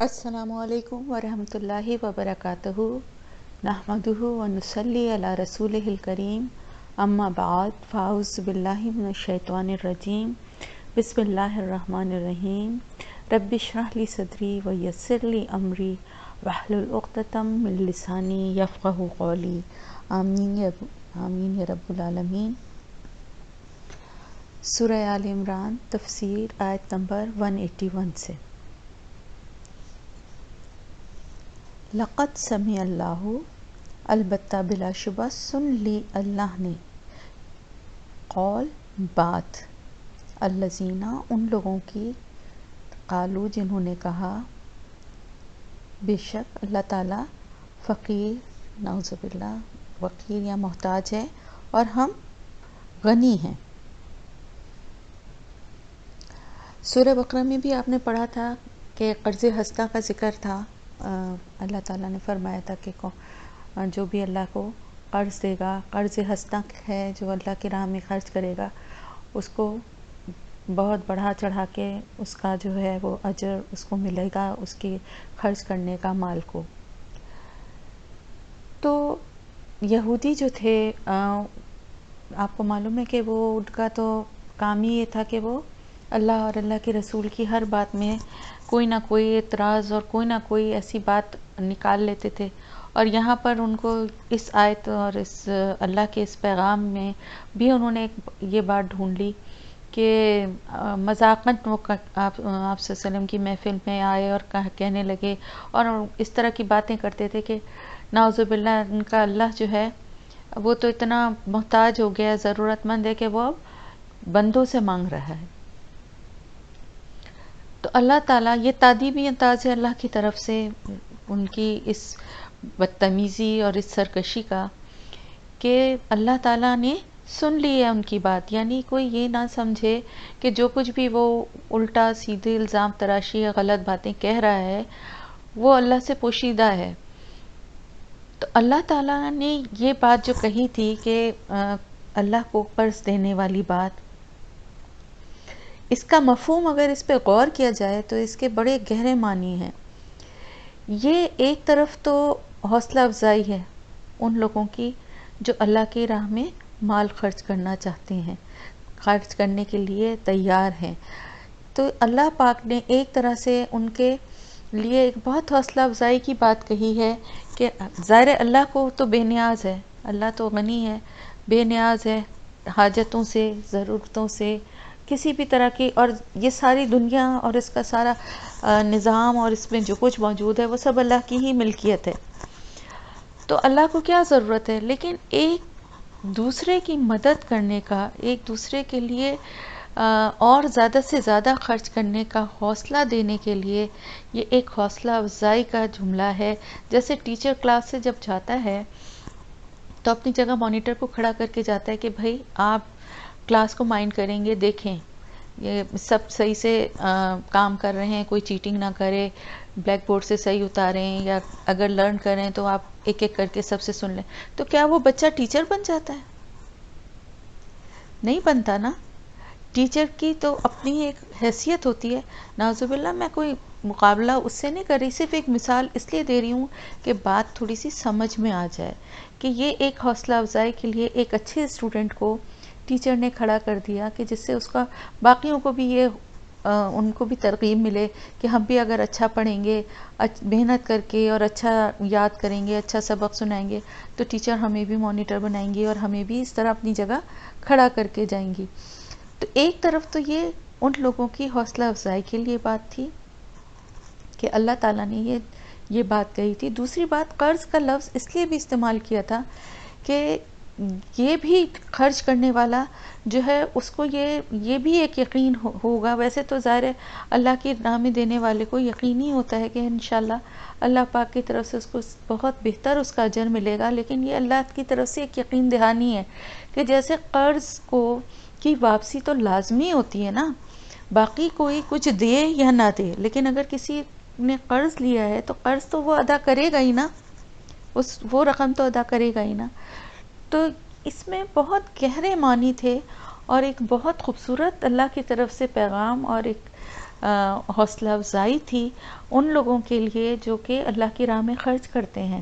السلام علیکم ورحمۃ اللہ وبرکاتہ نحمدہ ونصلی علی رسولہ الکریم اما بعد فاعوذ باللہ من الشیطان الرجیم بسم اللہ الرحمن الرحیم رب اشرح لی صدری ویسر لی امری واحلل عقدۃ من لسانی یفقہوا قولی آمین یا رب العالمین۔ سورہ آل عمران تفسیر آیت نمبر 181 سے۔ لقد سمع اللہ، البتہ بلا شبہ سن لی اللہ نے، قول بات، الذین ان لوگوں کی، قالو جنہوں نے کہا، بے شک اللہ تعالیٰ فقیر، نعوذ باللہ، فقیر یا محتاج ہے اور ہم غنی ہیں۔ سورہ بقرہ میں بھی آپ نے پڑھا تھا کہ قرض ہستہ کا ذکر تھا۔ اللہ تعالیٰ نے فرمایا تھا کہ جو بھی اللہ کو قرض دے گا، قرض ہستہ ہے جو اللہ کی راہ میں خرچ کرے گا، اس کو بہت بڑھا چڑھا کے اس کا جو ہے وہ اجر اس کو ملے گا، اس کی خرچ کرنے کا مال کو۔ تو یہودی جو تھے، آپ کو معلوم ہے کہ وہ ان کا تو کام ہی یہ تھا کہ وہ اللہ اور اللہ کے رسول کی ہر بات میں کوئی نہ کوئی اعتراض اور کوئی نہ کوئی ایسی بات نکال لیتے تھے، اور یہاں پر ان کو اس آیت اور اس اللہ کے اس پیغام میں بھی انہوں نے یہ بات ڈھونڈ لی کہ مذاقاً وہ آپ صلی اللہ علیہ وسلم کی محفل میں آئے اور کہنے لگے اور اس طرح کی باتیں کرتے تھے کہ نعوذ باللہ ان کا اللہ جو ہے وہ تو اتنا محتاج ہو گیا، ضرورت مند ہے کہ وہ اب بندوں سے مانگ رہا ہے۔ تو اللہ تعالیٰ، یہ تادیبی انداز ہے اللہ کی طرف سے ان کی اس بدتمیزی اور اس سرکشی کا، کہ اللہ تعالیٰ نے سن لی ہے ان کی بات، یعنی کوئی یہ نہ سمجھے کہ جو کچھ بھی وہ الٹا سیدھے الزام تراشی یا غلط باتیں کہہ رہا ہے وہ اللہ سے پوشیدہ ہے۔ تو اللہ تعالیٰ نے یہ بات جو کہی تھی کہ اللہ کو قرض دینے والی بات، اس کا مفہوم اگر اس پہ غور کیا جائے تو اس کے بڑے گہرے معنی ہیں۔ یہ ایک طرف تو حوصلہ افزائی ہے ان لوگوں کی جو اللہ کی راہ میں مال خرچ کرنا چاہتے ہیں، خرچ کرنے کے لیے تیار ہیں۔ تو اللہ پاک نے ایک طرح سے ان کے لیے ایک بہت حوصلہ افزائی کی بات کہی ہے کہ ظاہر اللہ کو تو بے نیاز ہے، اللہ تو غنی ہے، بے نیاز ہے حاجتوں سے، ضرورتوں سے، کسی بھی طرح کی، اور یہ ساری دنیا اور اس کا سارا نظام اور اس میں جو کچھ موجود ہے وہ سب اللہ کی ہی ملکیت ہے۔ تو اللہ کو کیا ضرورت ہے، لیکن ایک دوسرے کی مدد کرنے کا، ایک دوسرے کے لیے اور زیادہ سے زیادہ خرچ کرنے کا حوصلہ دینے کے لیے یہ ایک حوصلہ افزائی کا جملہ ہے۔ جیسے ٹیچر کلاس سے جب جاتا ہے تو اپنی جگہ مانیٹر کو کھڑا کر کے جاتا ہے کہ بھائی آپ کلاس کو مائنڈ کریں گے، دیکھیں یہ سب صحیح سے کام کر رہے ہیں، کوئی چیٹنگ نہ کرے، بلیک بورڈ سے صحیح اتاریں، یا اگر لرن کریں تو آپ ایک ایک کر کے سب سے سن لیں۔ تو کیا وہ بچہ ٹیچر بن جاتا ہے؟ نہیں بنتا نا۔ ٹیچر کی تو اپنی ایک حیثیت ہوتی ہے۔ نعوذ باللہ میں کوئی مقابلہ اس سے نہیں کر رہی، صرف ایک مثال اس لیے دے رہی ہوں کہ بات تھوڑی سی سمجھ میں آ جائے کہ یہ ایک حوصلہ افزائی کے لیے ایک اچھے اسٹوڈنٹ کو ٹیچر نے کھڑا کر دیا کہ جس سے اس کا باقیوں کو بھی یہ ان کو بھی ترغیب ملے کہ ہم بھی اگر اچھا پڑھیں گے، محنت کر کے اور اچھا یاد کریں گے، اچھا سبق سنائیں گے، تو ٹیچر ہمیں بھی مانیٹر بنائیں گی اور ہمیں بھی اس طرح اپنی جگہ کھڑا کر کے جائیں گی۔ تو ایک طرف تو یہ ان لوگوں کی حوصلہ افزائی کے لیے بات تھی کہ اللہ تعالیٰ نے یہ بات کہی تھی۔ دوسری بات، قرض کا لفظ اس لیے بھی استعمال کیا تھا کہ یہ بھی خرچ کرنے والا جو ہے اس کو یہ بھی ایک یقین ہوگا۔ ویسے تو ظاہر ہے اللہ کی راہ میں دینے والے کو یقین ہی ہوتا ہے کہ انشاءاللہ اللہ پاک کی طرف سے اس کو بہت بہتر اس کا اجر ملے گا، لیکن یہ اللہ کی طرف سے ایک یقین دہانی ہے کہ جیسے قرض کی واپسی تو لازمی ہوتی ہے نا، باقی کوئی کچھ دے یا نہ دے، لیکن اگر کسی نے قرض لیا ہے تو قرض تو وہ ادا کرے گا ہی نا، وہ رقم تو ادا کرے گا ہی نا۔ تو اس میں بہت گہرے معنی تھے اور ایک بہت خوبصورت اللہ کی طرف سے پیغام اور ایک حوصلہ افزائی تھی ان لوگوں کے لیے جو کہ اللہ کی راہ میں خرچ کرتے ہیں۔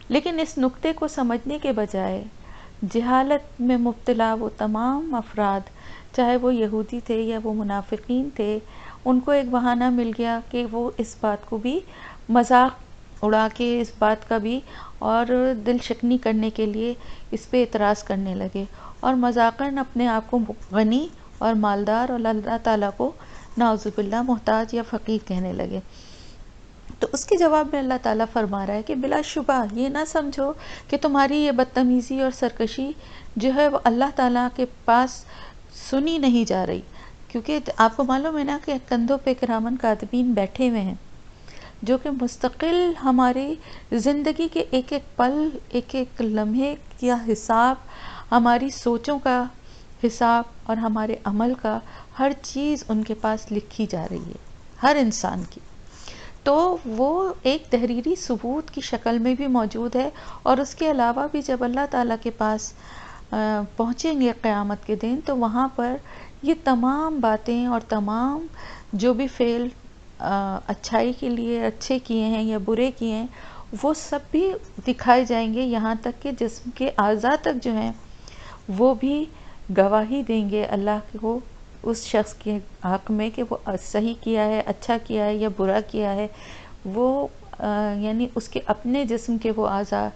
لیکن اس نکتے کو سمجھنے کے بجائے جہالت میں مبتلا وہ تمام افراد، چاہے وہ یہودی تھے یا وہ منافقین تھے، ان کو ایک بہانہ مل گیا کہ وہ اس بات کو بھی مذاق اڑا کے، اس بات کا بھی اور دل شکنی کرنے کے لیے اس پہ اعتراض کرنے لگے، اور مذاقاً اپنے آپ کو غنی اور مالدار اور اللہ تعالیٰ کو نعوذ باللہ محتاج یا فقیر کہنے لگے۔ تو اس کے جواب میں اللہ تعالیٰ فرما رہا ہے کہ بلا شبہ یہ نہ سمجھو کہ تمہاری یہ بدتمیزی اور سرکشی جو ہے وہ اللہ تعالیٰ کے پاس سنی نہیں جا رہی، کیونکہ آپ کو معلوم ہے نا کہ کندھوں پہ کرامن کاتبین بیٹھے ہوئے ہیں جو کہ مستقل ہماری زندگی کے ایک ایک پل، ایک ایک لمحے کا حساب، ہماری سوچوں کا حساب اور ہمارے عمل کا ہر چیز ان کے پاس لکھی جا رہی ہے، ہر انسان کی۔ تو وہ ایک تحریری ثبوت کی شکل میں بھی موجود ہے، اور اس کے علاوہ بھی جب اللہ تعالیٰ کے پاس پہنچیں گے قیامت کے دن تو وہاں پر یہ تمام باتیں اور تمام جو بھی فعل اچھائی کے لیے اچھے کیے ہیں یا برے کیے ہیں وہ سب بھی دکھائے جائیں گے، یہاں تک کہ جسم کے اعضاء تک جو ہیں وہ بھی گواہی دیں گے اللہ کو اس شخص کے حق میں کہ وہ صحیح کیا ہے، اچھا کیا ہے یا برا کیا ہے۔ وہ یعنی اس کے اپنے جسم کے وہ اعضاء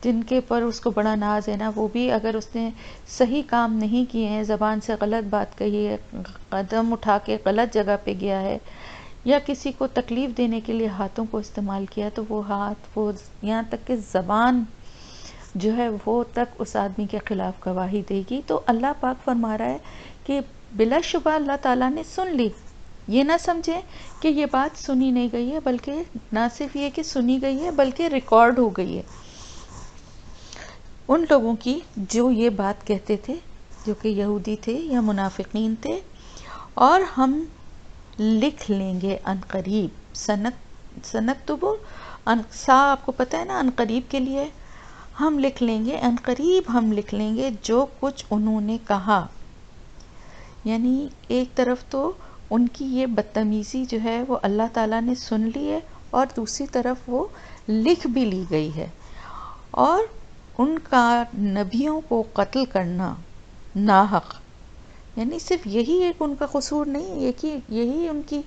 جن کے پر اس کو بڑا ناز ہے نا، وہ بھی اگر اس نے صحیح کام نہیں کیے ہیں، زبان سے غلط بات کہی ہے، قدم اٹھا کے غلط جگہ پہ گیا ہے، یا کسی کو تکلیف دینے کے لیے ہاتھوں کو استعمال کیا، تو وہ ہاتھ، وہ یہاں تک کہ زبان جو ہے وہ تک اس آدمی کے خلاف گواہی دے گی۔ تو اللہ پاک فرما رہا ہے کہ بلا شبہ اللہ تعالیٰ نے سن لی، یہ نہ سمجھیں کہ یہ بات سنی نہیں گئی ہے، بلکہ نہ صرف یہ کہ سنی گئی ہے بلکہ ریکارڈ ہو گئی ہے ان لوگوں کی جو یہ بات کہتے تھے، جو کہ یہودی تھے یا منافقین تھے، اور ہم لکھ لیں گے ان قریب، سنکتبو سا آپ کو پتہ ہے نا ان قریب کے لیے، ہم لکھ لیں گے ان قریب، ہم لکھ لیں گے جو کچھ انہوں نے کہا۔ یعنی ایک طرف تو ان کی یہ بدتمیزی جو ہے وہ اللہ تعالیٰ نے سن لی ہے، اور دوسری طرف وہ لکھ بھی لی گئی ہے، اور ان کا نبیوں کو قتل کرنا ناحق، یعنی صرف یہی ایک ان کا قصور نہیں ہے کہ یہی ان کی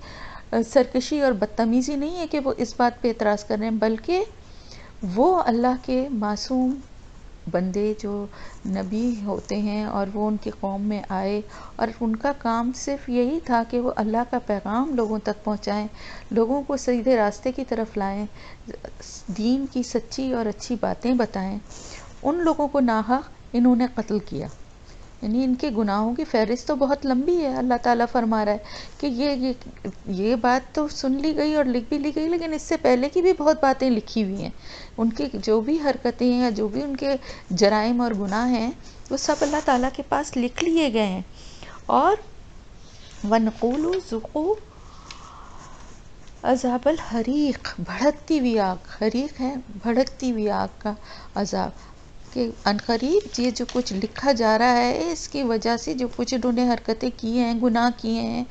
سرکشی اور بدتمیزی نہیں ہے کہ وہ اس بات پہ اعتراض کر رہے ہیں، بلکہ وہ اللہ کے معصوم بندے جو نبی ہوتے ہیں اور وہ ان کی قوم میں آئے، اور ان کا کام صرف یہی تھا کہ وہ اللہ کا پیغام لوگوں تک پہنچائیں، لوگوں کو سیدھے راستے کی طرف لائیں، دین کی سچی اور اچھی باتیں بتائیں، ان لوگوں کو ناحق انہوں نے قتل کیا۔ یعنی ان کے گناہوں کی فہرست تو بہت لمبی ہے، اللہ تعالیٰ فرما رہا ہے کہ یہ بات تو سن لی گئی اور لکھ بھی لی گئی، لیکن اس سے پہلے کی بھی بہت باتیں لکھی ہوئی ہیں، ان کی جو بھی حرکتیں ہیں یا جو بھی ان کے جرائم اور گناہ ہیں وہ سب اللہ تعالیٰ کے پاس لکھ لیے گئے ہیں۔ اور وَنَقُولُ ذُوقُوا عذاب الحریق، بھڑکتی ہوئی آگ، حریق ہے بھڑکتی ہوئی آگ کا عذاب، کہ عنقریب یہ جو کچھ لکھا جا رہا ہے اس کی وجہ سے جو کچھ انہوں نے حرکتیں کی ہیں، گناہ کیے ہیں،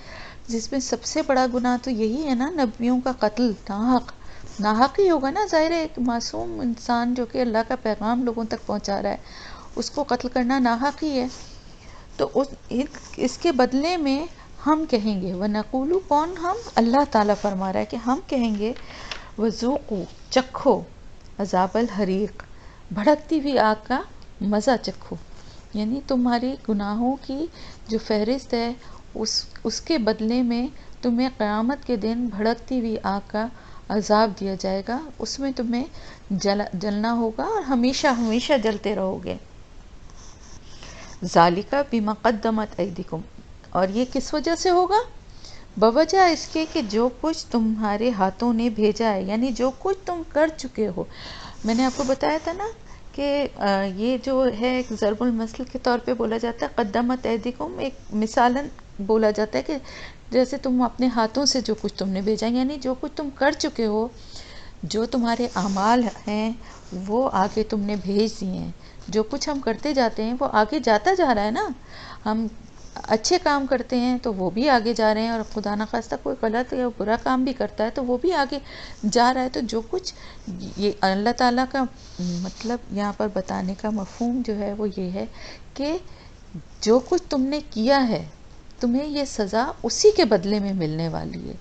جس میں سب سے بڑا گناہ تو یہی ہے نا نبیوں کا قتل، ناحق ہی ہوگا نا، ظاہر ہے ایک معصوم انسان جو کہ اللہ کا پیغام لوگوں تک پہنچا رہا ہے اس کو قتل کرنا ناحق ہی ہے۔ تو اس کے بدلے میں ہم کہیں گے، وَنَقُولُ کون ہم؟ اللہ تعالیٰ فرما رہا ہے کہ ہم کہیں گے وَذُوقُوا چکھو عذاب الحریق، بھڑکتی ہوئی آگ کا مزہ چکھو، یعنی تمہاری گناہوں کی جو فہرست ہے اس کے بدلے میں تمہیں قیامت کے دن بھڑکتی ہوئی آگ کا عذاب دیا جائے گا، اس میں تمہیں جلنا ہوگا اور ہمیشہ ہمیشہ جلتے رہو گے۔ ذالک بما قدمت ایدیکم، اور یہ کس وجہ سے ہوگا؟ بوجہ اس کے کہ جو کچھ تمہارے ہاتھوں نے بھیجا ہے، یعنی جو کچھ تم کر چکے ہو۔ میں نے آپ کو بتایا تھا نا کہ یہ جو ہے ایک ضرب المثل کے طور پہ بولا جاتا ہے، قدمت ایدیکم ایک مثالاً بولا جاتا ہے کہ جیسے تم اپنے ہاتھوں سے جو کچھ تم نے بھیجا، یعنی جو کچھ تم کر چکے ہو، جو تمہارے اعمال ہیں وہ آگے تم نے بھیج دیے ہیں، جو کچھ ہم کرتے جاتے ہیں وہ آگے جاتا جا رہا ہے نا، ہم اچھے کام کرتے ہیں تو وہ بھی آگے جا رہے ہیں، اور خدا نخواستہ کوئی غلط یا برا کام بھی کرتا ہے تو وہ بھی آگے جا رہا ہے۔ تو جو کچھ یہ اللہ تعالیٰ کا مطلب یہاں پر بتانے کا مفہوم جو ہے وہ یہ ہے کہ جو کچھ تم نے کیا ہے تمہیں یہ سزا اسی کے بدلے میں ملنے والی ہے۔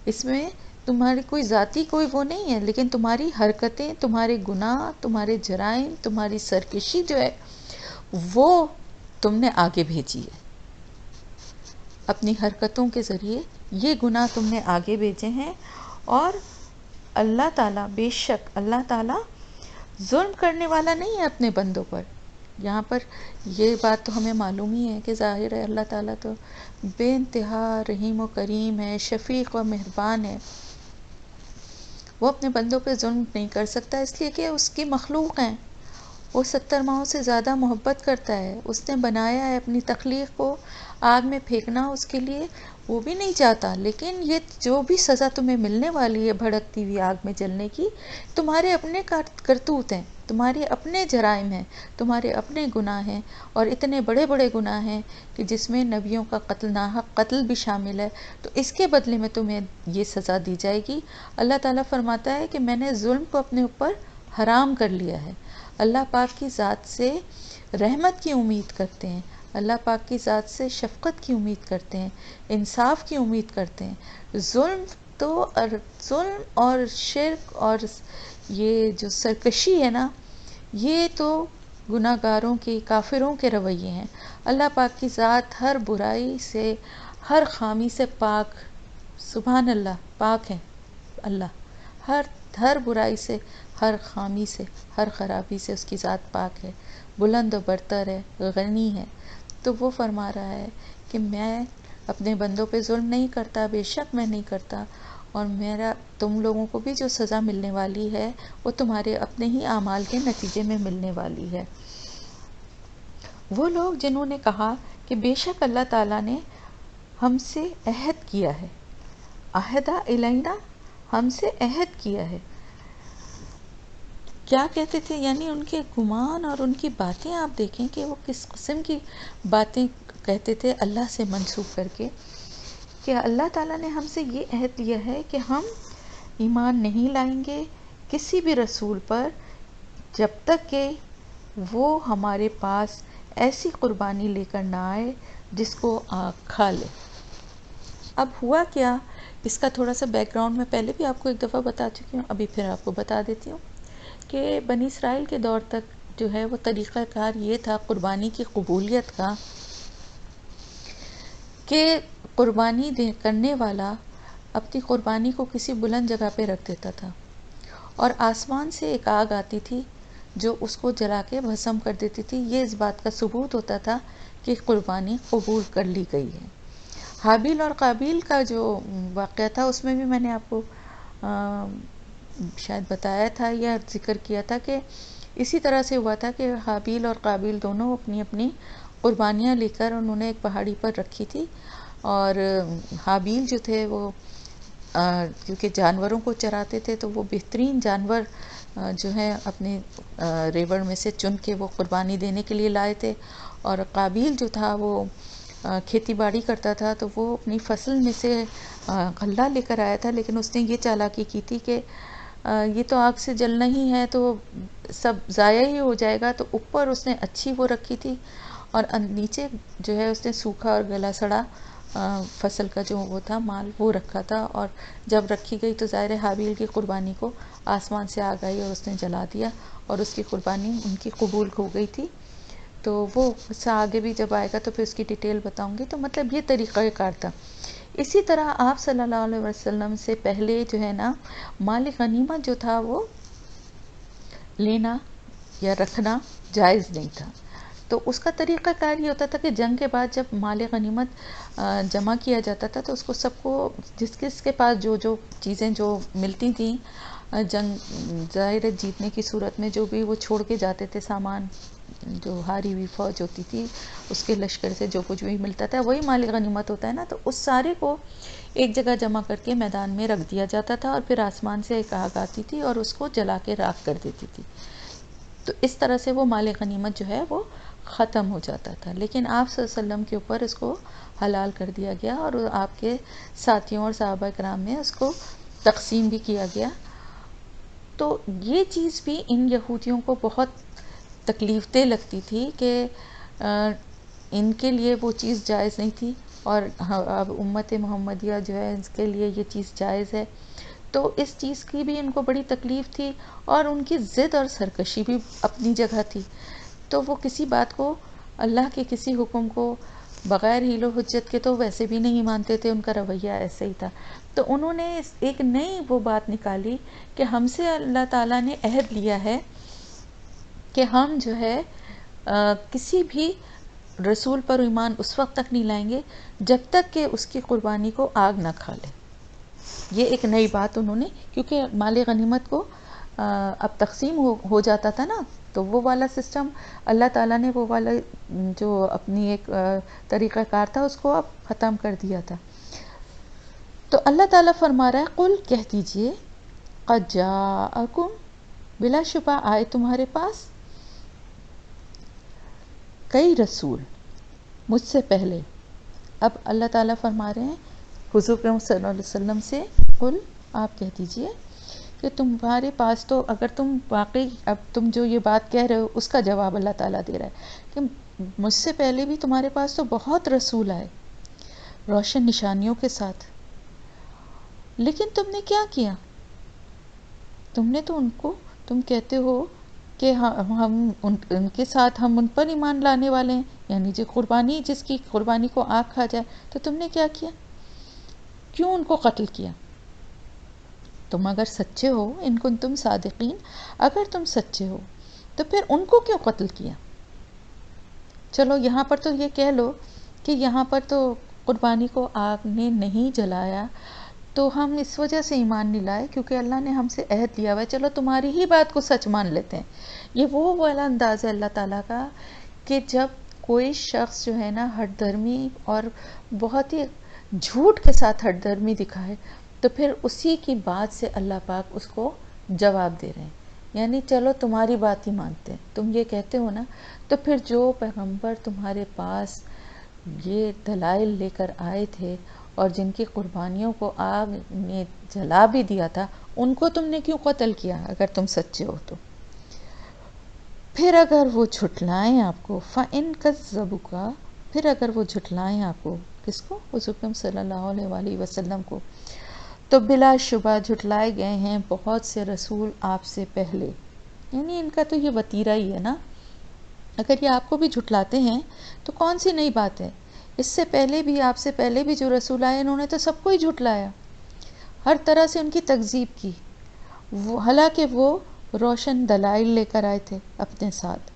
اس میں تمہاری کوئی ذاتی کوئی وہ نہیں ہے، لیکن تمہاری حرکتیں، تمہارے گناہ، تمہارے جرائم، تمہاری سرکشی جو ہے وہ تم نے آگے بھیجی ہے۔ اپنی حرکتوں کے ذریعے یہ گناہ تم نے آگے بھیجے ہیں، اور اللہ تعالیٰ، بے شک اللہ تعالیٰ ظلم کرنے والا نہیں ہے اپنے بندوں پر۔ یہاں پر یہ بات تو ہمیں معلوم ہی ہے کہ ظاہر ہے اللہ تعالیٰ تو بے انتہا رحیم و کریم ہے، شفیق و مہربان ہے۔ وہ اپنے بندوں پہ ظلم نہیں کر سکتا، اس لیے کہ اس کی مخلوق ہیں۔ وہ 70 ماہوں سے زیادہ محبت کرتا ہے، اس نے بنایا ہے، اپنی تخلیق کو آگ میں پھینکنا اس کے لیے وہ بھی نہیں چاہتا۔ لیکن یہ جو بھی سزا تمہیں ملنے والی ہے بھڑکتی ہوئی آگ میں جلنے کی، تمہارے اپنے کرتوت ہیں، تمہارے اپنے جرائم ہیں، تمہارے اپنے گناہ ہیں، اور اتنے بڑے بڑے گناہ ہیں کہ جس میں نبیوں کا قتل، ناحق قتل بھی شامل ہے۔ تو اس کے بدلے میں تمہیں یہ سزا دی جائے گی۔ اللہ تعالیٰ فرماتا ہے کہ میں نے ظلم کو اپنے اوپر حرام کر لیا ہے۔ اللہ پاک کی ذات سے رحمت کی امید کرتے ہیں، اللہ پاک کی ذات سے شفقت کی امید کرتے ہیں، انصاف کی امید کرتے ہیں۔ ظلم اور شرک اور یہ جو سرکشی ہے نا، یہ تو گناہ گاروں کے، کافروں کے رویے ہیں۔ اللہ پاک کی ذات ہر برائی سے، ہر خامی سے پاک، سبحان اللہ، پاک ہے اللہ، ہر برائی سے، ہر خامی سے، ہر خرابی سے اس کی ذات پاک ہے، بلند و برتر ہے، غنی ہے۔ تو وہ فرما رہا ہے کہ میں اپنے بندوں پہ ظلم نہیں کرتا، بے شک میں نہیں کرتا، اور میرا تم لوگوں کو بھی جو سزا ملنے والی ہے وہ تمہارے اپنے ہی اعمال کے نتیجے میں ملنے والی ہے۔ وہ لوگ جنہوں نے کہا کہ بے شک اللہ تعالیٰ نے ہم سے عہد کیا ہے، عہدہ الینا، ہم سے عہد کیا ہے، کیا کہتے تھے؟ یعنی ان کے گمان اور ان کی باتیں آپ دیکھیں کہ وہ کس قسم کی باتیں کہتے تھے اللہ سے منسوب کر کے، کہ اللہ تعالیٰ نے ہم سے یہ عہد لیا ہے کہ ہم ایمان نہیں لائیں گے کسی بھی رسول پر جب تک کہ وہ ہمارے پاس ایسی قربانی لے کر نہ آئے جس کو آگ کھا لے۔ اب ہوا کیا، اس کا تھوڑا سا بیک گراؤنڈ میں پہلے بھی آپ کو ایک دفعہ بتا چکی ہوں، ابھی پھر آپ کو بتا دیتی ہوں کہ بنی اسرائیل کے دور تک جو ہے وہ طریقہ کار یہ تھا قربانی کی قبولیت کا کہ قربانی کرنے والا اپنی قربانی کو کسی بلند جگہ پہ رکھ دیتا تھا، اور آسمان سے ایک آگ آتی تھی جو اس کو جلا کے بھسم کر دیتی تھی۔ یہ اس بات کا ثبوت ہوتا تھا کہ قربانی قبول کر لی گئی ہے۔ حابیل اور قابیل کا جو واقعہ تھا اس میں بھی میں نے آپ کو شاید بتایا تھا یا ذکر کیا تھا کہ اسی طرح سے ہوا تھا کہ حابیل اور قابیل دونوں اپنی اپنی قربانیاں لے کر انہوں نے ایک پہاڑی پر رکھی تھی، اور حابیل جو تھے وہ کیونکہ جانوروں کو چراتے تھے تو وہ بہترین جانور جو ہیں اپنے ریوڑ میں سے چن کے وہ قربانی دینے کے لیے لائے تھے، اور قابیل جو تھا وہ کھیتی باڑی کرتا تھا تو وہ اپنی فصل میں سے غلہ لے کر آیا تھا، لیکن اس نے یہ چالاکی کی تھی کہ یہ تو آگ سے جلنا ہی ہے تو سب ضائع ہی ہو جائے گا، تو اوپر اس نے اچھی وہ رکھی تھی اور نیچے جو ہے اس نے سوکھا اور گلا سڑا فصل کا جو وہ تھا مال وہ رکھا تھا، اور جب رکھی گئی تو ظاہر حابیل کی قربانی کو آسمان سے آگ آئی اور اس نے جلا دیا، اور اس کی قربانی ان کی قبول ہو گئی تھی۔ تو وہ قصہ آگے بھی جب آئے گا تو پھر اس کی ڈیٹیل بتاؤں گی۔ تو مطلب یہ طریقہ کار تھا۔ اسی طرح آپ صلی اللہ علیہ وسلم سے پہلے جو ہے نا مال غنیمت جو تھا وہ لینا یا رکھنا جائز نہیں تھا۔ تو اس کا طریقہ کار یہ ہوتا تھا کہ جنگ کے بعد جب مال غنیمت جمع کیا جاتا تھا تو اس کو سب کو جس کس کے پاس جو جو چیزیں جو ملتی تھیں جنگ ظاہر جیتنے کی صورت میں جو بھی وہ چھوڑ کے جاتے تھے سامان، جو ہاری ہوئی فوج ہوتی تھی اس کے لشکر سے جو کچھ بھی ملتا تھا وہی مال غنیمت ہوتا ہے نا، تو اس سارے کو ایک جگہ جمع کر کے میدان میں رکھ دیا جاتا تھا، اور پھر آسمان سے ایک آگ آتی تھی اور اس کو جلا کے راکھ کر دیتی تھی۔ تو اس طرح سے وہ مال غنیمت جو ہے وہ ختم ہو جاتا تھا، لیکن آپ صلی اللہ علیہ وسلم کے اوپر اس کو حلال کر دیا گیا، اور آپ کے ساتھیوں اور صحابہ کرام میں اس کو تقسیم بھی کیا گیا۔ تو یہ چیز بھی ان یہودیوں کو بہت تکلیف دہ لگتی تھی کہ ان کے لیے وہ چیز جائز نہیں تھی، اور اب امت محمدیہ جو ہے اس کے لیے یہ چیز جائز ہے۔ تو اس چیز کی بھی ان کو بڑی تکلیف تھی، اور ان کی ضد اور سرکشی بھی اپنی جگہ تھی۔ تو وہ کسی بات کو، اللہ کے کسی حکم کو بغیر حیل و حجت کے تو ویسے بھی نہیں مانتے تھے، ان کا رویہ ایسے ہی تھا۔ تو انہوں نے ایک نئی وہ بات نکالی کہ ہم سے اللہ تعالیٰ نے عہد لیا ہے کہ ہم جو ہے کسی بھی رسول پر ایمان اس وقت تک نہیں لائیں گے جب تک کہ اس کی قربانی کو آگ نہ کھا لے۔ یہ ایک نئی بات انہوں نے، کیونکہ مال غنیمت کو اب تقسیم ہو جاتا تھا نا، تو وہ والا سسٹم اللہ تعالیٰ نے وہ والا جو اپنی ایک طریقہ کار تھا اس کو اب ختم کر دیا تھا۔ تو اللہ تعالیٰ فرما رہا ہے قل، کہہ دیجئے قد جاءکم، بلا شبہ آئے تمہارے پاس کئی رسول مجھ سے پہلے۔ اب اللہ تعالیٰ فرما رہے ہیں حضور صلی اللہ علیہ وسلم سے، قل آپ کہہ دیجئے کہ تمہارے پاس تو، اگر تم واقعی اب تم جو یہ بات کہہ رہے ہو اس کا جواب اللہ تعالیٰ دے رہا ہے کہ مجھ سے پہلے بھی تمہارے پاس تو بہت رسول آئے روشن نشانیوں کے ساتھ، لیکن تم نے کیا کیا؟ تم نے تو ان کو، تم کہتے ہو کہ ہم ان کے ساتھ ہم ان پر ایمان لانے والے ہیں، یعنی جو قربانی، جس کی قربانی کو آگ کھا جائے، تو تم نے کیا کیا؟ کیوں ان کو قتل کیا؟ تم اگر سچے ہو، ان کو تم صادقین، اگر تم سچے ہو تو پھر ان کو کیوں قتل کیا؟ چلو یہاں پر تو یہ کہہ لو کہ یہاں پر تو قربانی کو آگ نے نہیں جلایا، تو ہم اس وجہ سے ایمان نہیں لائے کیونکہ اللہ نے ہم سے عہد لیا ہوا ہے، چلو تمہاری ہی بات کو سچ مان لیتے ہیں۔ یہ وہ والا انداز ہے اللہ تعالیٰ کا کہ جب کوئی شخص جو ہے نا ہٹ دھرمی اور بہت ہی جھوٹ کے ساتھ ہٹ دھرمی دکھائے، تو پھر اسی کی بات سے اللہ پاک اس کو جواب دے رہے ہیں، یعنی چلو تمہاری بات ہی مانتے ہیں، تم یہ کہتے ہو نا، تو پھر جو پیغمبر تمہارے پاس یہ دلائل لے کر آئے تھے اور جن کی قربانیوں کو آگ نے جلا بھی دیا تھا، ان کو تم نے کیوں قتل کیا اگر تم سچے ہو تو؟ پھر اگر وہ جھٹلائیں آپ کو، فَإِن كَذَّبُوكَ، پھر اگر وہ جھٹلائیں آپ کو، کس کو؟ حضور اکرم صلی اللہ علیہ وآلہ وسلم کو، تو بلا شبہ جھٹلائے گئے ہیں بہت سے رسول آپ سے پہلے، یعنی ان کا تو یہ وتیرہ ہی ہے نا، اگر یہ آپ کو بھی جھٹلاتے ہیں تو کون سی نئی بات ہے؟ اس سے پہلے بھی، آپ سے پہلے بھی جو رسول آئے انہوں نے تو سب کو ہی جھٹلایا، ہر طرح سے ان کی تکذیب کی، حالانکہ وہ روشن دلائل لے کر آئے تھے اپنے ساتھ،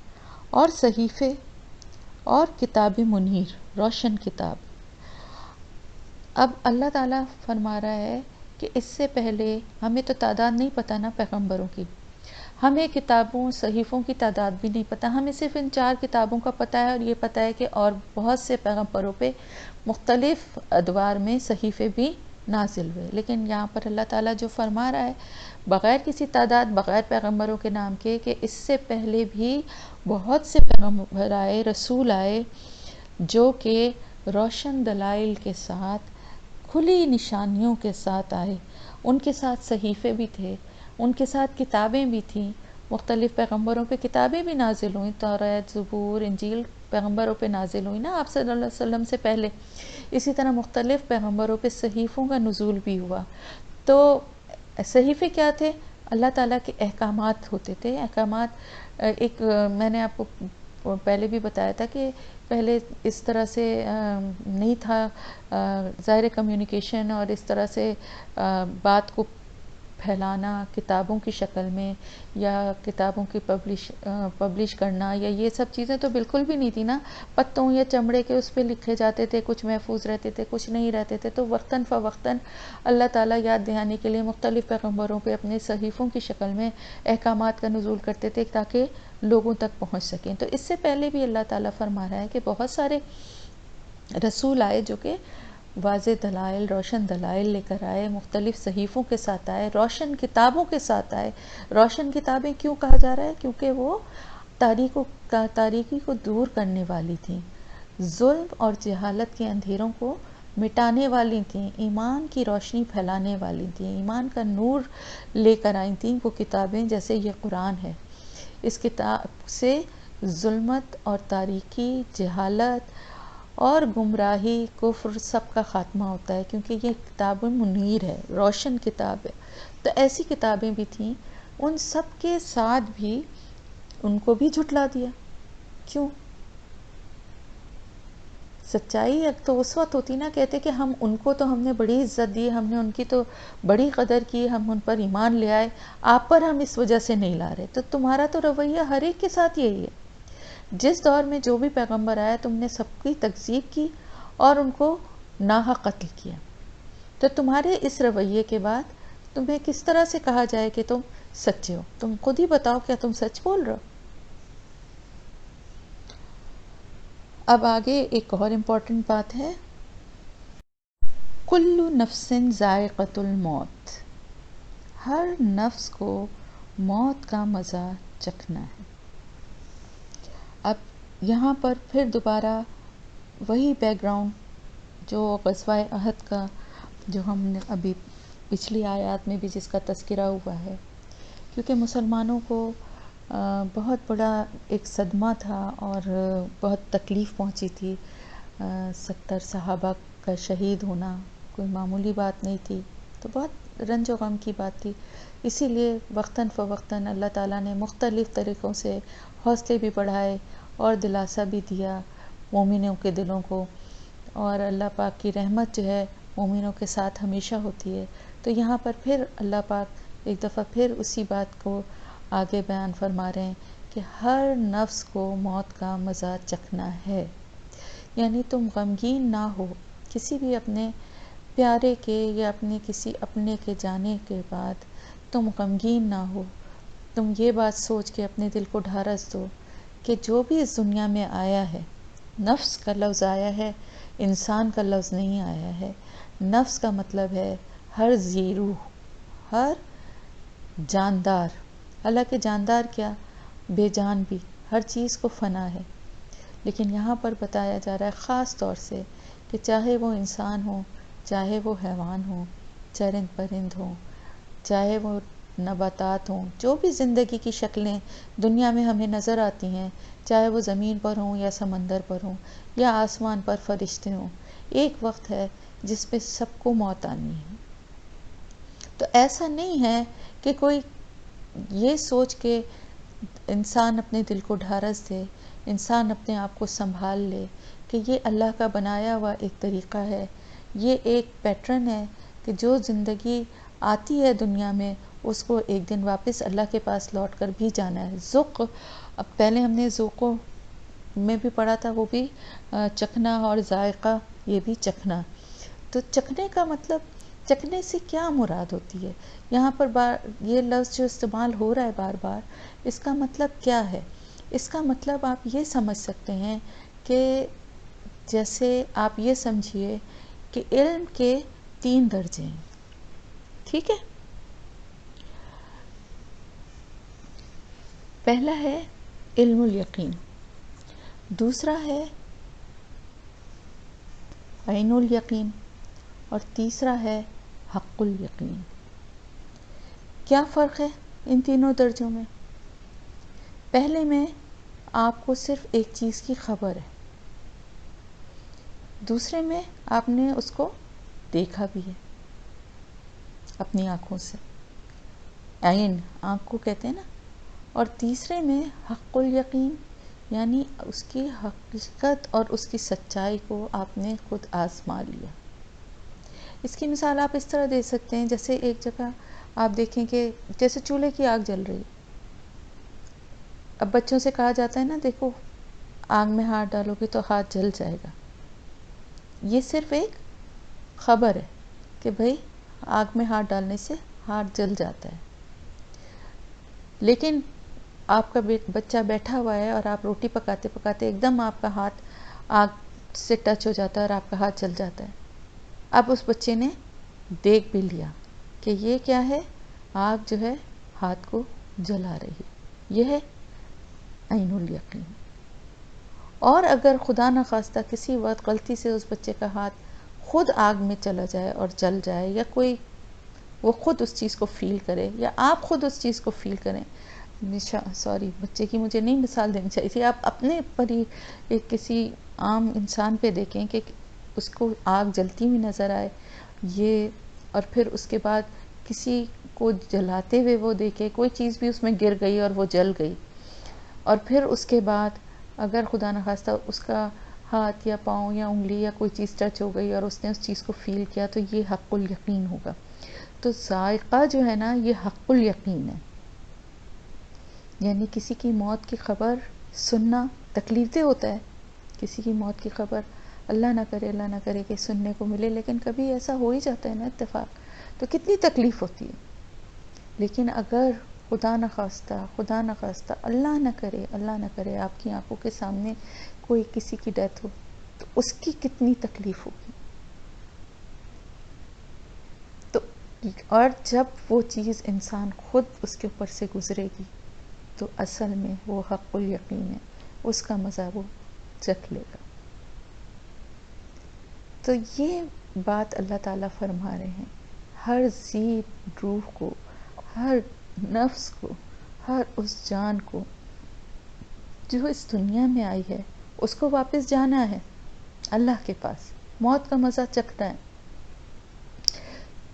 اور صحیفے اور کتاب منیر، روشن کتاب۔ اب اللہ تعالیٰ فرما رہا ہے کہ اس سے پہلے ہمیں تو تعداد نہیں پتہ نا پیغمبروں کی، ہمیں کتابوں، صحیفوں کی تعداد بھی نہیں پتہ، ہمیں صرف ان 4 کتابوں کا پتہ ہے، اور یہ پتہ ہے کہ اور بہت سے پیغمبروں پہ مختلف ادوار میں صحیفے بھی نازل ہوئے، لیکن یہاں پر اللہ تعالیٰ جو فرما رہا ہے بغیر کسی تعداد، بغیر پیغمبروں کے نام کے، کہ اس سے پہلے بھی بہت سے پیغمبر آئے، رسول آئے جو کہ روشن دلائل کے ساتھ، کھلی نشانیوں کے ساتھ آئے، ان کے ساتھ صحیفے بھی تھے، ان کے ساتھ کتابیں بھی تھیں، مختلف پیغمبروں پہ کتابیں بھی نازل ہوئیں، توریت، زبور، انجیل پیغمبروں پہ نازل ہوئی نا آپ صلی اللہ علیہ وسلم سے پہلے، اسی طرح مختلف پیغمبروں پہ صحیفوں کا نزول بھی ہوا۔ تو صحیفے کیا تھے؟ اللہ تعالیٰ کے احکامات ہوتے تھے، احکامات، ایک میں نے آپ کو پہلے بھی بتایا تھا کہ پہلے اس طرح سے نہیں تھا ظاہر کمیونیکیشن، اور اس طرح سے بات کو پھیلانا کتابوں کی شکل میں، یا کتابوں کی پبلش کرنا، یا یہ سب چیزیں تو بالکل بھی نہیں تھی نا، پتوں یا چمڑے کے اس پہ لکھے جاتے تھے، کچھ محفوظ رہتے تھے، کچھ نہیں رہتے تھے، تو وقتاً فوقتاً اللہ تعالیٰ یاد دہانی کے لیے مختلف پیغمبروں پہ اپنے صحیفوں کی شکل میں احکامات کا نزول کرتے تھے تاکہ لوگوں تک پہنچ سکیں۔ تو اس سے پہلے بھی اللہ تعالیٰ فرما رہا ہے کہ بہت سارے رسول آئے جو کہ واضح دلائل، روشن دلائل لے کر آئے، مختلف صحیفوں کے ساتھ آئے، روشن کتابوں کے ساتھ آئے۔ روشن کتابیں کیوں کہا جا رہا ہے؟ کیونکہ وہ تاریکی کو دور کرنے والی تھیں، ظلم اور جہالت کے اندھیروں کو مٹانے والی تھیں، ایمان کی روشنی پھیلانے والی تھیں، ایمان کا نور لے کر آئی تھیں وہ کتابیں جیسے یہ قرآن ہے۔ اس کتاب سے ظلمت اور تاریکی، جہالت اور گمراہی، کفر سب کا خاتمہ ہوتا ہے، کیونکہ یہ کتاب منیر ہے، روشن کتاب ہے۔ تو ایسی کتابیں بھی تھیں، ان سب کے ساتھ بھی ان کو بھی جھٹلا دیا۔ کیوں؟ سچائی ایک تو اس وقت ہوتی نا، کہتے کہ ہم نے بڑی عزت دی، ہم نے ان کی تو بڑی قدر کی، ہم ان پر ایمان لے آئے، آپ پر ہم اس وجہ سے نہیں لا رہے۔ تو تمہارا تو رویہ ہر ایک کے ساتھ یہی ہے، جس دور میں جو بھی پیغمبر آیا تم نے سب کی تکذیب کی اور ان کو ناحق قتل کیا۔ تو تمہارے اس رویے کے بعد تمہیں کس طرح سے کہا جائے کہ تم سچے ہو؟ تم خود ہی بتاؤ، کیا تم سچ بول رہے ہو؟ اب آگے ایک اور امپورٹنٹ بات ہے، کل نفس ذائقۃ الموت، ہر نفس کو موت کا مزہ چکھنا ہے۔ اب یہاں پر پھر دوبارہ وہی بیک گراؤنڈ جو غزوہ احد کا، جو ہم نے ابھی پچھلی آیات میں بھی جس کا تذکرہ ہوا ہے، کیونکہ مسلمانوں کو بہت بڑا ایک صدمہ تھا اور بہت تکلیف پہنچی تھی۔ 70 صحابہ کا شہید ہونا کوئی معمولی بات نہیں تھی، تو بہت رنج و غم کی بات تھی۔ اسی لیے وقتاً فوقتاً اللہ تعالیٰ نے مختلف طریقوں سے حوصلے بھی بڑھائے اور دلاسا بھی دیا مومنوں کے دلوں کو، اور اللہ پاک کی رحمت جو ہے مومنوں کے ساتھ ہمیشہ ہوتی ہے۔ تو یہاں پر پھر اللہ پاک ایک دفعہ پھر اسی بات کو آگے بیان فرما رہے ہیں کہ ہر نفس کو موت کا مزہ چکھنا ہے، یعنی تم غمگین نہ ہو کسی بھی اپنے پیارے کے یا اپنے کسی اپنے کے جانے کے بعد، تم غمگین نہ ہو۔ تم یہ بات سوچ کے اپنے دل کو ڈھارس دو کہ جو بھی اس دنیا میں آیا ہے، نفس کا لفظ آیا ہے، انسان کا لفظ نہیں آیا ہے۔ نفس کا مطلب ہے ہر ذی روح، ہر جاندار، حالانکہ جاندار کیا، بے جان بھی، ہر چیز کو فنا ہے، لیکن یہاں پر بتایا جا رہا ہے خاص طور سے کہ چاہے وہ انسان ہو، چاہے وہ حیوان ہو، چرند پرند ہوں، چاہے وہ نباتات ہوں، جو بھی زندگی کی شکلیں دنیا میں ہمیں نظر آتی ہیں، چاہے وہ زمین پر ہوں یا سمندر پر ہوں یا آسمان پر فرشتے ہوں، ایک وقت ہے جس پہ سب کو موت آنی ہے۔ تو ایسا نہیں ہے کہ کوئی یہ سوچ کے انسان اپنے دل کو ڈھارس دے، انسان اپنے آپ کو سنبھال لے کہ یہ اللہ کا بنایا ہوا ایک طریقہ ہے، یہ ایک پیٹرن ہے کہ جو زندگی آتی ہے دنیا میں اس کو ایک دن واپس اللہ کے پاس لوٹ کر بھی جانا ہے۔ ذوق، اب پہلے ہم نے ذوقوں میں بھی پڑھا تھا، وہ بھی چکھنا، اور ذائقہ یہ بھی چکھنا۔ تو چکھنے کا مطلب، چکھنے سے کیا مراد ہوتی ہے؟ یہاں پر یہ لفظ جو استعمال ہو رہا ہے بار بار، اس کا مطلب کیا ہے؟ اس کا مطلب آپ یہ سمجھ سکتے ہیں کہ جیسے آپ یہ سمجھیے کہ علم کے 3 درجے ہیں، ٹھیک ہے؟ پہلا ہے علم الیقین، دوسرا ہے عین الیقین، اور تیسرا ہے حق الیقین۔ کیا فرق ہے ان تینوں درجوں میں؟ پہلے میں آپ کو صرف ایک چیز کی خبر ہے، دوسرے میں آپ نے اس کو دیکھا بھی ہے اپنی آنکھوں سے، عین آنکھ کو کہتے ہیں نا، اور تیسرے میں حق الیقین، یعنی اس کی حقیقت اور اس کی سچائی کو آپ نے خود آزما لیا۔ اس کی مثال آپ اس طرح دے سکتے ہیں، جیسے ایک جگہ آپ دیکھیں کہ جیسے چولہے کی آگ جل رہی، اب بچوں سے کہا جاتا ہے نا، دیکھو آگ میں ہاتھ ڈالو گے تو ہاتھ جل جائے گا۔ یہ صرف ایک خبر ہے کہ بھئی آگ میں ہاتھ ڈالنے سے ہاتھ جل جاتا ہے، لیکن آپ کا بچہ بیٹھا ہوا ہے اور آپ روٹی پکاتے پکاتے ایک دم آپ کا ہاتھ آگ سے ٹچ ہو جاتا ہے اور آپ کا ہاتھ جل جاتا ہے۔ اب اس بچے نے دیکھ بھی لیا کہ یہ کیا ہے، آگ جو ہے ہاتھ کو جلا رہی ہے، یہ ہے عین الیقین. اور اگر خدا نخواستہ کسی وقت غلطی سے اس بچے کا ہاتھ خود آگ میں چلا جائے اور جل جائے، یا کوئی وہ خود اس چیز کو فیل کرے، یا آپ خود اس چیز کو فیل کریں، سوری بچے کی مجھے نہیں مثال دینی چاہیے تھی، آپ اپنے پر ہی ایک کسی عام انسان پہ دیکھیں کہ اس کو آگ جلتی ہوئی نظر آئے، یہ اور پھر اس کے بعد کسی کو جلاتے ہوئے وہ دیکھے، کوئی چیز بھی اس میں گر گئی اور وہ جل گئی، اور پھر اس کے بعد اگر خدا نخواستہ اس کا ہاتھ یا پاؤں یا انگلی یا کوئی چیز ٹچ ہو گئی اور اس نے اس چیز کو فیل کیا، تو یہ حق الیقین ہوگا. تو ذائقہ جو ہے نا یہ حق الیقین ہے. یعنی کسی کی موت کی خبر سننا تکلیف دہ ہوتا ہے، کسی کی موت کی خبر اللہ نہ کرے کہ سننے کو ملے، لیکن کبھی ایسا ہو ہی جاتا ہے نا اتفاق، تو کتنی تکلیف ہوتی ہے. لیکن اگر خدا نخواستہ اللہ نہ کرے آپ کی آنکھوں کے سامنے کوئی کسی کی ڈیتھ ہو، تو اس کی کتنی تکلیف ہوگی. تو اور جب وہ چیز انسان خود اس کے اوپر سے گزرے گی تو اصل میں وہ حق الیقین ہے، اس کا مزہ وہ چکھ لے گا. تو یہ بات اللہ تعالیٰ فرما رہے ہیں ہر ذی روح کو، ہر نفس کو، ہر اس جان کو جو اس دنیا میں آئی ہے، اس کو واپس جانا ہے اللہ کے پاس، موت کا مزہ چکھنا ہے.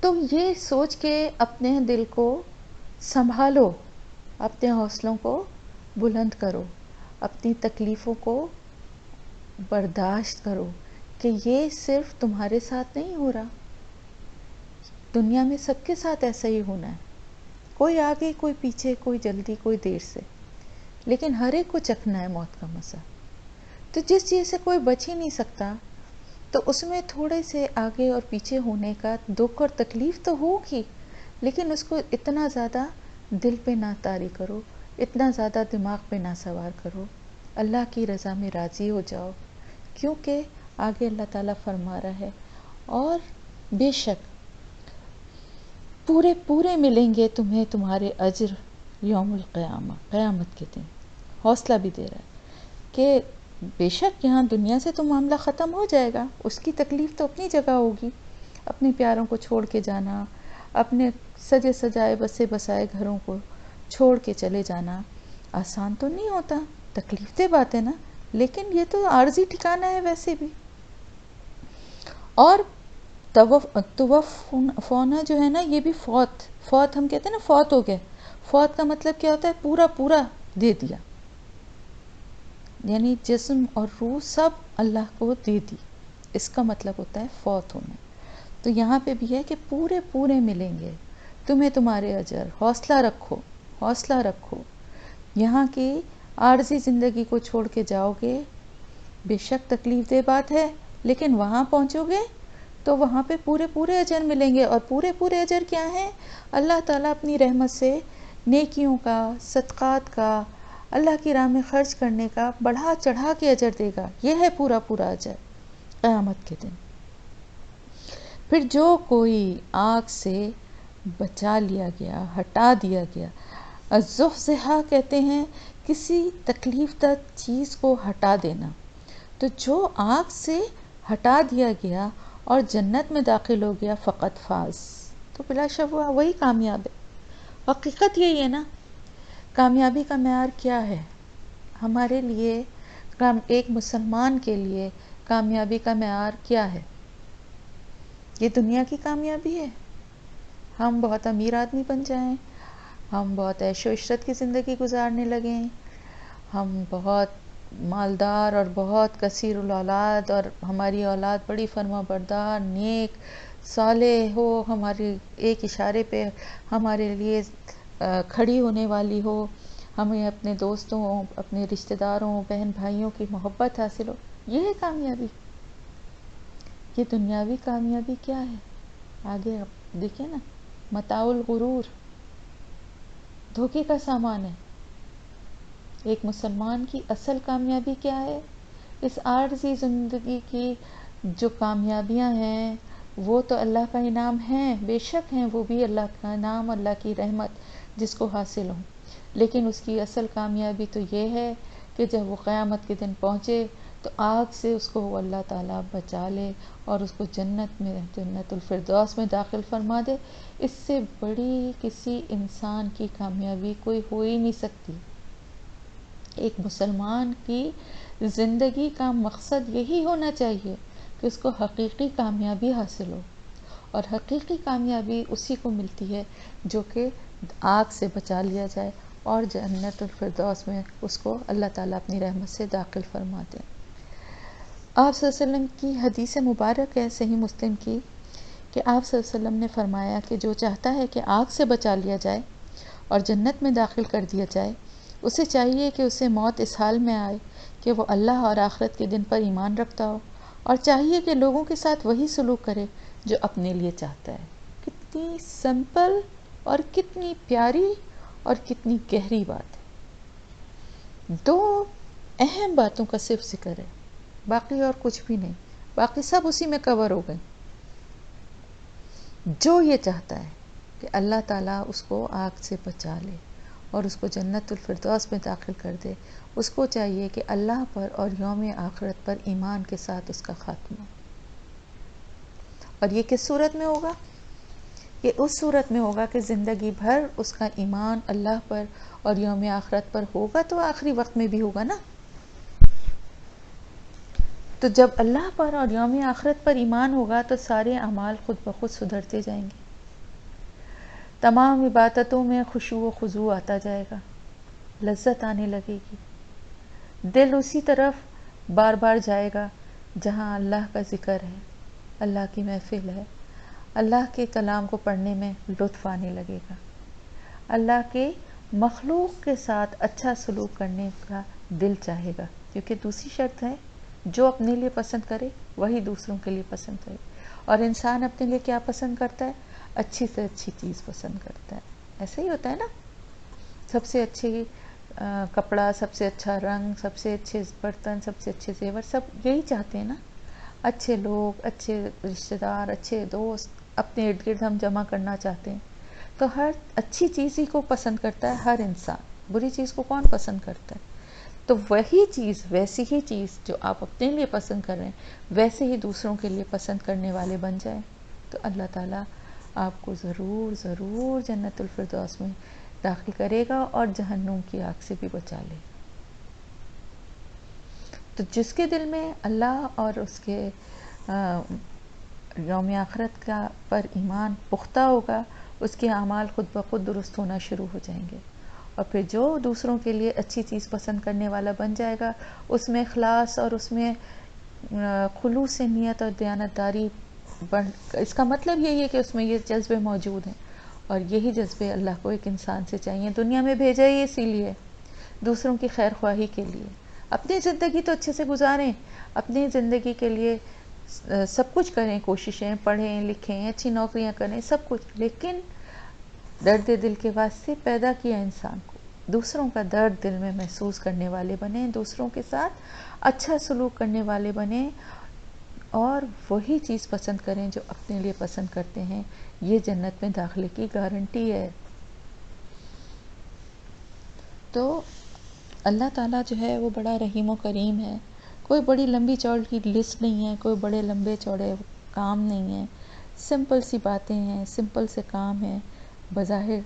تو یہ سوچ کے اپنے دل کو سنبھالو، اپنے حوصلوں کو بلند کرو، اپنی تکلیفوں کو برداشت کرو کہ یہ صرف تمہارے ساتھ نہیں ہو رہا، دنیا میں سب کے ساتھ ایسا ہی ہونا ہے، کوئی آگے کوئی پیچھے، کوئی جلدی کوئی دیر سے، لیکن ہر ایک کو چکھنا ہے موت کا مزہ. تو جس چیز سے کوئی بچ ہی نہیں سکتا، تو اس میں تھوڑے سے آگے اور پیچھے ہونے کا دکھ اور تکلیف تو ہوگی، لیکن اس کو اتنا زیادہ دل پہ نہ طاری کرو، اتنا زیادہ دماغ پہ نہ سوار کرو. اللہ کی رضا میں راضی ہو جاؤ، کیونکہ آگے اللہ تعالیٰ فرما رہا ہے اور بے شک پورے ملیں گے تمہیں تمہارے اجر یوم القیامہ، قیامت کے دن. حوصلہ بھی دے رہا ہے کہ بے شک یہاں دنیا سے تو معاملہ ختم ہو جائے گا، اس کی تکلیف تو اپنی جگہ ہوگی، اپنے پیاروں کو چھوڑ کے جانا، اپنے سجے سجائے بسے بسائے گھروں کو چھوڑ کے چلے جانا آسان تو نہیں ہوتا، تکلیف دہ بات ہے نا، لیکن یہ تو عارضی ٹھکانہ ہے ویسے بھی. اور توفونا جو ہے نا، یہ بھی فوت ہم کہتے ہیں نا، فوت ہو گئے. فوت کا مطلب کیا ہوتا ہے؟ پورا دے دیا، یعنی جسم اور روح سب اللہ کو دے دی، اس کا مطلب ہوتا ہے فوت ہونا. تو یہاں پہ بھی ہے کہ پورے ملیں گے تمہیں تمہارے اجر. حوصلہ رکھو. یہاں کی عارضی زندگی کو چھوڑ کے جاؤ گے، بے شک تکلیف دہ بات ہے، لیکن وہاں پہنچو گے تو وہاں پہ پورے اجر ملیں گے. اور پورے اجر کیا ہیں؟ اللہ تعالیٰ اپنی رحمت سے نیکیوں کا، صدقات کا، اللہ کی راہ میں خرچ کرنے کا بڑھا چڑھا کے اجر دے گا. یہ ہے پورا اجر قیامت کے دن. پھر جو کوئی آگ سے بچا لیا گیا، ہٹا دیا گیا، الزحزحہ کہتے ہیں کسی تکلیف دہ چیز کو ہٹا دینا. تو جو آگ سے ہٹا دیا گیا اور جنت میں داخل ہو گیا، فقط فاز، تو بلا شک وہی کامیاب ہے. حقیقت یہی ہے نا. کامیابی کا معیار کیا ہے ہمارے لیے؟ ایک مسلمان کے لیے کامیابی کا معیار کیا ہے؟ یہ دنیا کی کامیابی ہے، ہم بہت امیر آدمی بن جائیں، ہم بہت عیش و عشرت کی زندگی گزارنے لگیں، ہم بہت مالدار اور بہت کثیر الاولاد، اور ہماری اولاد بڑی فرما بردار، نیک، صالح ہو، ہماری ایک اشارے پہ ہمارے لیے کھڑی ہونے والی ہو، ہمیں اپنے دوستوں، اپنے رشتہ داروں، بہن بھائیوں کی محبت حاصل ہو. یہ ہے کامیابی. یہ دنیاوی کامیابی کیا ہے؟ آگے آپ دیکھیں نا، متاع الغرور، دھوکے کا سامان ہے. ایک مسلمان کی اصل کامیابی کیا ہے؟ اس عارضی زندگی کی جو کامیابیاں ہیں وہ تو اللہ کا انعام ہیں، بے شک ہیں، وہ بھی اللہ کا انعام، اللہ کی رحمت جس کو حاصل ہوں، لیکن اس کی اصل کامیابی تو یہ ہے کہ جب وہ قیامت کے دن پہنچے تو آگ سے اس کو اللہ تعالیٰ بچا لے اور اس کو جنت الفردوس میں داخل فرما دے. اس سے بڑی کسی انسان کی کامیابی کوئی ہو ہی نہیں سکتی. ایک مسلمان کی زندگی کا مقصد یہی ہونا چاہیے کہ اس کو حقیقی کامیابی حاصل ہو، اور حقیقی کامیابی اسی کو ملتی ہے جو کہ آگ سے بچا لیا جائے اور جنت الفردوس میں اس کو اللہ تعالیٰ اپنی رحمت سے داخل فرما دے. آپ صلی اللہ علیہ وسلم کی حدیث مبارک ہے صحیح مسلم کی کہ آپ صلی اللہ علیہ وسلم نے فرمایا کہ جو چاہتا ہے کہ آگ سے بچا لیا جائے اور جنت میں داخل کر دیا جائے، اسے چاہیے کہ اسے موت اس حال میں آئے کہ وہ اللہ اور آخرت کے دن پر ایمان رکھتا ہو، اور چاہیے کہ لوگوں کے ساتھ وہی سلوک کرے جو اپنے لیے چاہتا ہے. کتنی سمپل اور کتنی پیاری اور کتنی گہری بات ہے. دو اہم باتوں کا صرف ذکر ہے، باقی اور کچھ بھی نہیں، باقی سب اسی میں کور ہو گئے. جو یہ چاہتا ہے کہ اللہ تعالیٰ اس کو آگ سے بچا لے اور اس کو جنت الفردوس میں داخل کر دے، اس کو چاہیے کہ اللہ پر اور یوم آخرت پر ایمان کے ساتھ اس کا خاتمہ. اور یہ کس صورت میں ہوگا؟ یہ اس صورت میں ہوگا کہ زندگی بھر اس کا ایمان اللہ پر اور یوم آخرت پر ہوگا، تو آخری وقت میں بھی ہوگا نا. تو جب اللہ پر اور یوم آخرت پر ایمان ہوگا تو سارے اعمال خود بخود سدھرتے جائیں گے، تمام عبادتوں میں خشوع و خضوع آتا جائے گا، لذت آنے لگے گی، دل اسی طرف بار بار جائے گا جہاں اللہ کا ذکر ہے، اللہ کی محفل ہے، اللہ کے کلام کو پڑھنے میں لطف آنے لگے گا، اللہ کے مخلوق کے ساتھ اچھا سلوک کرنے کا دل چاہے گا. کیونکہ دوسری شرط ہے، جو اپنے لیے پسند کرے وہی دوسروں کے لیے پسند کرے. اور انسان اپنے لیے کیا پسند کرتا ہے؟ اچھی سے اچھی چیز پسند کرتا ہے. ایسا ہی ہوتا ہے نا، سب سے اچھی کپڑا، سب سے اچھا رنگ، سب سے اچھے برتن، سب سے اچھے زیور، سب یہی چاہتے ہیں نا. اچھے لوگ، اچھے رشتہ دار، اچھے دوست اپنے ارد گرد ہم جمع کرنا چاہتے ہیں. تو ہر اچھی چیز ہی کو پسند کرتا ہے ہر انسان، بری چیز کو کون پسند کرتا ہے؟ تو وہی چیز، ویسی ہی چیز جو آپ اپنے لیے پسند کر رہے ہیں ویسے ہی دوسروں کے لیے پسند کرنے والے بن جائیں، تو اللہ تعالیٰ آپ کو ضرور ضرور جنت الفردوس میں داخل کرے گا اور جہنم کی آگ سے بھی بچا لے. تو جس کے دل میں اللہ اور اس کے یوم آخرت کا پر ایمان پختہ ہوگا، اس کے اعمال خود بخود درست ہونا شروع ہو جائیں گے. اور پھر جو دوسروں کے لیے اچھی چیز پسند کرنے والا بن جائے گا، اس میں اخلاص اور اس میں خلوص نیت اور دیانتداری اس کا مطلب یہی ہے کہ اس میں یہ جذبے موجود ہیں، اور یہی جذبے اللہ کو ایک انسان سے چاہیے. دنیا میں بھیجا ہی اسی لیے، دوسروں کی خیر خواہی کے لیے. اپنی زندگی تو اچھے سے گزاریں، اپنی زندگی کے لیے سب کچھ کریں، کوششیں، پڑھیں لکھیں، اچھی نوکریاں کریں، سب کچھ، لیکن درد دل کے واسطے پیدا کیا انسان کو، دوسروں کا درد دل میں محسوس کرنے والے بنیں، دوسروں کے ساتھ اچھا سلوک کرنے والے بنیں، اور وہی چیز پسند کریں جو اپنے لیے پسند کرتے ہیں. یہ جنت میں داخلے کی گارنٹی ہے. تو اللہ تعالیٰ جو ہے وہ بڑا رحیم و کریم ہے. کوئی بڑی لمبی چوڑی لسٹ نہیں ہے، کوئی بڑے لمبے چوڑے کام نہیں ہیں، سمپل سی باتیں ہیں، سمپل سے کام ہیں. بظاہر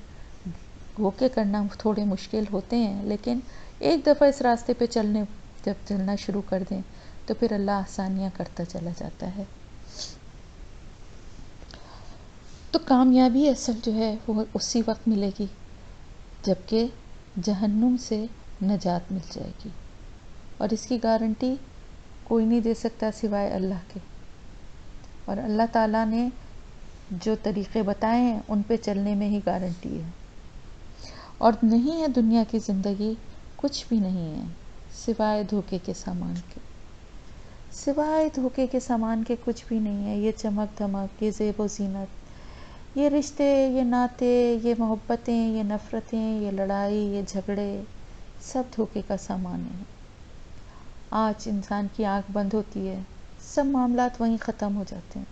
ہو کے کرنا تھوڑے مشکل ہوتے ہیں، لیکن ایک دفعہ اس راستے پہ جب چلنا شروع کر دیں تو پھر اللہ آسانیاں کرتا چلا جاتا ہے. تو کامیابی اصل جو ہے وہ اسی وقت ملے گی جبکہ جہنم سے نجات مل جائے گی، اور اس کی گارنٹی کوئی نہیں دے سکتا سوائے اللہ کے. اور اللہ تعالیٰ نے جو طریقے بتائے ہیں ان پہ چلنے میں ہی گارنٹی ہے. اور نہیں ہے دنیا کی زندگی، کچھ بھی نہیں ہے سوائے دھوکے کے سامان کے، سوائے دھوکے کے سامان کے کچھ بھی نہیں ہے. یہ چمک دھمک، یہ زیب و زینت، یہ رشتے، یہ ناطے، یہ محبتیں، یہ نفرتیں، یہ لڑائی، یہ جھگڑے، سب دھوکے کا سامان ہے. آج انسان کی آنکھ بند ہوتی ہے، سب معاملات وہیں ختم ہو جاتے ہیں.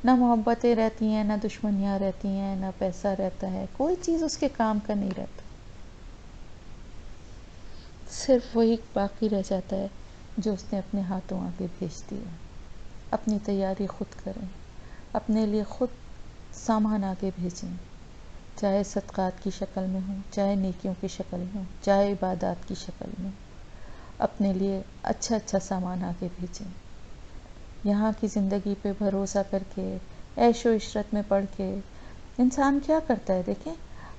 نہ محبتیں رہتی ہیں، نہ دشمنیاں رہتی ہیں، نہ پیسہ رہتا ہے، کوئی چیز اس کے کام کا نہیں رہتا. صرف وہی باقی رہ جاتا ہے جو اس نے اپنے ہاتھوں آگے بھیج دیا. اپنی تیاری خود کریں، اپنے لیے خود سامان آگے بھیجیں، چاہے صدقات کی شکل میں ہوں، چاہے نیکیوں کی شکل میں ہوں، چاہے عبادات کی شکل میں. اپنے لیے اچھا اچھا سامان آگے بھیجیں. یہاں کی زندگی پہ بھروسہ کر کے، عیش و عشرت میں پڑھ کے انسان کیا کرتا ہے؟ دیکھیں،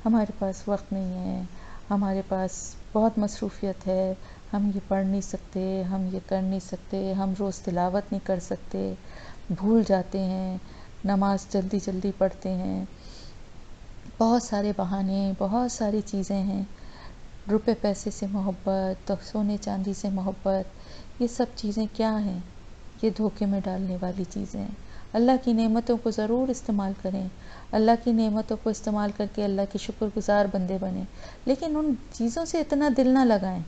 ہمارے پاس وقت نہیں ہے، ہمارے پاس بہت مصروفیت ہے، ہم یہ پڑھ نہیں سکتے، ہم یہ کر نہیں سکتے، ہم روز تلاوت نہیں کر سکتے، بھول جاتے ہیں، نماز جلدی جلدی پڑھتے ہیں، بہت سارے بہانے، بہت ساری چیزیں ہیں. روپے پیسے سے محبت، تو سونے چاندی سے محبت، یہ سب چیزیں کیا ہیں؟ یہ دھوکے میں ڈالنے والی چیزیں ہیں. اللہ کی نعمتوں کو ضرور استعمال کریں، اللہ کی نعمتوں کو استعمال کر کے اللہ کے شکر گزار بندے بنیں، لیکن ان چیزوں سے اتنا دل نہ لگائیں.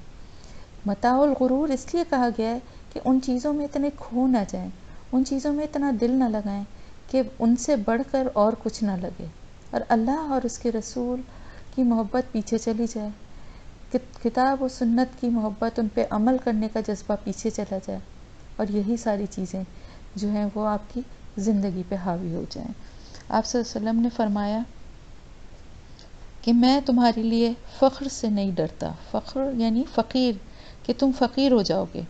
متاع الغرور اس لیے کہا گیا ہے کہ ان چیزوں میں اتنے کھو نہ جائیں، ان چیزوں میں اتنا دل نہ لگائیں کہ ان سے بڑھ کر اور کچھ نہ لگے اور اللہ اور اس کے رسول کی محبت پیچھے چلی جائے، کتاب و سنت کی محبت، ان پہ عمل کرنے کا جذبہ پیچھے چلا جائے، اور یہی ساری چیزیں جو ہیں وہ آپ کی زندگی پہ حاوی ہو جائیں. آپ صلی اللہ علیہ وسلم نے فرمایا کہ میں تمہارے لیے فخر سے نہیں ڈرتا. فخر یعنی فقیر، کہ تم فقیر ہو جاؤ گے،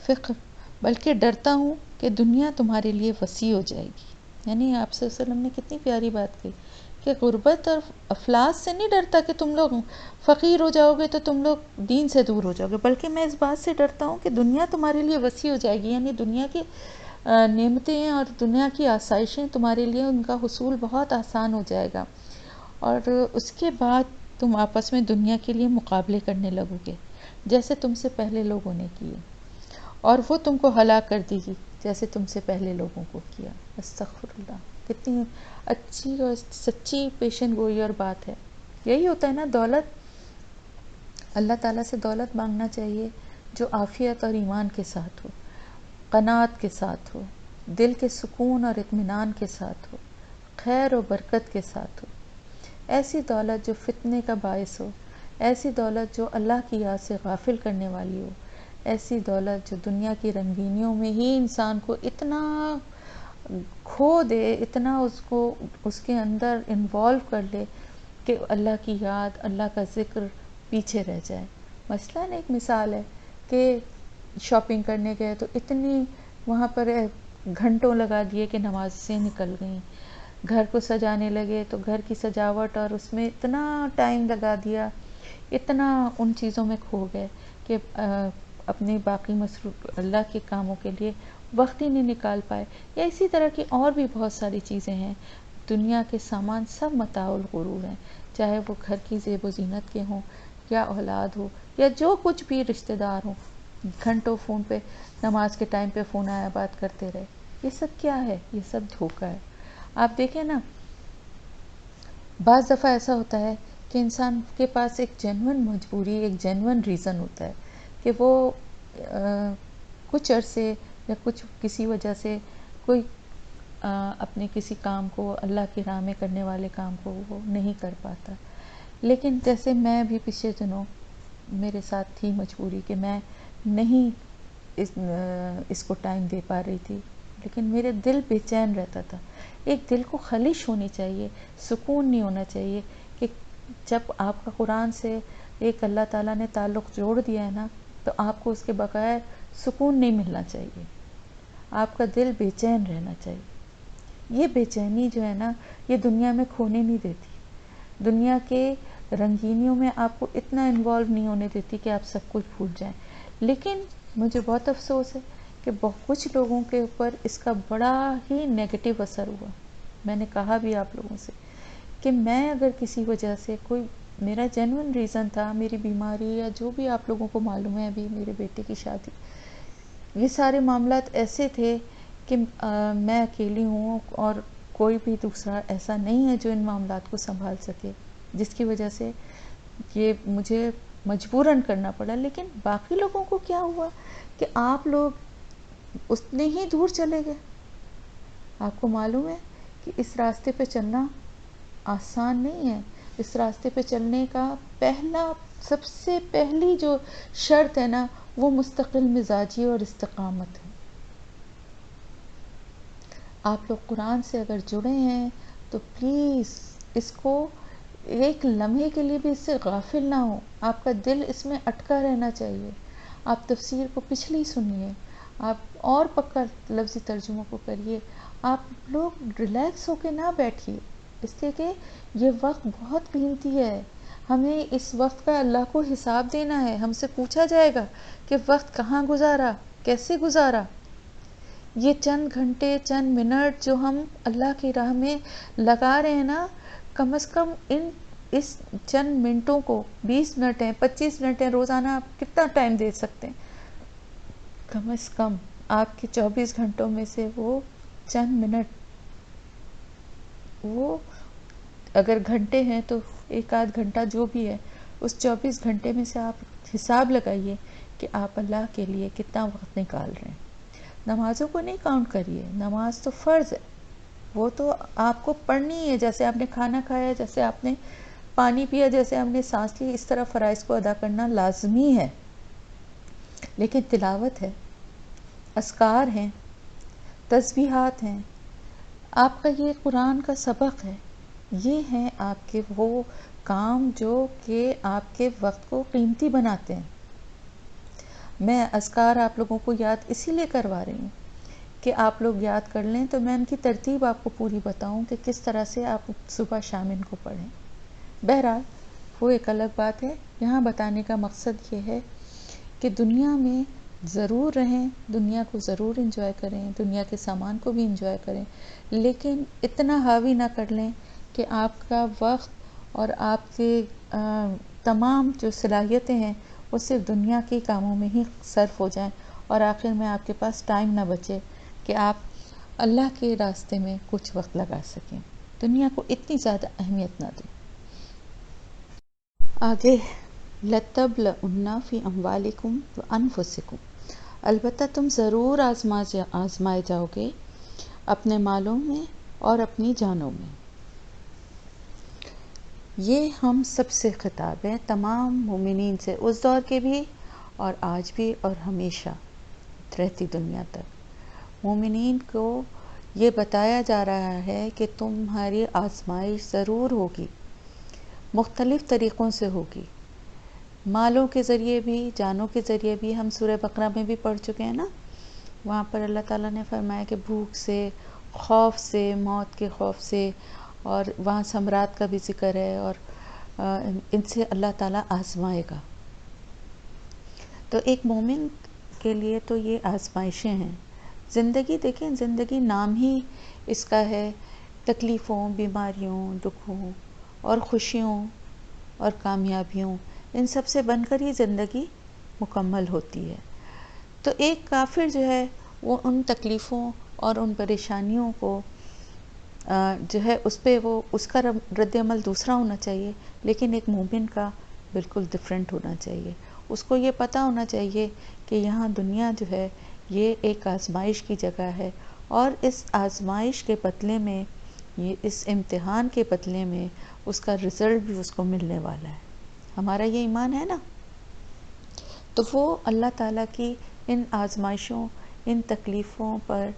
فخر، بلکہ ڈرتا ہوں کہ دنیا تمہارے لیے وسیع ہو جائے گی. یعنی آپ صلی اللہ علیہ وسلم نے کتنی پیاری بات کہی کہ غربت اور افلاس سے نہیں ڈرتا کہ تم لوگ فقیر ہو جاؤ گے تو تم لوگ دین سے دور ہو جاؤ گے، بلکہ میں اس بات سے ڈرتا ہوں کہ دنیا تمہارے لیے وسیع ہو جائے گی. یعنی دنیا کی نعمتیں اور دنیا کی آسائشیں تمہارے لیے ان کا حصول بہت آسان ہو جائے گا، اور اس کے بعد تم آپس میں دنیا کے لیے مقابلے کرنے لگو گے جیسے تم سے پہلے لوگوں نے کیے، اور وہ تم کو ہلاک کر دے گی جیسے تم سے پہلے لوگوں کو کیا. استغفر اللہ، کتنی اچھی اور سچی پیشن گوئی اور بات ہے. یہی ہوتا ہے نا دولت. اللہ تعالیٰ سے دولت مانگنا چاہیے جو عافیت اور ایمان کے ساتھ ہو، قناعت کے ساتھ ہو، دل کے سکون اور اطمینان کے ساتھ ہو، خیر و برکت کے ساتھ ہو. ایسی دولت جو فتنے کا باعث ہو، ایسی دولت جو اللہ کی یاد سے غافل کرنے والی ہو، ایسی دولت جو دنیا کی رنگینیوں میں ہی انسان کو اتنا کھو دے، اتنا اس کے اندر انوالو کر لے کہ اللہ کی یاد، اللہ کا ذکر پیچھے رہ جائے. مثلاً ایک مثال ہے کہ شاپنگ کرنے گئے تو اتنی وہاں پر گھنٹوں لگا دیے کہ نماز سے نکل گئیں، گھر کو سجانے لگے تو گھر کی سجاوٹ اور اس میں اتنا ٹائم لگا دیا، اتنا ان چیزوں میں کھو گئے کہ اپنے باقی مصروف اللہ کے کاموں کے لیے وقت ہی نہیں نکال پائے. یا اسی طرح کی اور بھی بہت ساری چیزیں ہیں. دنیا کے سامان سب متاع الغرور ہیں، چاہے وہ گھر کی زیب و زینت کے ہوں، یا اولاد ہو، یا جو کچھ بھی رشتہ دار ہوں. گھنٹوں فون پہ، نماز کے ٹائم پہ فون آیا بات کرتے رہے. یہ سب کیا ہے؟ یہ سب دھوکہ ہے. آپ دیکھیں نا، بعض دفعہ ایسا ہوتا ہے کہ انسان کے پاس ایک جینون مجبوری، ایک جینون ریزن ہوتا ہے کہ وہ کچھ عرصے یا کسی وجہ سے کوئی اپنے کسی کام کو، اللہ کی راہ میں کرنے والے کام کو وہ نہیں کر پاتا. لیکن جیسے میں بھی پچھلے دنوں میرے ساتھ تھی مجبوری کہ میں نہیں اس کو ٹائم دے پا رہی تھی، لیکن میرے دل بے چین رہتا تھا. ایک دل کو خلش ہونی چاہیے، سکون نہیں ہونا چاہیے کہ جب آپ کا قرآن سے ایک اللہ تعالیٰ نے تعلق جوڑ دیا ہے نا، تو آپ کو اس کے بغیر سکون نہیں ملنا چاہیے. آپ کا دل بے چین رہنا چاہیے. یہ بے چینی جو ہے نا، یہ دنیا میں کھونے نہیں دیتی، دنیا کے رنگینیوں میں آپ کو اتنا انوالو نہیں ہونے دیتی کہ آپ سب کچھ بھول جائیں. لیکن مجھے بہت افسوس ہے کہ کچھ لوگوں کے اوپر اس کا بڑا ہی نیگیٹو اثر ہوا. میں نے کہا بھی آپ لوگوں سے کہ میں اگر کسی وجہ سے کوئی میرا جینون ریزن تھا، میری بیماری یا جو بھی آپ لوگوں کو معلوم ہے، ابھی میرے بیٹے کی شادی، یہ سارے معاملات ایسے تھے کہ میں اکیلی ہوں اور کوئی بھی دوسرا ایسا نہیں ہے جو ان معاملات کو سنبھال سکے، جس کی وجہ سے یہ مجھے مجبوراً کرنا پڑا. لیکن باقی لوگوں کو کیا ہوا کہ آپ لوگ اتنے ہی دور چلے گئے. آپ کو معلوم ہے کہ اس راستے پہ چلنا آسان نہیں ہے. اس راستے پہ چلنے کا سب سے پہلی جو شرط ہے نا، وہ مستقل مزاجی اور استقامت ہے۔ آپ لوگ قرآن سے اگر جڑے ہیں تو پلیز اس کو ایک لمحے کے لیے بھی اس سے غافل نہ ہو، آپ کا دل اس میں اٹکا رہنا چاہیے۔ آپ تفسیر کو پچھلی سنیے، آپ اور پکا لفظی ترجموں کو کریے، آپ لوگ ریلیکس ہو کے نہ بیٹھیے، اس لیے کہ یہ وقت بہت قیمتی ہے۔ ہمیں اس وقت کا اللہ کو حساب دینا ہے، ہم سے پوچھا جائے گا کہ وقت کہاں گزارا، کیسے گزارا۔ یہ چند گھنٹے، چند منٹ جو ہم اللہ کی راہ میں لگا رہے ہیں نا، کم از کم اس چند منٹوں کو 20 منٹ ہیں، 25 منٹ ہیں، روزانہ آپ کتنا ٹائم دے سکتے ہیں؟ کم از کم آپ کے 24 گھنٹوں میں سے وہ چند منٹ، وہ اگر گھنٹے ہیں تو 1 آدھ گھنٹہ جو بھی ہے، اس 24 گھنٹے میں سے آپ حساب لگائیے کہ آپ اللہ کے لیے کتنا وقت نکال رہے ہیں۔ نمازوں کو نہیں کاؤنٹ کریے، نماز تو فرض ہے، وہ تو آپ کو پڑھنی ہے، جیسے آپ نے کھانا کھایا، جیسے آپ نے پانی پیا، جیسے آپ نے سانس لی، اس طرح فرائض کو ادا کرنا لازمی ہے۔ لیکن تلاوت ہے، اذکار ہیں، تسبیحات ہیں، آپ کا یہ قرآن کا سبق ہے، یہ ہیں آپ کے وہ کام جو کہ آپ کے وقت کو قیمتی بناتے ہیں۔ میں اذکار آپ لوگوں کو یاد اسی لیے کروا رہی ہوں کہ آپ لوگ یاد کر لیں، تو میں ان کی ترتیب آپ کو پوری بتاؤں کہ کس طرح سے آپ صبح شام ان کو پڑھیں۔ بہرحال وہ ایک الگ بات ہے، یہاں بتانے کا مقصد یہ ہے کہ دنیا میں ضرور رہیں، دنیا کو ضرور انجوائے کریں، دنیا کے سامان کو بھی انجوائے کریں، لیکن اتنا حاوی نہ کر لیں کہ آپ کا وقت اور آپ کے تمام جو صلاحیتیں ہیں وہ صرف دنیا کے کاموں میں ہی صرف ہو جائیں، اور آخر میں آپ کے پاس ٹائم نہ بچے کہ آپ اللہ کے راستے میں کچھ وقت لگا سکیں۔ دنیا کو اتنی زیادہ اہمیت نہ دیں۔ آگے لَتَبْلَوُنَّ فِي أَمْوَالِكُمْ وَأَنفُسِكُمْ، البتہ تم ضرور آزمائے جاؤ گے اپنے مالوں میں اور اپنی جانوں میں۔ یہ ہم سب سے خطاب ہے، تمام مومنین سے، اس دور کے بھی اور آج بھی اور ہمیشہ رہتی دنیا تک۔ مومنین کو یہ بتایا جا رہا ہے کہ تمہاری آزمائش ضرور ہوگی، مختلف طریقوں سے ہوگی، مالوں کے ذریعے بھی، جانوں کے ذریعے بھی۔ ہم سورہ بقرہ میں بھی پڑھ چکے ہیں نا، وہاں پر اللہ تعالیٰ نے فرمایا کہ بھوک سے، خوف سے، موت کے خوف سے، اور وہاں ثمرات کا بھی ذکر ہے، اور ان سے اللہ تعالیٰ آزمائے گا۔ تو ایک مومن کے لیے تو یہ آزمائشیں ہیں۔ زندگی دیکھیں، زندگی نام ہی اس کا ہے تکلیفوں، بیماریوں، دکھوں اور خوشیوں اور کامیابیوں، ان سب سے بن کر ہی زندگی مکمل ہوتی ہے۔ تو ایک کافر جو ہے وہ ان تکلیفوں اور ان پریشانیوں کو جو ہے اس کا رد عمل دوسرا ہونا چاہیے، لیکن ایک مومن کا بالکل ڈفرینٹ ہونا چاہیے۔ اس کو یہ پتہ ہونا چاہیے کہ یہاں دنیا جو ہے یہ ایک آزمائش کی جگہ ہے، اور اس آزمائش کے بدلے میں، اس امتحان کے بدلے میں اس کا رزلٹ بھی اس کو ملنے والا ہے۔ ہمارا یہ ایمان ہے نا، تو وہ اللہ تعالیٰ کی ان آزمائشوں، ان تکلیفوں پر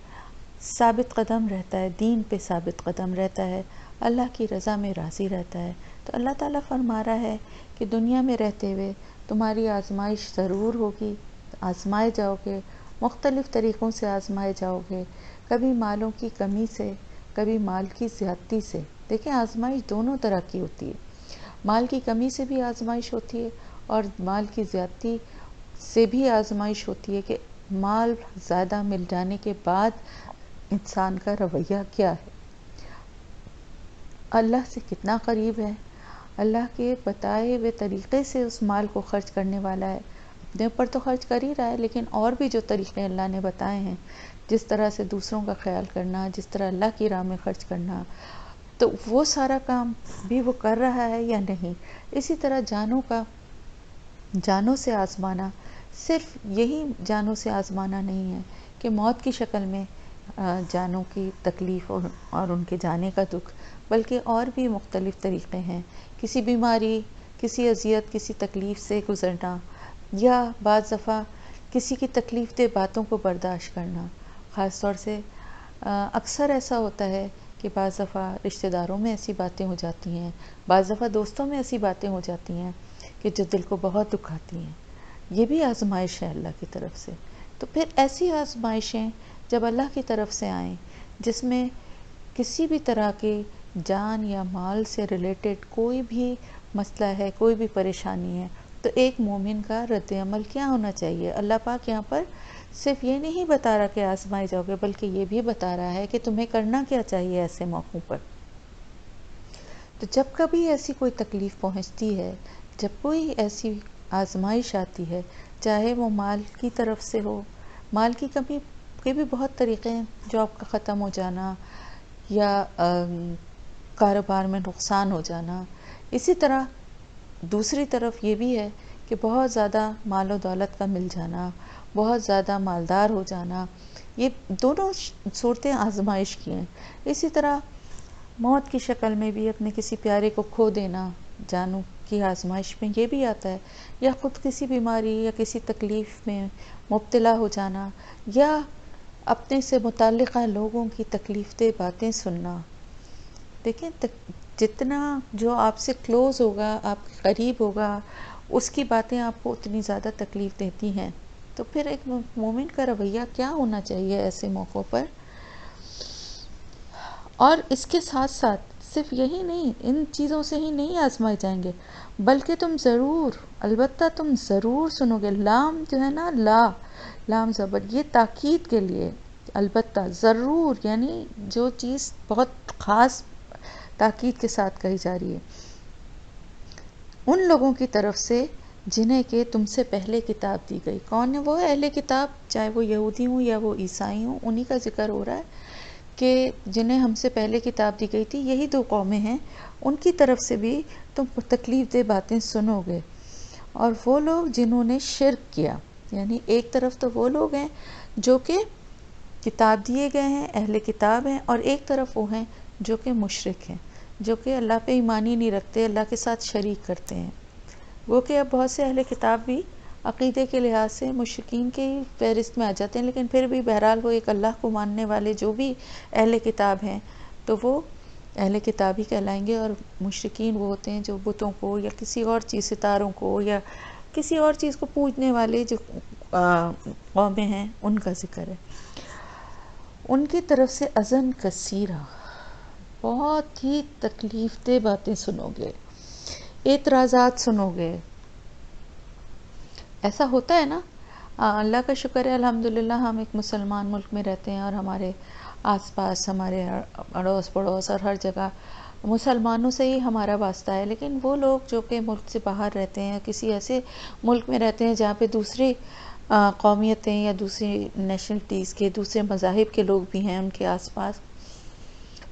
ثابت قدم رہتا ہے، دین پہ ثابت قدم رہتا ہے، اللہ کی رضا میں راضی رہتا ہے۔ تو اللہ تعالیٰ فرما رہا ہے کہ دنیا میں رہتے ہوئے تمہاری آزمائش ضرور ہوگی، آزمائے جاؤ گے، مختلف طریقوں سے آزمائے جاؤ گے، کبھی مالوں کی کمی سے، کبھی مال کی زیادتی سے۔ دیکھیں آزمائش دونوں طرح کی ہوتی ہے، مال کی کمی سے بھی آزمائش ہوتی ہے، اور مال کی زیادتی سے بھی آزمائش ہوتی ہے کہ مال زیادہ مل جانے کے بعد انسان کا رویہ کیا ہے، اللہ سے کتنا قریب ہے، اللہ کے بتائے ہوئے طریقے سے اس مال کو خرچ کرنے والا ہے۔ اپنے اوپر تو خرچ کر ہی رہا ہے، لیکن اور بھی جو طریقے اللہ نے بتائے ہیں، جس طرح سے دوسروں کا خیال کرنا، جس طرح اللہ کی راہ میں خرچ کرنا، تو وہ سارا کام بھی وہ کر رہا ہے یا نہیں۔ اسی طرح جانوں سے آزمانا، صرف یہی جانوں سے آزمانا نہیں ہے کہ موت کی شکل میں جانوں کی تکلیف اور ان کے جانے کا دکھ، بلکہ اور بھی مختلف طریقے ہیں. کسی بیماری، کسی اذیت، کسی تکلیف سے گزرنا، یا بعض دفعہ کسی کی تکلیف دہ باتوں کو برداشت کرنا. خاص طور سے اکثر ایسا ہوتا ہے کہ بعض دفعہ رشتہ داروں میں ایسی باتیں ہو جاتی ہیں، بعض دفعہ دوستوں میں ایسی باتیں ہو جاتی ہیں کہ جو دل کو بہت دکھاتی ہیں. یہ بھی آزمائش ہے اللہ کی طرف سے. تو پھر ایسی آزمائشیں جب اللہ کی طرف سے آئیں جس میں کسی بھی طرح کے جان یا مال سے ریلیٹڈ کوئی بھی مسئلہ ہے، کوئی بھی پریشانی ہے، تو ایک مومن کا رد عمل کیا ہونا چاہیے؟ اللہ پاک یہاں پر صرف یہ نہیں بتا رہا کہ آزمائے جاؤ گے، بلکہ یہ بھی بتا رہا ہے کہ تمہیں کرنا کیا چاہیے ایسے موقعوں پر. تو جب کبھی ایسی کوئی تکلیف پہنچتی ہے، جب کوئی ایسی آزمائش آتی ہے، چاہے وہ مال کی طرف سے ہو، مال کی کمی کے بھی بہت طریقے ہیں، جاب کا ختم ہو جانا یا کاروبار میں نقصان ہو جانا. اسی طرح دوسری طرف یہ بھی ہے کہ بہت زیادہ مال و دولت کا مل جانا، بہت زیادہ مالدار ہو جانا. یہ دونوں صورتیں آزمائش کی ہیں. اسی طرح موت کی شکل میں بھی اپنے کسی پیارے کو کھو دینا جانوں کی آزمائش میں یہ بھی آتا ہے، یا خود کسی بیماری یا کسی تکلیف میں مبتلا ہو جانا، یا اپنے سے متعلقہ لوگوں کی تکلیف دہ باتیں سننا. دیکھیں جتنا جو آپ سے کلوز ہوگا، آپ کے قریب ہوگا، اس کی باتیں آپ کو اتنی زیادہ تکلیف دیتی ہیں. تو پھر ایک مومن کا رویہ کیا ہونا چاہیے ایسے موقعوں پر؟ اور اس کے ساتھ ساتھ صرف یہی نہیں، ان چیزوں سے ہی نہیں آزمائے جائیں گے، بلکہ تم ضرور، البتہ تم ضرور سنو گے. لام جو ہے نا، لام زبر، یہ تاکید کے لیے. البتہ، ضرور، یعنی جو چیز بہت خاص تاکید کے ساتھ کہی جا رہی ہے. ان لوگوں کی طرف سے جنہیں کہ تم سے پہلے کتاب دی گئی. کون ہے وہ اہل کتاب؟ چاہے وہ یہودی ہوں یا وہ عیسائی ہوں، انہی کا ذکر ہو رہا ہے کہ جنہیں ہم سے پہلے کتاب دی گئی تھی. یہی دو قومیں ہیں، ان کی طرف سے بھی تم تکلیف دہ باتیں سنو گے. اور وہ لوگ جنہوں نے شرک کیا، یعنی ایک طرف تو وہ لوگ ہیں جو کہ کتاب دیے گئے ہیں، اہل کتاب ہیں، اور ایک طرف وہ ہیں جو کہ مشرک ہیں، جو کہ اللہ پہ ایمان ہی نہیں رکھتے، اللہ کے ساتھ شریک کرتے ہیں. وہ کہ اب بہت سے اہل کتاب بھی عقیدے کے لحاظ سے مشرکین کے ہی فہرست میں آ جاتے ہیں، لیکن پھر بھی بہرحال وہ ایک اللہ کو ماننے والے جو بھی اہل کتاب ہیں تو وہ اہل کتاب ہی کہلائیں گے. اور مشرکین وہ ہوتے ہیں جو بتوں کو یا کسی اور چیز، ستاروں کو یا کسی اور چیز کو پوجنے والے جو قومیں ہیں، ان کا ذکر ہے. ان کی طرف سے اذن کثیرہ، بہت ہی تکلیف دہ باتیں سنو گے، اعتراضات سنو گے. ایسا ہوتا ہے نا. اللہ کا شکر ہے، الحمدللہ ہم ایک مسلمان ملک میں رہتے ہیں، اور ہمارے آس پاس، ہمارے اڑوس پڑوس اور ہر جگہ مسلمانوں سے ہی ہمارا واسطہ ہے. لیکن وہ لوگ جو کہ ملک سے باہر رہتے ہیں، کسی ایسے ملک میں رہتے ہیں جہاں پہ دوسری قومیتیں یا دوسری نیشنلٹیز کے، دوسرے مذاہب کے لوگ بھی ہیں ان کے آس پاس،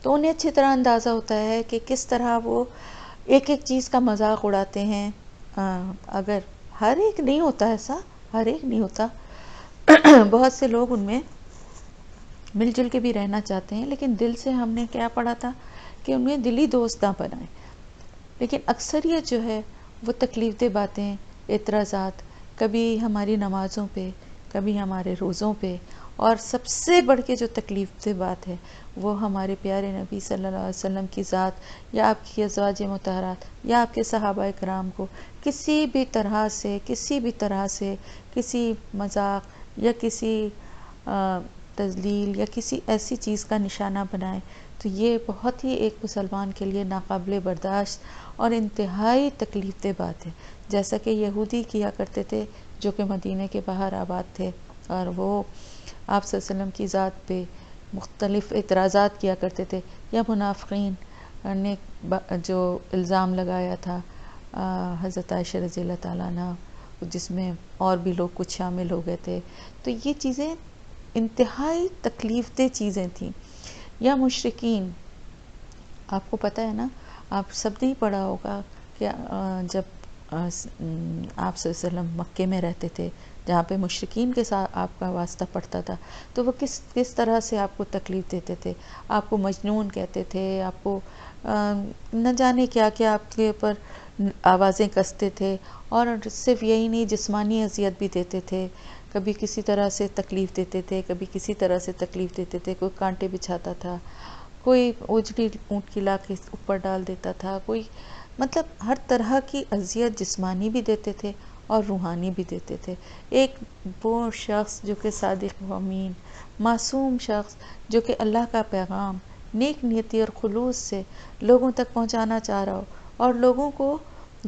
تو انہیں اچھی طرح اندازہ ہوتا ہے کہ کس طرح وہ ایک ایک چیز کا مذاق اڑاتے ہیں. اگر ہر ایک نہیں ہوتا ایسا، ہر ایک نہیں ہوتا، بہت سے لوگ ان میں مل جل کے بھی رہنا چاہتے ہیں، لیکن دل سے ہم نے کیا پڑھا تھا کہ ان میں دلی دوست نہ بنائیں. لیکن اکثریت جو ہے وہ تکلیف دہ باتیں، اعتراضات، کبھی ہماری نمازوں پہ، کبھی ہمارے روزوں پہ، اور سب سے بڑھ کے جو تکلیف دہ بات ہے وہ ہمارے پیارے نبی صلی اللہ علیہ وسلم کی ذات، یا آپ کی ازواج مطہرات، یا آپ کے صحابہ کرام کو کسی بھی طرح سے کسی مذاق یا کسی تذلیل یا کسی ایسی چیز کا نشانہ بنائیں. تو یہ بہت ہی ایک مسلمان کے لیے ناقابل برداشت اور انتہائی تکلیف دہ بات ہے. جیسا کہ یہودی کیا کرتے تھے جو کہ مدینے کے باہر آباد تھے، اور وہ آپ صلی اللہ علیہ وسلم کی ذات پہ مختلف اعتراضات کیا کرتے تھے. یا منافقین نے جو الزام لگایا تھا حضرت عائشہ رضی اللہ تعالیٰ عنہ، جس میں اور بھی لوگ کچھ شامل ہو گئے تھے. تو یہ چیزیں انتہائی تکلیف دہ چیزیں تھیں. یا مشرکین، آپ کو پتہ ہے نا، آپ سب نے ہی پڑھا ہوگا کہ جب آپ صلی اللہ علیہ وسلم مکے میں رہتے تھے جہاں پہ مشرکین کے ساتھ آپ کا واسطہ پڑتا تھا، تو وہ کس طرح سے آپ کو تکلیف دیتے تھے، آپ کو مجنون کہتے تھے، آپ کو نہ جانے کیا کیا آپ کے اوپر آوازیں کستے تھے، اور صرف یہی نہیں جسمانی اذیت بھی دیتے تھے، کبھی کسی طرح سے تکلیف دیتے تھے، کبھی کسی طرح سے تکلیف دیتے تھے، کوئی کانٹے بچھاتا تھا، کوئی اجڑی اونٹ کی لا کے اوپر ڈال دیتا تھا، کوئی مطلب ہر طرح کی اذیت جسمانی بھی دیتے تھے اور روحانی بھی دیتے تھے۔ ایک وہ شخص جو کہ صادق و امین، معصوم شخص جو کہ اللہ کا پیغام نیک نیتی اور خلوص سے لوگوں تک پہنچانا چاہ رہا ہو اور لوگوں کو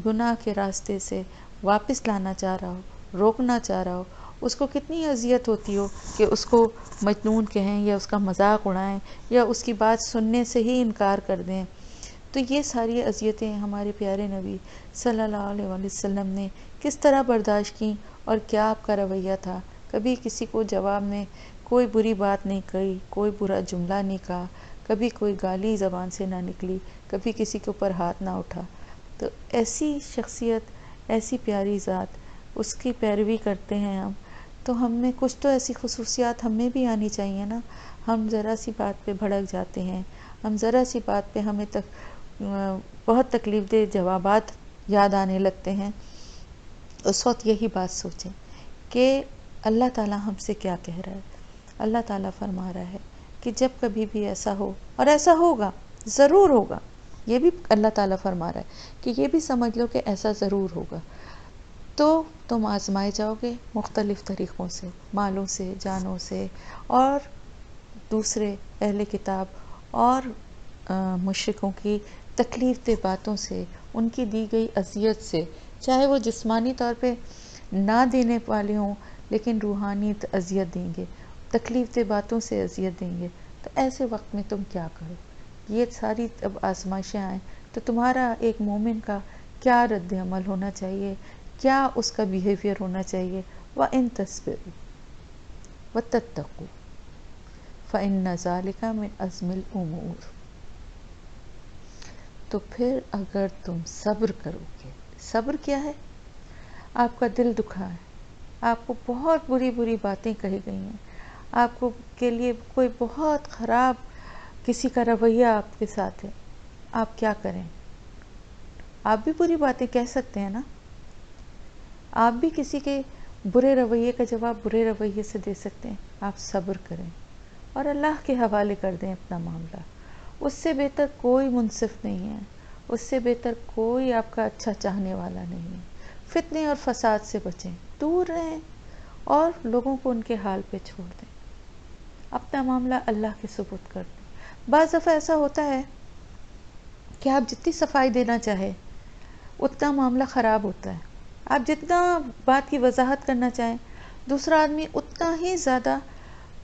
گناہ کے راستے سے واپس لانا چاہ رہا ہو، روکنا چاہ رہا ہو، اس کو کتنی اذیت ہوتی ہو کہ اس کو مجنون کہیں یا اس کا مذاق اڑائیں یا اس کی بات سننے سے ہی انکار کر دیں۔ تو یہ ساری اذیتیں ہمارے پیارے نبی صلی اللہ علیہ وسلم نے کس طرح برداشت کیں اور کیا آپ کا رویہ تھا؟ کبھی کسی کو جواب میں کوئی بری بات نہیں کہی، کوئی برا جملہ نہیں کہا، کبھی کوئی گالی زبان سے نہ نکلی، کبھی کسی کے اوپر ہاتھ نہ اٹھا۔ تو ایسی شخصیت، ایسی پیاری ذات، اس کی پیروی کرتے ہیں ہم، تو ہم میں کچھ تو ایسی خصوصیات ہم میں بھی آنی چاہیے نا۔ ہم ذرا سی بات پہ بھڑک جاتے ہیں، ہم ذرا سی بات پہ ہمیں بہت تکلیف دہ جوابات یاد آنے لگتے ہیں۔ اس وقت یہی بات سوچیں کہ اللہ تعالیٰ ہم سے کیا کہہ رہا ہے۔ اللہ تعالیٰ فرما رہا ہے کہ جب کبھی بھی ایسا ہو، اور ایسا ہوگا، ضرور ہوگا، یہ بھی اللہ تعالیٰ فرما رہا ہے کہ یہ بھی سمجھ لو کہ ایسا ضرور ہوگا، تو تم آزمائے جاؤ گے مختلف طریقوں سے، مالوں سے، جانوں سے، اور دوسرے اہل کتاب اور مشرکوں کی تکلیف دہ باتوں سے، ان کی دی گئی اذیت سے، چاہے وہ جسمانی طور پہ نہ دینے والے ہوں لیکن روحانی اذیت دیں گے، تکلیف دہ باتوں سے اذیت دیں گے، تو ایسے وقت میں تم کیا کرو؟ یہ ساری اب آزمائشیں آئیں تو تمہارا ایک مومن کا کیا رد عمل ہونا چاہیے، کیا اس کا بیہیویئر ہونا چاہیے؟ وَإِن تَصْبِرُوا وَتَتَّقُوا فَإِنَّ ذَلِكَ مِنْ عَزْمِ الْأُمُورِ۔ تو پھر اگر تم صبر کرو گے، صبر کیا ہے؟ آپ کا دل دکھا ہے، آپ کو بہت بری بری باتیں کہی گئی ہیں، آپ کو کے لیے کوئی بہت خراب کسی کا رویہ آپ کے ساتھ ہے، آپ کیا کریں؟ آپ بھی بری باتیں کہہ سکتے ہیں نا، آپ بھی کسی کے برے رویے کا جواب برے رویے سے دے سکتے ہیں۔ آپ صبر کریں اور اللہ کے حوالے کر دیں اپنا معاملہ۔ اس سے بہتر کوئی منصف نہیں ہے، اس سے بہتر کوئی آپ کا اچھا چاہنے والا نہیں ہے۔ فتنے اور فساد سے بچیں، دور رہیں اور لوگوں کو ان کے حال پہ چھوڑ دیں، اپنا معاملہ اللہ کے سپرد کر دیں۔ بعض دفعہ ایسا ہوتا ہے کہ آپ جتنی صفائی دینا چاہے اتنا معاملہ خراب ہوتا ہے، آپ جتنا بات کی وضاحت کرنا چاہیں دوسرا آدمی اتنا ہی زیادہ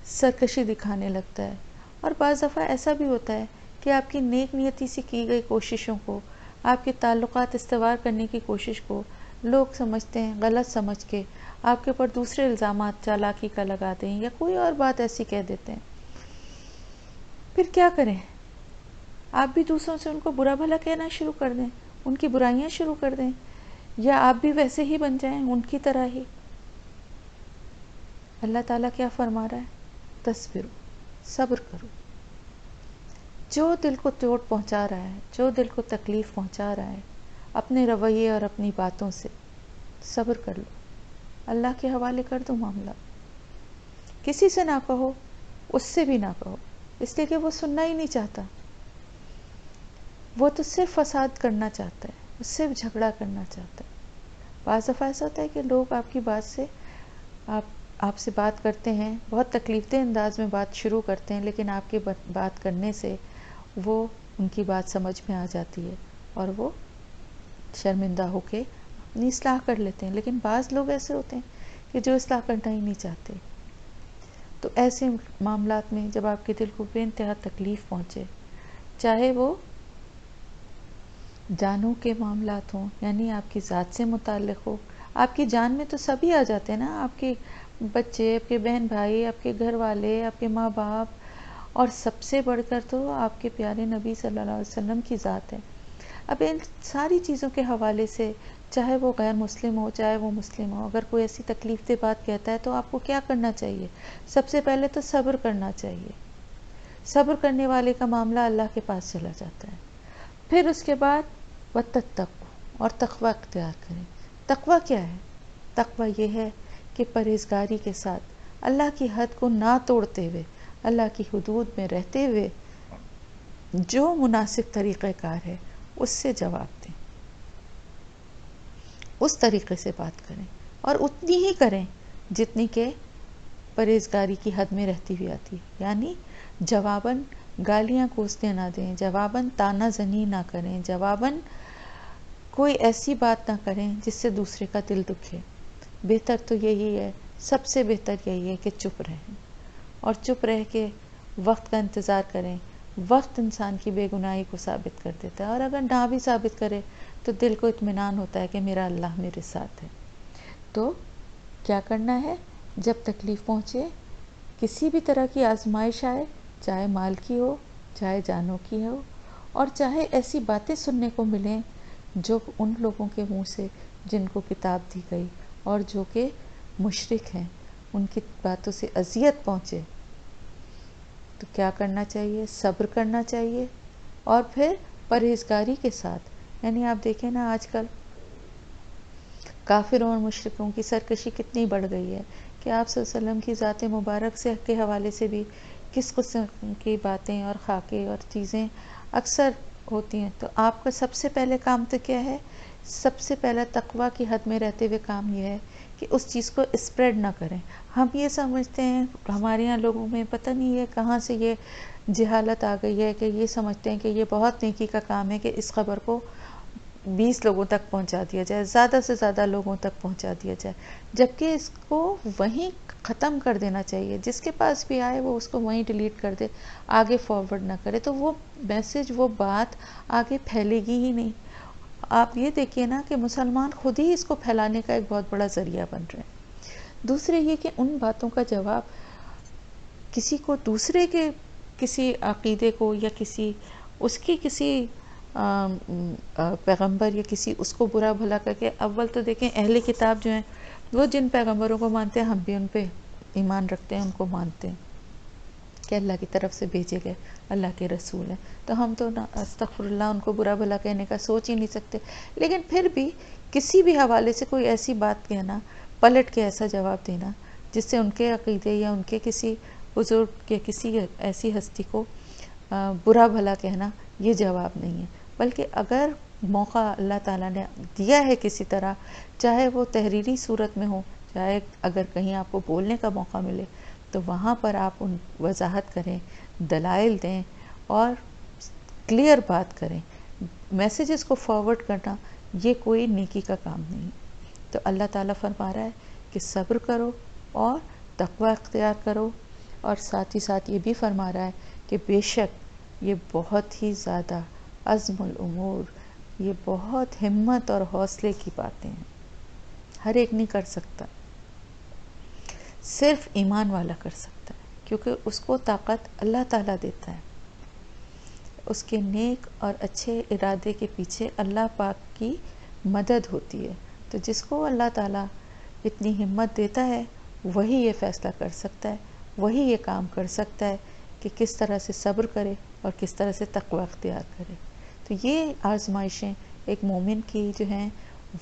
سرکشی دکھانے لگتا ہے۔ اور بعض دفعہ ایسا بھی ہوتا ہے کہ آپ کی نیک نیتی سے کی گئی کوششوں کو، آپ کے تعلقات استوار کرنے کی کوشش کو لوگ سمجھتے ہیں، غلط سمجھ کے آپ کے اوپر دوسرے الزامات چالاکی کا لگاتے ہیں یا کوئی اور بات ایسی کہہ دیتے ہیں۔ پھر کیا کریں؟ آپ بھی دوسروں سے ان کو برا بھلا کہنا شروع کر دیں، ان کی برائیاں شروع کر دیں، یا آپ بھی ویسے ہی بن جائیں ان کی طرح ہی۔ اللہ تعالیٰ کیا فرما رہا ہے؟ تصبروا، صبر کرو۔ جو دل کو چوٹ پہنچا رہا ہے، جو دل کو تکلیف پہنچا رہا ہے اپنے رویے اور اپنی باتوں سے، صبر کر لو، اللہ کے حوالے کر دو معاملہ۔ کسی سے نہ کہو، اس سے بھی نہ کہو، اس لیے کہ وہ سننا ہی نہیں چاہتا، وہ تو صرف فساد کرنا چاہتا ہے، وہ صرف جھگڑا کرنا چاہتا ہے۔ بعض دفعہ ایسا ہوتا ہے کہ لوگ آپ کی بات سے آپ سے بات کرتے ہیں، بہت تکلیف دہ انداز میں بات شروع کرتے ہیں، لیکن آپ کے بات کرنے سے وہ ان کی بات سمجھ میں آ جاتی ہے اور وہ شرمندہ ہو کے اپنی اصلاح کر لیتے ہیں۔ لیکن بعض لوگ ایسے ہوتے ہیں کہ جو اصلاح کرنا ہی نہیں چاہتے۔ تو ایسے معاملات میں جب آپ کے دل کو بے انتہا تکلیف پہنچے، چاہے وہ جانوں کے معاملات ہوں، یعنی آپ کی ذات سے متعلق ہو، آپ کی جان میں تو سبھی آ جاتے ہیں نا، آپ کے بچے، آپ کے بہن بھائی، آپ کے گھر والے، آپ کے ماں باپ، اور سب سے بڑھ کر تو آپ کے پیارے نبی صلی اللہ علیہ وسلم کی ذات ہے۔ اب ان ساری چیزوں کے حوالے سے چاہے وہ غیر مسلم ہو چاہے وہ مسلم ہو، اگر کوئی ایسی تکلیف دہ بات کہتا ہے تو آپ کو کیا کرنا چاہیے؟ سب سے پہلے تو صبر کرنا چاہیے. صبر کرنے والے کا معاملہ اللہ کے پاس چلا جاتا ہے. پھر اس کے بعد وَتَتَّقُوا، اور تقوی اختیار کریں. تقوی کیا ہے؟ تقوی یہ ہے کہ پرہیزگاری کے ساتھ اللہ کی حد کو نہ توڑتے ہوئے، اللہ کی حدود میں رہتے ہوئے جو مناسب طریقہ کار ہے اس سے جواب دیں، اس طریقے سے بات کریں، اور اتنی ہی کریں جتنی کہ پرہیزگاری کی حد میں رہتی ہوئی آتی ہے. یعنی جواباً گالیاں کوستے نہ دیں، جواباً طعنہ زنی نہ کریں، جواباً کوئی ایسی بات نہ کریں جس سے دوسرے کا دل دکھے. بہتر تو یہی ہے، سب سے بہتر یہی ہے کہ چپ رہیں، اور چپ رہ کے وقت کا انتظار کریں. وقت انسان کی بے گناہی کو ثابت کر دیتا ہے، اور اگر نہ بھی ثابت کرے تو دل کو اطمینان ہوتا ہے کہ میرا اللہ میرے ساتھ ہے. تو کیا کرنا ہے؟ جب تکلیف پہنچے، کسی بھی طرح کی آزمائش آئے، چاہے مال کی ہو چاہے جانوں کی ہو، اور چاہے ایسی باتیں سننے کو ملیں جو ان لوگوں کے منہ سے جن کو کتاب دی گئی اور جو کہ مشرک ہیں، ان کی باتوں سے اذیت پہنچے، تو کیا کرنا چاہیے؟ صبر کرنا چاہیے، اور پھر پرہیزگاری کے ساتھ. یعنی آپ دیکھیں نا، آج کل کافروں اور مشرکوں کی سرکشی کتنی بڑھ گئی ہے کہ آپ صلی اللہ علیہ وسلم کی ذات مبارک سے کے حوالے سے بھی کس قسم کی باتیں اور خاکے اور چیزیں اکثر ہوتی ہیں. تو آپ کا سب سے پہلے کام تو کیا ہے؟ سب سے پہلا تقوی کی حد میں رہتے ہوئے کام یہ ہے کہ اس چیز کو اسپریڈ نہ کریں. ہم یہ سمجھتے ہیں، ہمارے یہاں لوگوں میں پتہ نہیں ہے کہاں سے یہ جہالت آ گئی ہے کہ یہ سمجھتے ہیں کہ یہ بہت نیکی کا کام ہے کہ اس خبر کو 20 لوگوں تک پہنچا دیا جائے، زیادہ سے زیادہ لوگوں تک پہنچا دیا جائے، جبکہ اس کو وہیں ختم کر دینا چاہیے. جس کے پاس بھی آئے وہ اس کو وہیں ڈیلیٹ کر دے، آگے فارورڈ نہ کرے، تو وہ میسج، وہ بات آگے پھیلے گی ہی نہیں. آپ یہ دیکھیے نا کہ مسلمان خود ہی اس کو پھیلانے کا ایک بہت بڑا ذریعہ بن رہے ہیں. دوسرے یہ کہ ان باتوں کا جواب کسی کو، دوسرے کے کسی عقیدے کو یا اس کی کسی پیغمبر یا کسی اس کو برا بھلا کر کے، اول تو دیکھیں اہل کتاب جو ہیں وہ جن پیغمبروں کو مانتے ہیں، ہم بھی ان پہ ایمان رکھتے ہیں، ان کو مانتے ہیں کہ اللہ کی طرف سے بھیجے گئے اللہ کے رسول ہیں، تو ہم تو استغفر اللہ ان کو برا بھلا کہنے کا سوچ ہی نہیں سکتے. لیکن پھر بھی کسی بھی حوالے سے کوئی ایسی بات کہنا، پلٹ کے ایسا جواب دینا جس سے ان کے عقیدے یا ان کے کسی بزرگ یا کسی ایسی ہستی کو برا بھلا کہنا، یہ جواب نہیں ہے. بلکہ اگر موقع اللہ تعالیٰ نے دیا ہے کسی طرح، چاہے وہ تحریری صورت میں ہو، چاہے اگر کہیں آپ کو بولنے کا موقع ملے، تو وہاں پر آپ ان وضاحت کریں، دلائل دیں اور کلیئر بات کریں. میسیجز کو فارورڈ کرنا یہ کوئی نیکی کا کام نہیں. تو اللہ تعالیٰ فرما رہا ہے کہ صبر کرو اور تقوی اختیار کرو، اور ساتھ ہی ساتھ یہ بھی فرما رہا ہے کہ بے شک یہ بہت ہی زیادہ عزم الامور، یہ بہت ہمت اور حوصلے کی باتیں ہیں. ہر ایک نہیں کر سکتا، صرف ایمان والا کر سکتا ہے، کیونکہ اس کو طاقت اللہ تعالیٰ دیتا ہے. اس کے نیک اور اچھے ارادے کے پیچھے اللہ پاک کی مدد ہوتی ہے. تو جس کو اللہ تعالیٰ اتنی ہمت دیتا ہے وہی یہ فیصلہ کر سکتا ہے، وہی یہ کام کر سکتا ہے کہ کس طرح سے صبر کرے اور کس طرح سے تقوی اختیار کرے. تو یہ آزمائشیں ایک مومن کی جو ہیں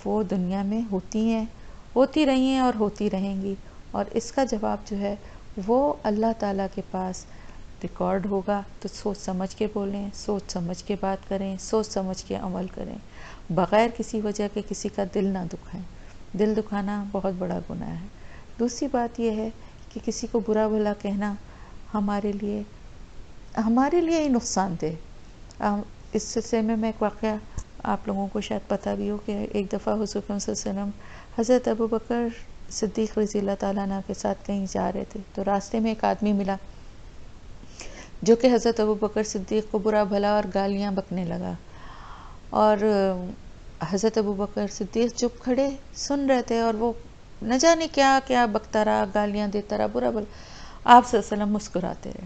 وہ دنیا میں ہوتی ہیں، ہوتی رہی ہیں اور ہوتی رہیں گی، اور اس کا جواب جو ہے وہ اللہ تعالیٰ کے پاس ریکارڈ ہوگا. تو سوچ سمجھ کے بولیں، سوچ سمجھ کے بات کریں، سوچ سمجھ کے عمل کریں، بغیر کسی وجہ کے کسی کا دل نہ دکھائیں. دل دکھانا بہت بڑا گناہ ہے. دوسری بات یہ ہے کہ کسی کو برا بھلا کہنا ہمارے لیے ہی نقصان دہ. اس سلسلے میں ایک واقعہ آپ لوگوں کو شاید پتہ بھی ہو کہ ایک دفعہ حضور صلی اللہ علیہ وسلم حضرت ابوبکر صدیق رضی اللہ تعالیٰ عنہ کے ساتھ کہیں جا رہے تھے، تو راستے میں ایک آدمی ملا جو کہ حضرت ابوبکر صدیق کو برا بھلا اور گالیاں بکنے لگا، اور حضرت ابوبکر صدیق چپ کھڑے سن رہے تھے، اور وہ نہ جانے کیا کیا بکتا رہا، گالیاں دیتا رہا، برا بھلا. آپ صلی اللہ علیہ وسلم مسکراتے رہے.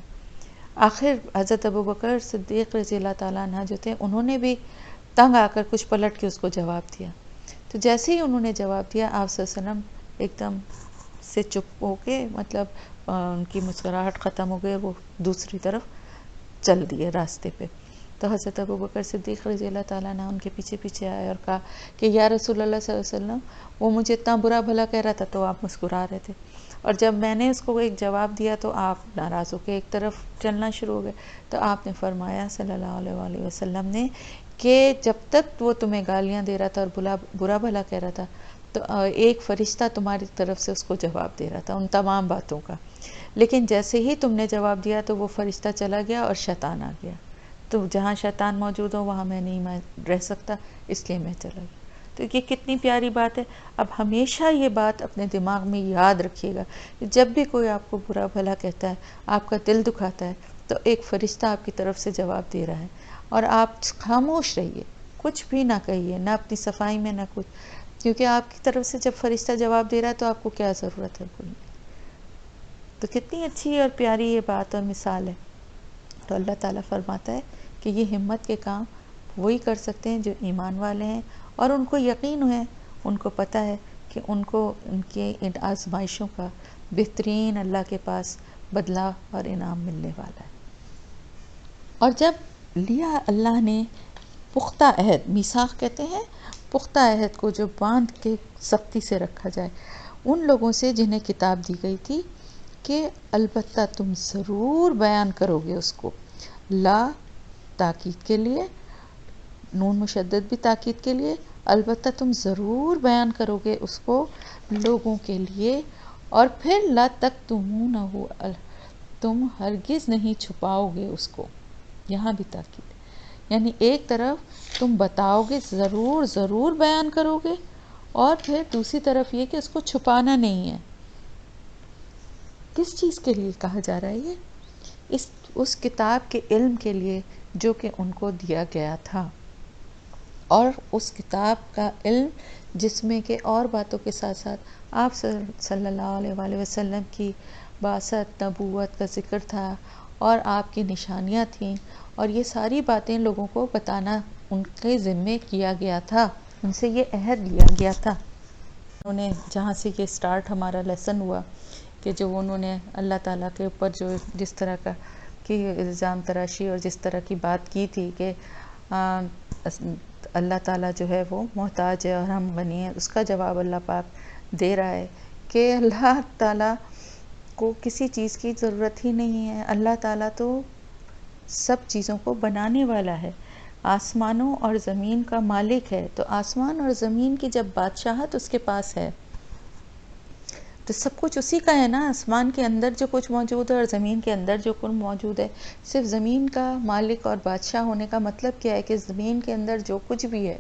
آخر حضرت ابوبکر صدیق رضی اللہ تعالیٰ عنہ جو تھے، انہوں نے بھی تنگ آ کر کچھ پلٹ کے اس کو جواب دیا. تو تو جیسے ہی انہوں نے جواب دیا آپ صلی اللہ علیہ وسلم ایک دم سے چپ ہو کے مطلب ان کی مسکراہٹ ختم ہو گئی، وہ دوسری طرف چل دیے راستے پہ. تو حضرت ابوبکر صدیق رضی اللہ تعالیٰ عنہ ان کے پیچھے پیچھے آئے اور کہا کہ یا رسول اللہ صلی اللہ علیہ وسلم، وہ مجھے اتنا برا بھلا کہہ رہا تھا تو آپ مسکرا رہے تھے، اور جب میں نے اس کو ایک جواب دیا تو آپ ناراض ہو کے ایک طرف چلنا شروع ہو گئے. تو آپ نے فرمایا صلی اللہ علیہ وآلہ وسلم نے کہ جب تک وہ تمہیں گالیاں دے رہا تھا اور برا بھلا کہہ رہا تھا تو ایک فرشتہ تمہاری طرف سے اس کو جواب دے رہا تھا ان تمام باتوں کا، لیکن جیسے ہی تم نے جواب دیا تو وہ فرشتہ چلا گیا اور شیطان آ گیا، تو جہاں شیطان موجود ہو وہاں میں رہ سکتا، اس لیے میں چلا گیا. تو یہ کتنی پیاری بات ہے. اب ہمیشہ یہ بات اپنے دماغ میں یاد رکھیے گا کہ جب بھی کوئی آپ کو برا بھلا کہتا ہے، آپ کا دل دکھاتا ہے، تو ایک فرشتہ آپ کی طرف سے جواب دے رہا ہے، اور آپ خاموش رہیے، کچھ بھی نہ کہیے، نہ اپنی صفائی میں نہ کچھ، کیونکہ آپ کی طرف سے جب فرشتہ جواب دے رہا ہے تو آپ کو کیا ضرورت ہے بولنے کی. تو کتنی اچھی اور پیاری یہ بات اور مثال ہے. تو اللہ تعالیٰ فرماتا ہے کہ یہ ہمت کے کام وہی کر سکتے ہیں جو ایمان والے ہیں، اور ان کو یقین ہے، ان کو پتہ ہے کہ ان کو ان کے ان آزمائشوں کا بہترین اللہ کے پاس بدلہ اور انعام ملنے والا ہے. اور جب لیا اللہ نے پختہ عہد، میثاق کہتے ہیں پختہ عہد کو جو باندھ کے سختی سے رکھا جائے، ان لوگوں سے جنہیں کتاب دی گئی تھی کہ البتہ تم ضرور بیان کرو گے اس کو، لا تاکید کے لیے، نون مشدد بھی تاکید کے لیے، البتہ تم ضرور بیان کرو گے اس کو لوگوں کے لیے، اور پھر لا تکتمونہ، تم ہرگز نہیں چھپاؤ گے اس کو. یہاں بھی تاکید، یعنی ایک طرف تم بتاؤ گے، ضرور ضرور بیان کرو گے، اور پھر دوسری طرف یہ کہ اس کو چھپانا نہیں ہے. کس چیز کے لیے کہا جا رہا ہے یہ؟ اس کتاب کے علم کے لیے جو کہ ان کو دیا گیا تھا، اور اس کتاب کا علم جس میں کہ اور باتوں کے ساتھ ساتھ آپ صلی اللہ علیہ وآلہ وسلم کی بعثت، نبوت کا ذکر تھا، اور آپ کی نشانیاں تھیں، اور یہ ساری باتیں لوگوں کو بتانا ان کے ذمے کیا گیا تھا، ان سے یہ عہد لیا گیا تھا. انہوں نے جہاں سے یہ سٹارٹ ہمارا لیسن ہوا کہ جو انہوں نے اللہ تعالیٰ کے اوپر جو جس طرح کا کی الزام تراشی اور جس طرح کی بات کی تھی کہ اللہ تعالیٰ جو ہے وہ محتاج ہے اور ہم غنی ہیں، اس کا جواب اللہ پاک دے رہا ہے کہ اللہ تعالیٰ کو کسی چیز کی ضرورت ہی نہیں ہے. اللہ تعالیٰ تو سب چیزوں کو بنانے والا ہے، آسمانوں اور زمین کا مالک ہے، تو آسمان اور زمین کی جب بادشاہت اس کے پاس ہے تو سب کچھ اسی کا ہے نا. آسمان کے اندر جو کچھ موجود ہے اور زمین کے اندر جو کچھ موجود ہے، صرف زمین کا مالک اور بادشاہ ہونے کا مطلب کیا ہے کہ زمین کے اندر جو کچھ بھی ہے،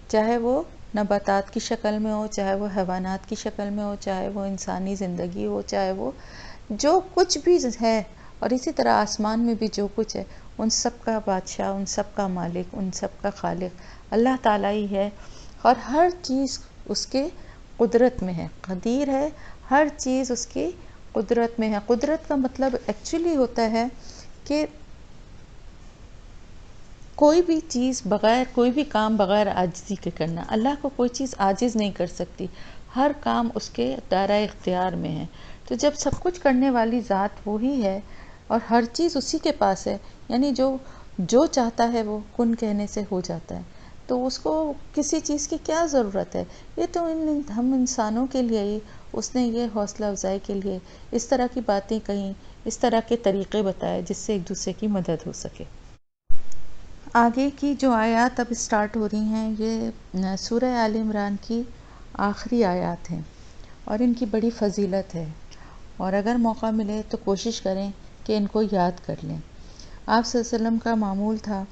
چاہے وہ نباتات کی شکل میں ہو، چاہے وہ حیوانات کی شکل میں ہو، چاہے وہ انسانی زندگی ہو، چاہے وہ جو کچھ بھی ہے، اور اسی طرح آسمان میں بھی جو کچھ ہے، ان سب کا بادشاہ، ان سب کا مالک، ان سب کا خالق اللہ تعالیٰ ہی ہے. اور ہر چیز اس کے قدرت میں ہے، قدیر ہے، ہر چیز اس کی قدرت میں ہے. قدرت کا مطلب ایکچولی ہوتا ہے کہ کوئی بھی چیز بغیر، کوئی بھی کام بغیر عاجزی کے کرنا. اللہ کو کوئی چیز عاجز نہیں کر سکتی، ہر کام اس کے دائرہ اختیار میں ہے. تو جب سب کچھ کرنے والی ذات وہی ہے اور ہر چیز اسی کے پاس ہے، یعنی جو چاہتا ہے وہ کن کہنے سے ہو جاتا ہے، تو اس کو کسی چیز کی کیا ضرورت ہے. یہ تو ہم انسانوں کے لیے ہی اس نے یہ حوصلہ افزائی کے لیے اس طرح کی باتیں کہیں، اس طرح کے طریقے بتائے جس سے ایک دوسرے کی مدد ہو سکے. آگے کی جو آیات اب سٹارٹ ہو رہی ہیں یہ سورہ آل عمران کی آخری آیات ہیں، اور ان کی بڑی فضیلت ہے، اور اگر موقع ملے تو کوشش کریں کہ ان کو یاد کر لیں. آپ صلی اللہ علیہ وسلم کا معمول تھا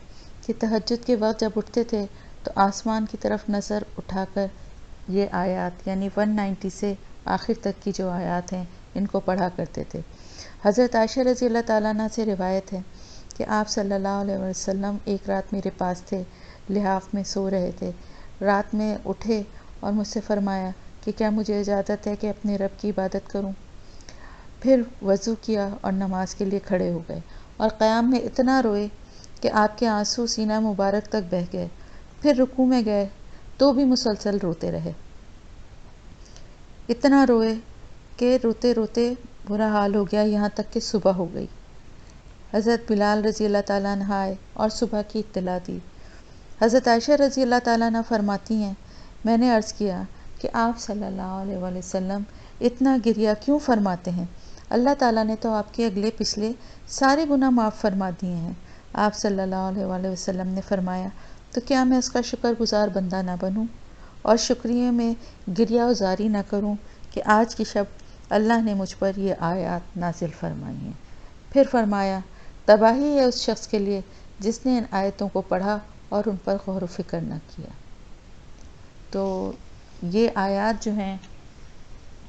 کہ تہجد کے وقت جب اٹھتے تھے تو آسمان کی طرف نظر اٹھا کر یہ آیات یعنی 190 سے آخر تک کی جو آیات ہیں ان کو پڑھا کرتے تھے. حضرت عائشہ رضی اللہ تعالیٰ عنہ سے روایت ہے کہ آپ صلی اللہ علیہ وسلم ایک رات میرے پاس تھے، لحاف میں سو رہے تھے. رات میں اٹھے اور مجھ سے فرمایا کہ کیا مجھے اجازت ہے کہ اپنے رب کی عبادت کروں؟ پھر وضو کیا اور نماز کے لیے کھڑے ہو گئے، اور قیام میں اتنا روئے کہ آپ کے آنسو سینہ مبارک تک بہہ گئے. پھر رکوع میں گئے تو بھی مسلسل روتے رہے، اتنا روئے کہ روتے روتے برا حال ہو گیا، یہاں تک کہ صبح ہو گئی۔ حضرت بلال رضی اللہ تعالیٰ عنہ آئے اور صبح کی اطلاع دی۔ حضرت عائشہ رضی اللہ تعالیٰ عنہ فرماتی ہیں، میں نے عرض کیا کہ آپ صلی اللہ علیہ وآلہ وسلم اتنا گریہ کیوں فرماتے ہیں؟ اللہ تعالیٰ نے تو آپ کے اگلے پچھلے سارے گناہ معاف فرما دیے ہیں۔ آپ صلی اللہ علیہ وآلہ وسلم نے فرمایا، تو کیا میں اس کا شکر گزار بندہ نہ بنوں اور شکریہ میں گریہ وزاری نہ کروں کہ آج کی شب اللہ نے مجھ پر یہ آیات نازل فرمائی ہیں۔ پھر فرمایا، تباہی ہے اس شخص کے لیے جس نے ان آیتوں کو پڑھا اور ان پر غور و فکر نہ کیا۔ تو یہ آیات جو ہیں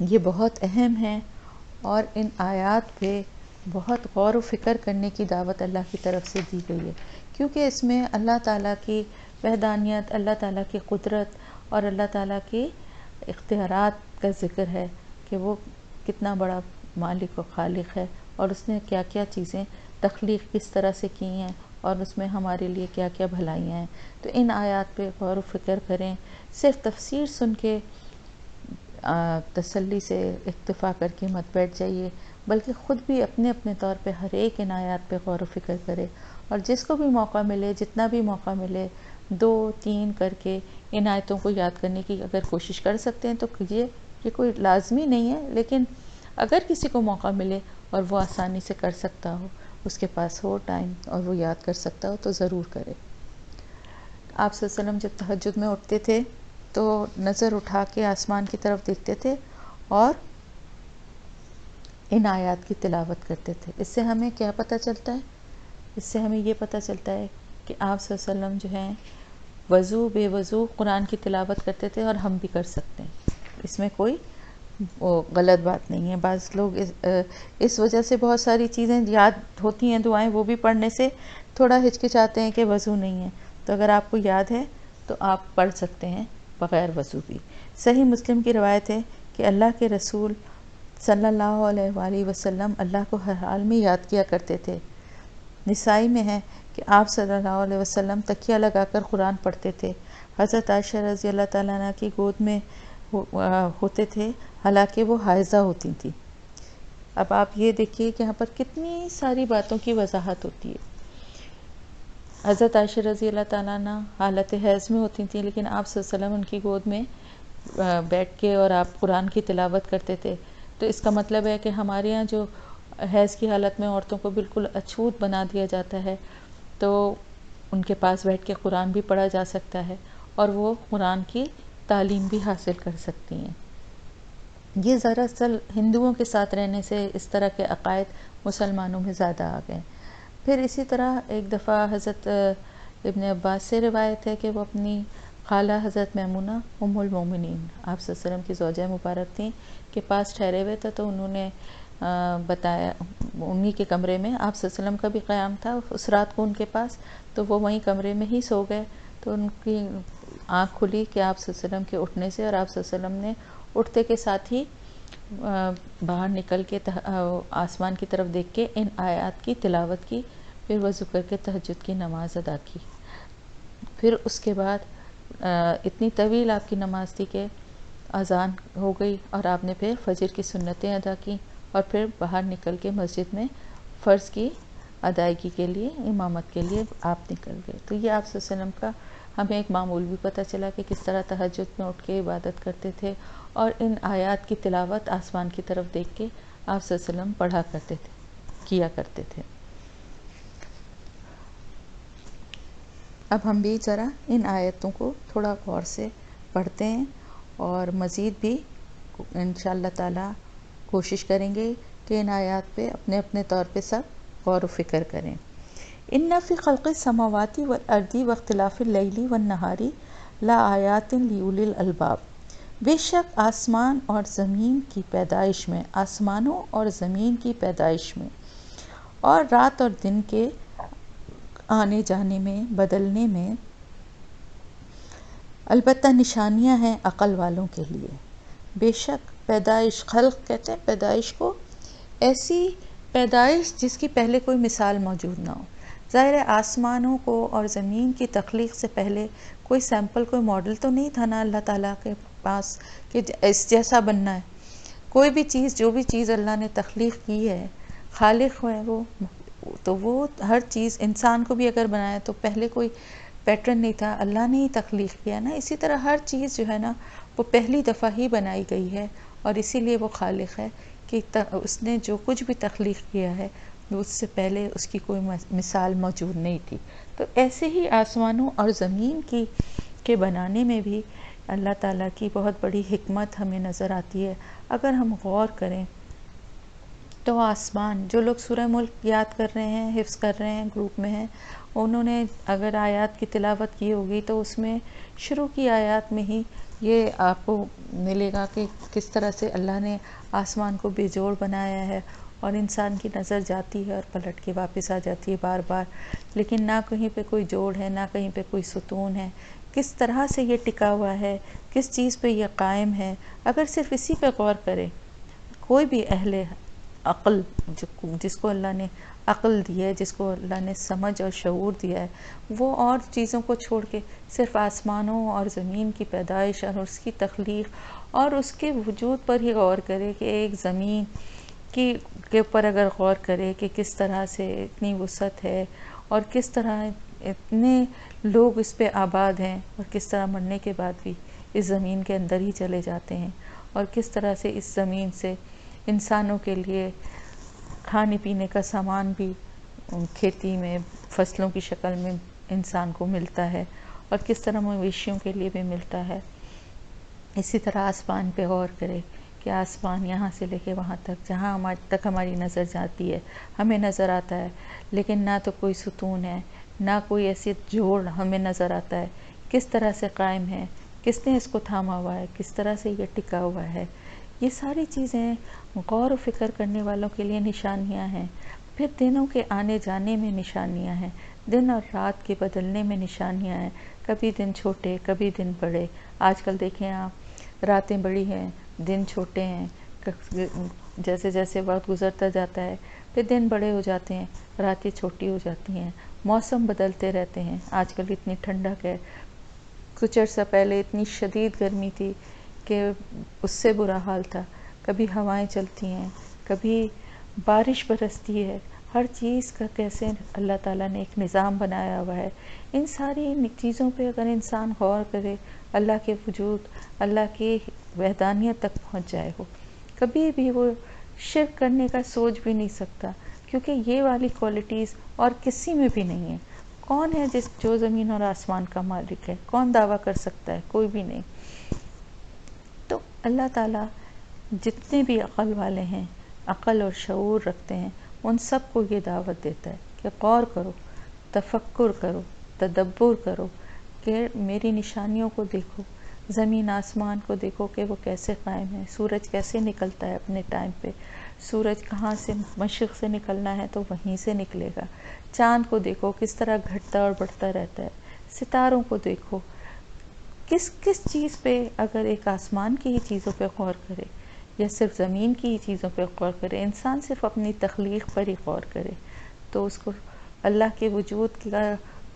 یہ بہت اہم ہیں، اور ان آیات پہ بہت غور و فکر کرنے کی دعوت اللہ کی طرف سے دی گئی ہے، کیونکہ اس میں اللہ تعالیٰ کی وحدانیت، اللہ تعالیٰ کی قدرت اور اللہ تعالیٰ کی اختیارات کا ذکر ہے کہ وہ کتنا بڑا مالک و خالق ہے، اور اس نے کیا کیا چیزیں تخلیق کس طرح سے کی ہیں، اور اس میں ہمارے لیے کیا کیا بھلائیاں ہیں۔ تو ان آیات پہ غور و فکر کریں، صرف تفسیر سن کے تسلی سے اکتفا کر کے مت بیٹھ جائیے، بلکہ خود بھی اپنے اپنے طور پہ ہر ایک ان آیات پہ غور و فکر کرے، اور جس کو بھی موقع ملے، جتنا بھی موقع ملے، 2-3 کر کے ان آیتوں کو یاد کرنے کی اگر کوشش کر سکتے ہیں تو کیجیے۔ یہ کوئی لازمی نہیں ہے، لیکن اگر کسی کو موقع ملے اور وہ آسانی سے کر سکتا ہو، اس کے پاس ہو ٹائم اور وہ یاد کر سکتا ہو، تو ضرور کرے۔ آپ صلی اللہ علیہ وسلم جب تہجد میں اٹھتے تھے تو نظر اٹھا کے آسمان کی طرف دیکھتے تھے اور ان آیات کی تلاوت کرتے تھے۔ اس سے ہمیں کیا پتہ چلتا ہے؟ اس سے ہمیں یہ پتہ چلتا ہے کہ آپ صلی اللہ علیہ وسلم جو ہیں وضو بے وضو قرآن کی تلاوت کرتے تھے، اور ہم بھی کر سکتے ہیں، اس میں کوئی غلط بات نہیں ہے۔ بعض لوگ اس وجہ سے بہت ساری چیزیں یاد ہوتی ہیں، دعائیں، وہ بھی پڑھنے سے تھوڑا ہچکچاتے ہیں کہ وضو نہیں ہے، تو اگر آپ کو یاد ہے تو آپ پڑھ سکتے ہیں بغیر وضو بھی۔ صحیح مسلم کی روایت ہے کہ اللہ کے رسول صلی اللہ علیہ وآلہ وسلم اللہ کو ہر حال میں یاد کیا کرتے تھے۔ نسائی میں ہے کہ آپ صلی اللہ علیہ وسلم تکیہ لگا کر قرآن پڑھتے تھے، حضرت عائشہ رضی اللہ تعالیٰ عنہ کی گود میں ہوتے تھے، حالانکہ وہ حائضہ ہوتی تھیں۔ اب آپ یہ دیکھیے کہ یہاں پر کتنی ساری باتوں کی وضاحت ہوتی ہے۔ حضرت عائشہ رضی اللہ تعالیٰ عنہ حالت حیض میں ہوتی تھیں، لیکن آپ صلی اللہ علیہ وسلم ان کی گود میں بیٹھ کے اور آپ قرآن کی تلاوت کرتے تھے۔ تو اس کا مطلب ہے کہ ہمارے یہاں جو حیض کی حالت میں عورتوں کو بالکل اچھوت بنا دیا جاتا ہے، تو ان کے پاس بیٹھ کے قرآن بھی پڑھا جا سکتا ہے، اور وہ قرآن کی تعلیم بھی حاصل کر سکتی ہیں۔ یہ دراصل ہندوؤں کے ساتھ رہنے سے اس طرح کے عقائد مسلمانوں میں زیادہ آ گئے۔ پھر اسی طرح ایک دفعہ حضرت ابن عباس سے روایت ہے کہ وہ اپنی خالہ حضرت میمونہ ام المومنین، آپ صلی اللہ علیہ وسلم کی زوجہ مبارک تھیں، کے پاس ٹھہرے ہوئے تھے، تو انہوں نے بتایا، انہی کے کمرے میں آپ صلی اللہ علیہ وسلم کا بھی قیام تھا اس رات کو ان کے پاس، تو وہ وہیں کمرے میں ہی سو گئے۔ تو ان کی آنکھ کھلی کہ آپ صلی اللہ علیہ وسلم کے اٹھنے سے، اور آپ صلی اللہ علیہ وسلم نے اٹھتے کے ساتھ ہی باہر نکل کے آسمان کی طرف دیکھ کے ان آیات کی تلاوت کی، پھر وضو کر کے تہجد کی نماز ادا کی۔ پھر اس کے بعد اتنی طویل آپ کی نماز تھی کہ اذان ہو گئی، اور آپ نے پھر فجر کی سنتیں ادا کی، اور پھر باہر نکل کے مسجد میں فرض کی ادائیگی کے لیے، امامت کے لیے آپ نکل گئے۔ تو یہ آپ صلی اللہ علیہ وسلم کا ہمیں ایک معمول بھی پتہ چلا کہ کس طرح تہجد میں اٹھ کے عبادت کرتے تھے، اور ان آیات کی تلاوت آسمان کی طرف دیکھ کے آپ صلی اللہ علیہ وسلم پڑھا کرتے تھے، کیا کرتے تھے۔ اب ہم بھی ذرا ان آیتوں کو تھوڑا غور سے پڑھتے ہیں، اور مزید بھی انشاءاللہ تعالی کوشش کریں گے کہ ان آیات پہ اپنے اپنے طور پہ سب غور و فکر کریں۔ ان فی خلق السماوات والارض واختلاف اللیل والنہار لآیات لأولی الالباب، بے شک آسمان اور زمین کی پیدائش میں، آسمانوں اور زمین کی پیدائش میں، اور رات اور دن کے آنے جانے میں، بدلنے میں البتہ نشانیاں ہیں عقل والوں کے لیے۔ بے شک پیدائش، خلق کہتے ہیں پیدائش کو، ایسی پیدائش جس کی پہلے کوئی مثال موجود نہ ہو۔ ظاہر ہے آسمانوں کو اور زمین کی تخلیق سے پہلے کوئی سیمپل، کوئی ماڈل تو نہیں تھا نا اللہ تعالیٰ کے پاس کہ اس جیسا بننا ہے. کوئی بھی چیز، جو بھی چیز اللہ نے تخلیق کی ہے، خالق ہے وہ، تو وہ ہر چیز، انسان کو بھی اگر بنایا تو پہلے کوئی پیٹرن نہیں تھا، اللہ نے ہی تخلیق کیا نا. اسی طرح ہر چیز جو ہے نا وہ پہلی دفعہ ہی بنائی گئی ہے، اور اسی لیے وہ خالق ہے کہ اس نے جو کچھ بھی تخلیق کیا ہے اس سے پہلے اس کی کوئی مثال موجود نہیں تھی. تو ایسے ہی آسمانوں اور زمین کے بنانے میں بھی اللہ تعالیٰ کی بہت بڑی حکمت ہمیں نظر آتی ہے. اگر ہم غور کریں تو آسمان، جو لوگ سورہ ملک یاد کر رہے ہیں، حفظ کر رہے ہیں، گروپ میں ہیں، انہوں نے اگر آیات کی تلاوت کی ہوگی تو اس میں شروع کی آیات میں ہی یہ آپ کو ملے گا کہ کس طرح سے اللہ نے آسمان کو بے جوڑ بنایا ہے، اور انسان کی نظر جاتی ہے اور پلٹ کے واپس آ جاتی ہے بار بار، لیکن نہ کہیں پہ کوئی جوڑ ہے، نہ کہیں پہ کوئی ستون ہے. کس طرح سے یہ ٹکا ہوا ہے، کس چیز پہ یہ قائم ہے. اگر صرف اسی پہ غور کرے کوئی بھی اہل عقل، جس کو اللہ نے عقل دی ہے، جس کو اللہ نے سمجھ اور شعور دیا ہے، وہ اور چیزوں کو چھوڑ کے صرف آسمانوں اور زمین کی پیدائش اور اس کی تخلیق اور اس کے وجود پر ہی غور کرے کہ ایک زمین کے اوپر اگر غور کرے کہ کس طرح سے اتنی وسعت ہے، اور کس طرح اتنے لوگ اس پہ آباد ہیں، اور کس طرح مرنے کے بعد بھی اس زمین کے اندر ہی چلے جاتے ہیں، اور کس طرح سے اس زمین سے انسانوں کے لیے کھانے پینے کا سامان بھی کھیتی میں فصلوں کی شکل میں انسان کو ملتا ہے، اور کس طرح مویشیوں کے لیے بھی ملتا ہے. اسی طرح آسمان پہ غور کرے کہ آسمان یہاں سے لے کے وہاں تک، جہاں تک ہماری نظر جاتی ہے، ہمیں نظر آتا ہے، لیکن نہ تو کوئی ستون ہے، نہ کوئی ایسی جوڑ ہمیں نظر آتا ہے. کس طرح سے قائم ہے، کس نے اس کو تھاما ہوا ہے، کس طرح سے یہ ٹکا ہوا ہے. یہ ساری چیزیں غور و فکر کرنے والوں کے لیے نشانیاں ہیں. پھر دنوں کے آنے جانے میں نشانیاں ہیں، دن اور رات کے بدلنے میں نشانیاں ہیں. کبھی دن چھوٹے، کبھی دن بڑے. آج کل دیکھیں آپ، راتیں بڑی ہیں، دن چھوٹے ہیں. جیسے جیسے وقت گزرتا جاتا ہے پھر دن بڑے ہو جاتے ہیں، راتیں چھوٹی ہو جاتی ہیں. موسم بدلتے رہتے ہیں. آج کل اتنی ٹھنڈک ہے، کچھ عرصہ پہلے اتنی شدید گرمی تھی کہ اس سے برا حال تھا. کبھی ہوائیں چلتی ہیں، کبھی بارش برستی ہے. ہر چیز کا کیسے اللہ تعالیٰ نے ایک نظام بنایا ہوا ہے. ان ساری چیزوں پہ اگر انسان غور کرے، اللہ کے وجود، اللہ کی وحدانیت تک پہنچ جائے، ہو کبھی بھی وہ شرک کرنے کا سوچ بھی نہیں سکتا، کیونکہ یہ والی کوالٹیز اور کسی میں بھی نہیں ہے. کون ہے جو زمین اور آسمان کا مالک ہے؟ کون دعویٰ کر سکتا ہے؟ کوئی بھی نہیں. تو اللہ تعالیٰ جتنے بھی عقل والے ہیں، عقل اور شعور رکھتے ہیں، ان سب کو یہ دعوت دیتا ہے کہ غور کرو، تفکر کرو، تدبر کرو، کہ میری نشانیوں کو دیکھو، زمین آسمان کو دیکھو کہ وہ کیسے قائم ہے. سورج کیسے نکلتا ہے اپنے ٹائم پہ، سورج کہاں سے مشرق سے نکلنا ہے تو وہیں سے نکلے گا. چاند کو دیکھو کس طرح گھٹتا اور بڑھتا رہتا ہے. ستاروں کو دیکھو. کس کس چیز پہ اگر ایک آسمان کی ہی چیزوں پہ غور کرے یا صرف زمین کی ہی چیزوں پہ غور کرے، انسان صرف اپنی تخلیق پر ہی غور کرے، تو اس کو اللہ کے وجود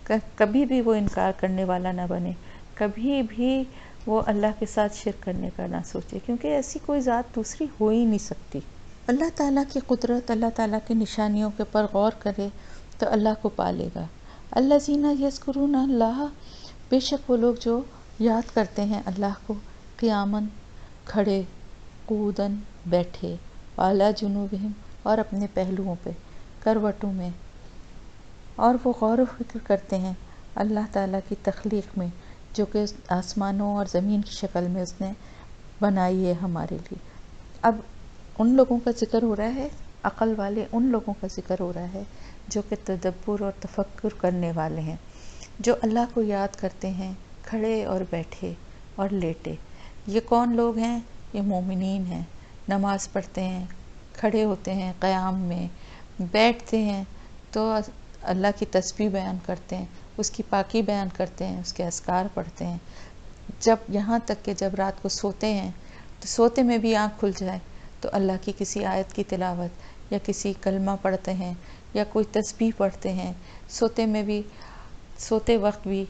کا کبھی بھی وہ انکار کرنے والا نہ بنے، کبھی بھی وہ اللہ کے ساتھ شرک کرنے کا نہ سوچے، کیونکہ ایسی کوئی ذات دوسری ہو ہی نہیں سکتی. اللہ تعالیٰ کی قدرت، اللہ تعالیٰ کی نشانیوں کے پر غور کرے تو اللہ کو پالے گا. الذین یذکرون اللہ، بے شک وہ لوگ جو یاد کرتے ہیں اللہ کو، قیاماً کھڑے، قعوداً بیٹھے، علی جنوبہم اور اپنے پہلوؤں پہ، کروٹوں میں. اور وہ غور و فکر کرتے ہیں اللہ تعالیٰ کی تخلیق میں، جو کہ آسمانوں اور زمین کی شکل میں اس نے بنائی ہے ہمارے لیے. اب ان لوگوں کا ذکر ہو رہا ہے، عقل والے ان لوگوں کا ذکر ہو رہا ہے جو کہ تدبر اور تفکر کرنے والے ہیں، جو اللہ کو یاد کرتے ہیں کھڑے اور بیٹھے اور لیٹے. یہ کون لوگ ہیں؟ یہ مومنین ہیں. نماز پڑھتے ہیں، کھڑے ہوتے ہیں قیام میں، بیٹھتے ہیں تو اللہ کی تسبیح بیان کرتے ہیں، اس کی پاکی بیان کرتے ہیں، اس کے اذکار پڑھتے ہیں. جب یہاں تک کہ جب رات کو سوتے ہیں تو سوتے میں بھی آنکھ کھل جائے تو اللہ کی کسی آیت کی تلاوت یا کسی کلمہ پڑھتے ہیں یا کوئی تسبیح پڑھتے ہیں، سوتے وقت بھی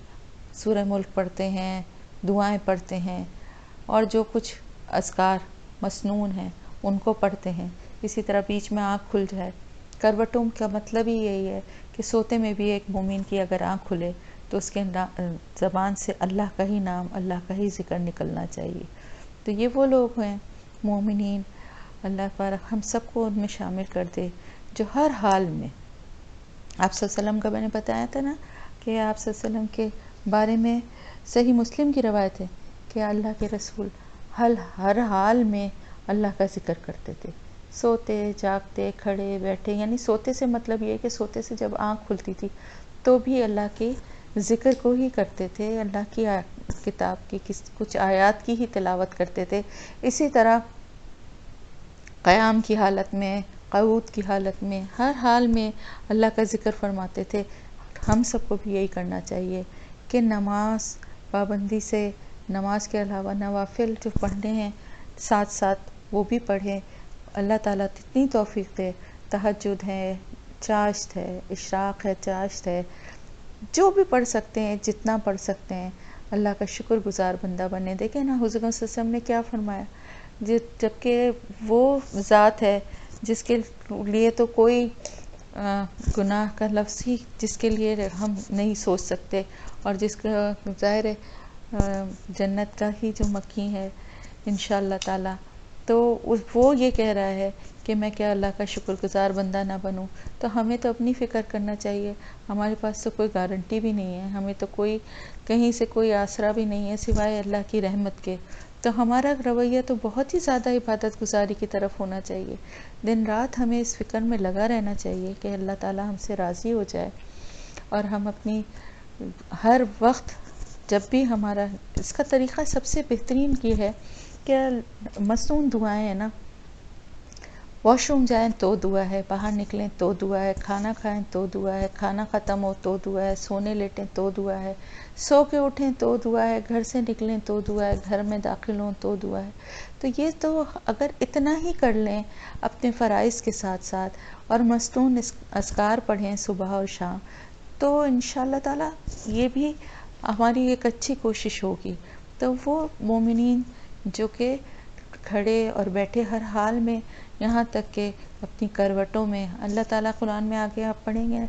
سورہ ملک پڑھتے ہیں، دعائیں پڑھتے ہیں، اور جو کچھ اذکار مسنون ہیں ان کو پڑھتے ہیں. اسی طرح بیچ میں آنکھ کھل جائے، کروٹوں کا مطلب ہی یہی ہے کہ سوتے میں بھی ایک مومن کی اگر آنکھ کھلے تو اس کے زبان سے اللہ کا ہی نام، اللہ کا ہی ذکر نکلنا چاہیے. تو یہ وہ لوگ ہیں مومنین. اللہ پاک ہم سب کو ان میں شامل کر دے جو ہر حال میں، آپ صلی اللہ علیہ وسلم کا میں نے بتایا تھا نا کہ آپ صلی اللہ علیہ وسلم کے بارے میں صحیح مسلم کی روایت ہے کہ اللہ کے رسول ہر حال میں اللہ کا ذکر کرتے تھے، سوتے جاگتے کھڑے بیٹھے. یعنی سوتے سے مطلب یہ کہ سوتے سے جب آنکھ کھلتی تھی تو بھی اللہ کے ذکر کو ہی کرتے تھے، اللہ کی کتاب کی کچھ آیات کی ہی تلاوت کرتے تھے. اسی طرح قیام کی حالت میں، قعود کی حالت میں، ہر حال میں اللہ کا ذکر فرماتے تھے. ہم سب کو بھی یہی کرنا چاہیے کہ نماز پابندی سے، نماز کے علاوہ نوافل جو پڑھنے ہیں ساتھ ساتھ وہ بھی پڑھیں. اللہ تعالیٰ اتنی توفیق دے. تہجد ہے، چاشت ہے، اشراق ہے، چاشت ہے، جو بھی پڑھ سکتے ہیں جتنا پڑھ سکتے ہیں اللہ کا شکر گزار بندہ بنے. دیکھیں نا حضور صلی اللہ علیہ وسلم نے کیا فرمایا، جبکہ وہ ذات ہے جس کے لیے تو کوئی گناہ کا لفظ ہی جس کے لیے ہم نہیں سوچ سکتے، اور جس کا ظاہر ہے جنت کا ہی جو مکی ہے انشاءاللہ تعالی. تو وہ یہ کہہ رہا ہے کہ میں کیا اللہ کا شکر گزار بندہ نہ بنوں. تو ہمیں تو اپنی فکر کرنا چاہیے. ہمارے پاس تو کوئی گارنٹی بھی نہیں ہے، ہمیں تو کوئی کہیں سے کوئی آسرا بھی نہیں ہے سوائے اللہ کی رحمت کے. تو ہمارا رویہ تو بہت ہی زیادہ عبادت گزاری کی طرف ہونا چاہیے. دن رات ہمیں اس فکر میں لگا رہنا چاہیے کہ اللہ تعالیٰ ہم سے راضی ہو جائے، اور ہم اپنی ہر وقت جب بھی ہمارا اس کا طریقہ سب سے بہترین یہ ہے کہ مصنون دعائیں ہیں نا، واش روم جائیں تو دعا ہے، باہر نکلیں تو دعا ہے، کھانا کھائیں تو دعا ہے، کھانا ختم ہو تو دعا ہے، سونے لیٹیں تو دعا ہے، سو کے اٹھیں تو دعا ہے، گھر سے نکلیں تو دعا ہے، گھر میں داخل ہوں تو دعا ہے. تو یہ تو اگر اتنا ہی کر لیں اپنے فرائض کے ساتھ ساتھ، اور مصنون اذکار پڑھیں صبح اور شام، تو انشاءاللہ تعالی یہ بھی ہماری ایک اچھی کوشش ہوگی. تو وہ مومنین جو کہ کھڑے اور بیٹھے ہر حال میں، یہاں تک کہ اپنی کروٹوں میں، اللہ تعالیٰ قرآن میں آگے آپ پڑھیں گے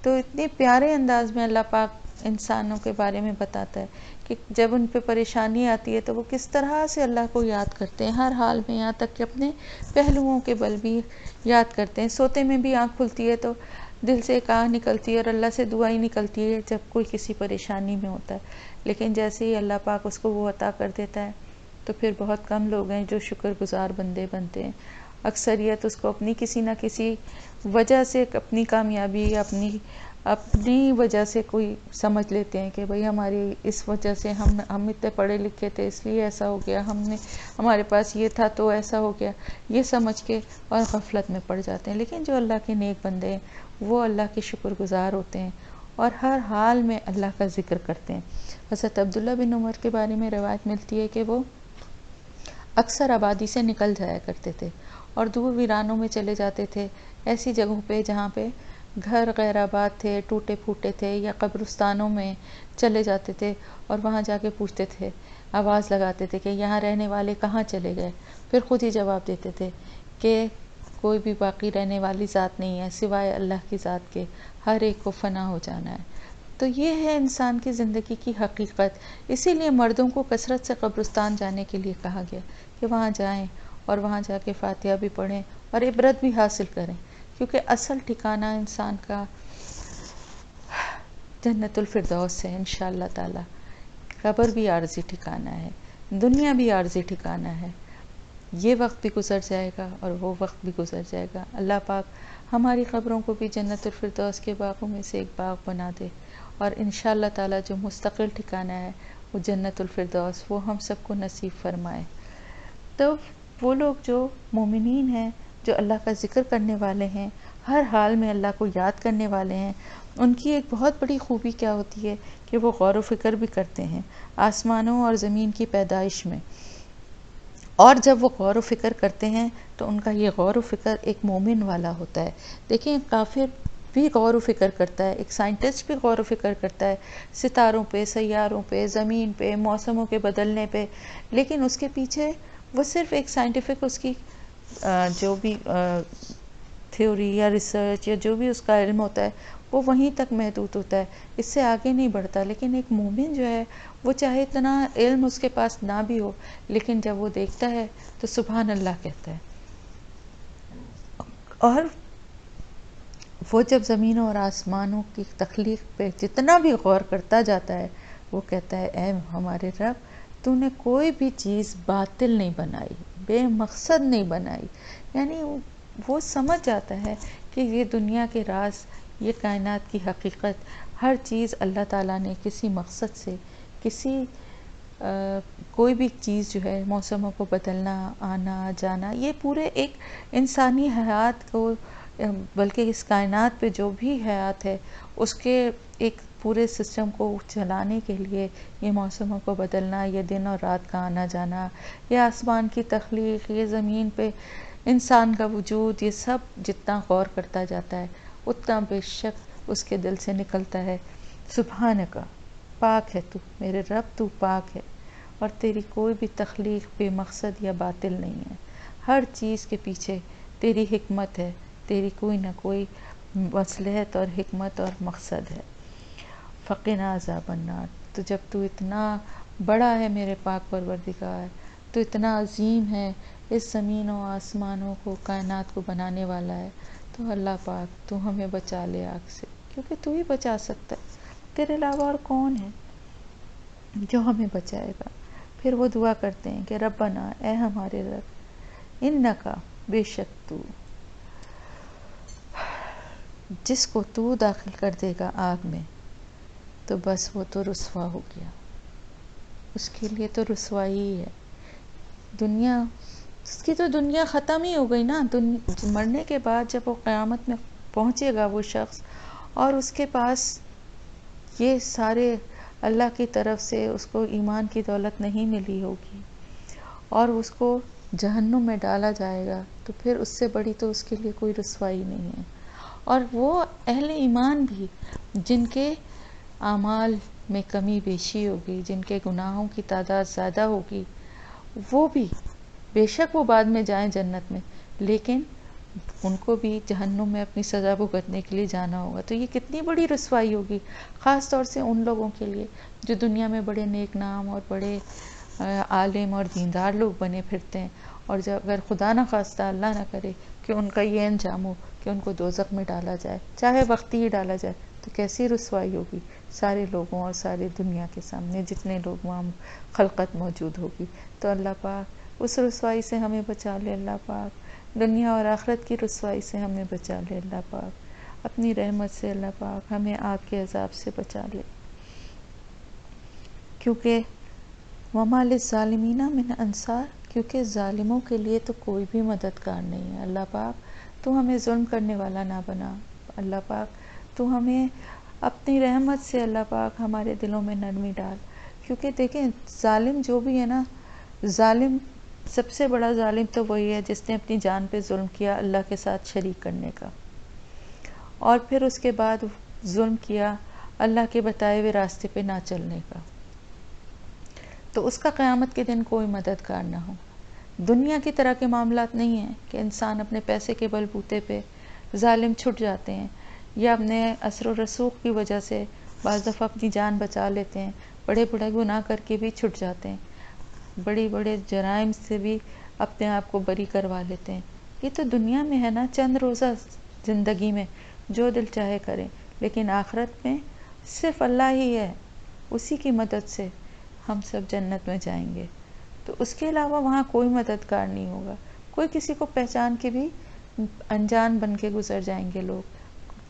تو اتنے پیارے انداز میں اللہ پاک انسانوں کے بارے میں بتاتا ہے کہ جب ان پہ پریشانی آتی ہے تو وہ کس طرح سے اللہ کو یاد کرتے ہیں ہر حال میں، یہاں تک کہ اپنے پہلوؤں کے بل بھی یاد کرتے ہیں. سوتے میں بھی آنکھ کھلتی ہے تو دل سے ایک آہ نکلتی ہے اور اللہ سے دعائیں نکلتی ہے جب کوئی کسی پریشانی میں ہوتا ہے. لیکن جیسے ہی اللہ پاک اس کو وہ عطا کر دیتا ہے تو پھر بہت کم لوگ ہیں جو شکر گزار بندے بنتے ہیں. اکثریت اس کو اپنی کسی نہ کسی وجہ سے، اپنی کامیابی، اپنی وجہ سے کوئی سمجھ لیتے ہیں کہ بھئی ہماری اس وجہ سے ہم اتنے پڑھے لکھے تھے اس لیے ایسا ہو گیا، ہمارے پاس یہ تھا تو ایسا ہو گیا، یہ سمجھ کے اور غفلت میں پڑ جاتے ہیں. لیکن جو اللہ کے نیک بندے ہیں وہ اللہ کے شکر گزار ہوتے ہیں اور ہر حال میں اللہ کا ذکر کرتے ہیں. حضرت عبداللہ بن عمر کے بارے میں روایت ملتی ہے کہ وہ اکثر آبادی سے نکل جایا کرتے تھے اور دور ویرانوں میں چلے جاتے تھے، ایسی جگہوں پہ جہاں پہ گھر غیر آباد تھے، ٹوٹے پھوٹے تھے، یا قبرستانوں میں چلے جاتے تھے اور وہاں جا کے پوچھتے تھے، آواز لگاتے تھے کہ یہاں رہنے والے کہاں چلے گئے. پھر خود ہی جواب دیتے تھے کہ کوئی بھی باقی رہنے والی ذات نہیں ہے سوائے اللہ کی ذات کے، ہر ایک کو فنا ہو جانا ہے. تو یہ ہے انسان کی زندگی کی حقیقت. اسی لیے مردوں کو کثرت سے قبرستان جانے کے لیے کہا گیا کہ وہاں جائیں اور وہاں جا کے فاتحہ بھی پڑھیں اور عبرت بھی حاصل کریں، کیونکہ اصل ٹھکانہ انسان کا جنت الفردوس ہے انشاءاللہ تعالی. قبر بھی عارضی ٹھکانہ ہے، دنیا بھی عارضی ٹھکانہ ہے، یہ وقت بھی گزر جائے گا اور وہ وقت بھی گزر جائے گا. اللہ پاک ہماری قبروں کو بھی جنت الفردوس کے باغوں میں سے ایک باغ بنا دے، اور انشاءاللہ تعالی جو مستقل ٹھکانہ ہے وہ جنت الفردوس، وہ ہم سب کو نصیب فرمائے. تو وہ لوگ جو مومنین ہیں، جو اللہ کا ذکر کرنے والے ہیں، ہر حال میں اللہ کو یاد کرنے والے ہیں، ان کی ایک بہت بڑی خوبی کیا ہوتی ہے کہ وہ غور و فکر بھی کرتے ہیں آسمانوں اور زمین کی پیدائش میں. اور جب وہ غور و فکر کرتے ہیں تو ان کا یہ غور و فکر ایک مومن والا ہوتا ہے. دیکھیں کافر بھی غور و فکر کرتا ہے، ایک سائنٹسٹ بھی غور و فکر کرتا ہے ستاروں پہ، سیاروں پہ، زمین پہ، موسموں کے بدلنے پہ، لیکن اس کے پیچھے وہ صرف ایک سائنٹیفک اس کی جو بھی تھیوری یا ریسرچ یا جو بھی اس کا علم ہوتا ہے وہ وہیں تک محدود ہوتا ہے، اس سے آگے نہیں بڑھتا. لیکن ایک مومن جو ہے وہ چاہے اتنا علم اس کے پاس نہ بھی ہو، لیکن جب وہ دیکھتا ہے تو سبحان اللہ کہتا ہے. اور وہ جب زمینوں اور آسمانوں کی تخلیق پہ جتنا بھی غور کرتا جاتا ہے وہ کہتا ہے اے ہمارے رب، تو نے کوئی بھی چیز باطل نہیں بنائی، بے مقصد نہیں بنائی. یعنی وہ سمجھ جاتا ہے کہ یہ دنیا کے راز، یہ کائنات کی حقیقت، ہر چیز اللہ تعالیٰ نے کسی مقصد سے، کسی کوئی بھی چیز جو ہے، موسموں کو بدلنا، آنا جانا، یہ پورے ایک انسانی حیات کو، بلکہ اس کائنات پہ جو بھی حیات ہے اس کے ایک پورے سسٹم کو چلانے کے لیے یہ موسموں کو بدلنا، یہ دن اور رات کا آنا جانا، یہ آسمان کی تخلیق، یہ زمین پہ انسان کا وجود، یہ سب جتنا غور کرتا جاتا ہے اتنا بے شک اس کے دل سے نکلتا ہے سبحانک، پاک ہے تو میرے رب، تو پاک ہے اور تیری کوئی بھی تخلیق بے مقصد یا باطل نہیں ہے. ہر چیز کے پیچھے تیری حکمت ہے، تیری کوئی نہ کوئی مصلحت اور حکمت اور مقصد ہے. فقنا عذاب النار. تو جب تو اتنا بڑا ہے میرے پاک پروردگار، تو اتنا عظیم ہے، اس زمینوں آسمانوں کو، کائنات کو بنانے والا ہے، تو اللہ پاک تو ہمیں بچا لے آگ سے، کیونکہ تو ہی بچا سکتا ہے، تیرے علاوہ اور کون ہے جو ہمیں بچائے گا. پھر وہ دعا کرتے ہیں کہ ربنا، اے ہمارے رب، انکا، بے شک تو، جس کو تو داخل کر دے گا آگ میں تو بس وہ تو رسوا ہو گیا، اس کے لیے تو رسوائی ہی ہے. دنیا، اس کی تو دنیا ختم ہی ہو گئی نا. مرنے کے بعد جب وہ قیامت میں پہنچے گا وہ شخص، اور اس کے پاس یہ سارے اللہ کی طرف سے اس کو ایمان کی دولت نہیں ملی ہوگی اور اس کو جہنم میں ڈالا جائے گا، تو پھر اس سے بڑی تو اس کے لیے کوئی رسوائی نہیں ہے. اور وہ اہل ایمان بھی جن کے اعمال میں کمی بیشی ہوگی، جن کے گناہوں کی تعداد زیادہ ہوگی، وہ بھی بے شک وہ بعد میں جائیں جنت میں، لیکن ان کو بھی جہنم میں اپنی سزا بھگتنے کے لیے جانا ہوگا. تو یہ کتنی بڑی رسوائی ہوگی، خاص طور سے ان لوگوں کے لیے جو دنیا میں بڑے نیک نام اور بڑے عالم اور دیندار لوگ بنے پھرتے ہیں، اور جب اگر خدا نہ خواستہ، اللہ نہ کرے کہ ان کا یہ انجام ہو کہ ان کو دوزخ میں ڈالا جائے، چاہے وقتی ہی ڈالا جائے، تو کیسی رسوائی ہوگی سارے لوگوں اور ساری دنیا کے سامنے جتنے لوگ وہاں خلقت موجود ہوگی. تو اللہ پاک اس رسوائی سے ہمیں بچا لے. اللہ پاک دنیا اور آخرت کی رسوائی سے ہمیں بچا لے. اللہ پاک اپنی رحمت سے اللہ پاک ہمیں آگ کے عذاب سے بچا لے، کیونکہ وَمَا لِلظَّالِمِينَ مِنْ انصار، کیونکہ ظالموں کے لیے تو کوئی بھی مددگار نہیں ہے. اللہ پاک تو ہمیں ظلم کرنے والا نہ بنا. اللہ پاک تو ہمیں اپنی رحمت سے اللہ پاک ہمارے دلوں میں نرمی ڈال. کیونکہ دیکھیں ظالم جو بھی ہے نا، ظالم سب سے بڑا ظالم تو وہی ہے جس نے اپنی جان پہ ظلم کیا اللہ کے ساتھ شریک کرنے کا، اور پھر اس کے بعد ظلم کیا اللہ کے بتائے ہوئے راستے پہ نہ چلنے کا. تو اس کا قیامت کے دن کوئی مددگار نہ ہو. دنیا کی طرح کے معاملات نہیں ہیں کہ انسان اپنے پیسے کے بل بوتے پہ ظالم چھٹ جاتے ہیں، یا اپنے اثر و رسوخ کی وجہ سے بعض دفعہ اپنی جان بچا لیتے ہیں، بڑے بڑے گناہ کر کے بھی چھٹ جاتے ہیں، بڑی بڑے جرائم سے بھی اپنے آپ کو بری کروا لیتے ہیں. یہ تو دنیا میں ہے نا، چند روزہ زندگی میں جو دل چاہے کریں، لیکن آخرت میں صرف اللہ ہی ہے، اسی کی مدد سے ہم سب جنت میں جائیں گے. تو اس کے علاوہ وہاں کوئی مددگار نہیں ہوگا. کوئی کسی کو پہچان کے بھی انجان بن کے گزر جائیں گے لوگ.